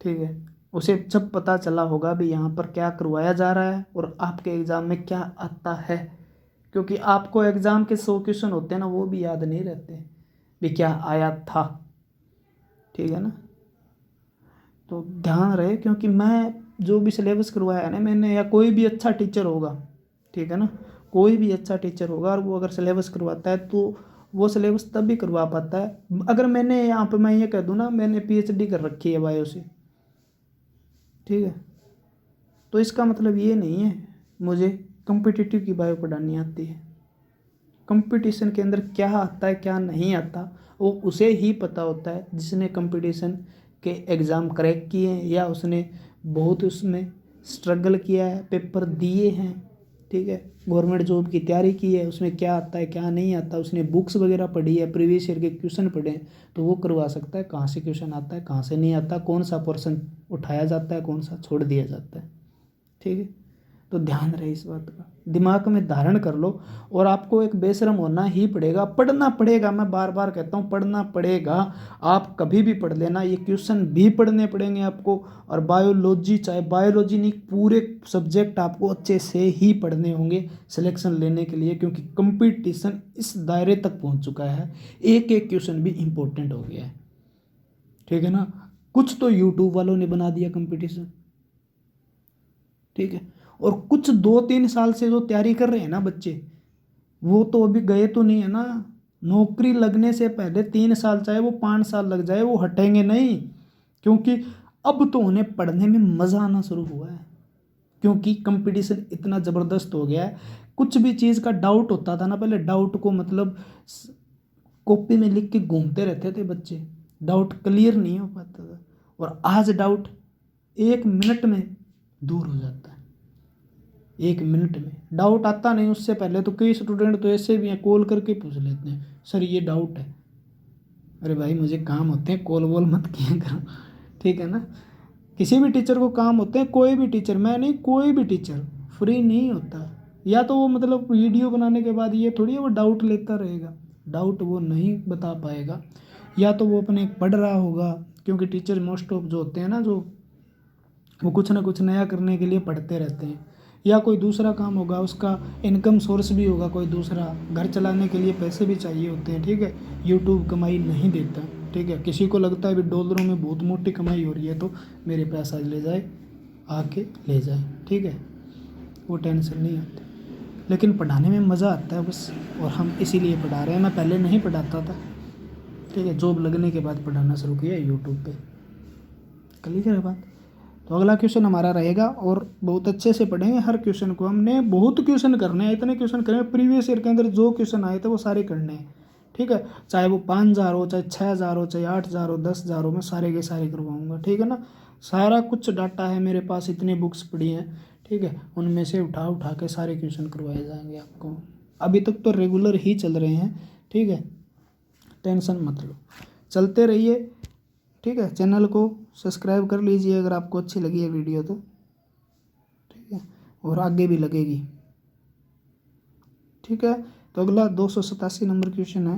ठीक है, उसे जब पता चला होगा भी यहाँ पर क्या करवाया जा रहा है और आपके एग्ज़ाम में क्या आता है। क्योंकि आपको एग्ज़ाम के 100 क्वेश्चन होते हैं ना, वो भी याद नहीं रहते भी क्या आया था। ठीक है ना, तो ध्यान रहे, क्योंकि मैं जो भी सिलेबस करवाया है ना मैंने, या कोई भी अच्छा टीचर होगा, ठीक है ना, कोई भी अच्छा टीचर होगा और वो अगर सिलेबस करवाता है तो वो सिलेबस तब भी करवा पाता है। अगर मैंने यहाँ पे मैं ये कह दूँ ना, मैंने PhD कर रखी है बायो से, ठीक है, तो इसका मतलब ये नहीं है मुझे कम्पिटिटिव की बायो पढ़ानी आती है। कंपटीशन के अंदर क्या आता है क्या नहीं आता वो उसे ही पता होता है जिसने कंपटीशन के एग्ज़ाम क्रैक किए हैं या उसने बहुत उसमें स्ट्रगल किया है, पेपर दिए हैं, ठीक है, गवर्नमेंट जॉब की तैयारी की है, उसमें क्या आता है क्या नहीं आता, उसने बुक्स वगैरह पढ़ी है, प्रीवियस ईयर के क्वेश्चन पढ़े हैं, तो वो करवा सकता है कहाँ से क्वेश्चन आता है कहाँ से नहीं आता, कौन सा पोर्शन उठाया जाता है कौन सा छोड़ दिया जाता है। ठीक है, तो ध्यान रहे इस बात का, दिमाग में धारण कर लो। और आपको एक बेशरम होना ही पड़ेगा, पढ़ना पड़ेगा, मैं बार बार कहता हूँ पढ़ना पड़ेगा। आप कभी भी पढ़ लेना, ये क्वेश्चन भी पढ़ने पड़ेंगे आपको। और बायोलॉजी, चाहे बायोलॉजी नहीं, पूरे सब्जेक्ट आपको अच्छे से ही पढ़ने होंगे सिलेक्शन लेने के लिए, क्योंकि कंपटीशन इस दायरे तक पहुँच चुका है, एक एक क्वेश्चन भी इम्पोर्टेंट हो गया है। ठीक है ना, कुछ तो यूट्यूब वालों ने बना दिया कंपटीशन। ठीक है, और कुछ 2-3 साल से जो तैयारी कर रहे हैं ना बच्चे, वो तो अभी गए तो नहीं है ना, नौकरी लगने से पहले 3 साल चाहे वो 5 साल लग जाए वो हटेंगे नहीं, क्योंकि अब तो उन्हें पढ़ने में मज़ा आना शुरू हुआ है, क्योंकि कंपटीशन इतना ज़बरदस्त हो गया है। कुछ भी चीज़ का डाउट होता था ना पहले, डाउट को मतलब कॉपी में लिख के घूमते रहते थे बच्चे, डाउट क्लियर नहीं हो पाता था, और आज डाउट 1 मिनट में दूर हो जाता है। 1 मिनट में डाउट आता नहीं, उससे पहले तो कई स्टूडेंट तो ऐसे भी हैं कॉल करके पूछ लेते हैं सर ये डाउट है। अरे भाई मुझे काम होते हैं, कॉल वॉल मत किया करो। ठीक है ना, किसी भी टीचर को काम होते हैं, कोई भी टीचर, मैं नहीं कोई भी टीचर फ्री नहीं होता। या तो वो मतलब वीडियो बनाने के बाद ये थोड़ी है वो डाउट लेता रहेगा, डाउट वो नहीं बता पाएगा, या तो वो अपने पढ़ रहा होगा, क्योंकि टीचर मोस्ट ऑफ जो होते हैं ना, जो वो कुछ ना कुछ नया करने के लिए पढ़ते रहते हैं, या कोई दूसरा काम होगा, उसका इनकम सोर्स भी होगा कोई दूसरा, घर चलाने के लिए पैसे भी चाहिए होते हैं। ठीक है, यूट्यूब कमाई नहीं देता। ठीक है, किसी को लगता है भी डॉलरों में बहुत मोटी कमाई हो रही है तो मेरे पैसा ले जाए, आके ले जाए। ठीक है, वो टेंशन नहीं आती, लेकिन पढ़ाने में मज़ा आता है बस, और हम इसीलिए पढ़ा रहे हैं। मैं पहले नहीं पढ़ाता था, ठीक है, जॉब लगने के बाद पढ़ाना शुरू किया यूट्यूब पे। क्लियर है बात। तो अगला क्वेश्चन हमारा रहेगा, और बहुत अच्छे से पढ़ेंगे हर क्वेश्चन को, हमने बहुत क्वेश्चन करने हैं, इतने क्वेश्चन करेंगे प्रीवियस ईयर के अंदर जो क्वेश्चन आए थे वो सारे करने हैं। ठीक है, चाहे वो 5,000 हो, चाहे 6,000 हो, चाहे 8,000 हो, 10,000 हो, मैं सारे के सारे करवाऊंगा। ठीक है ना, सारा कुछ डाटा है मेरे पास, इतनी बुक्स पड़ी हैं। ठीक है, उनमें से उठा उठा के सारे क्वेश्चन करवाए जाएंगे आपको। अभी तक तो रेगुलर ही चल रहे हैं। ठीक है, टेंशन मत लो, चलते रहिए। ठीक है, चैनल को सब्सक्राइब कर लीजिए अगर आपको अच्छी लगी है वीडियो तो। ठीक है, और आगे भी लगेगी। ठीक है, तो अगला 287 नंबर क्वेश्चन है।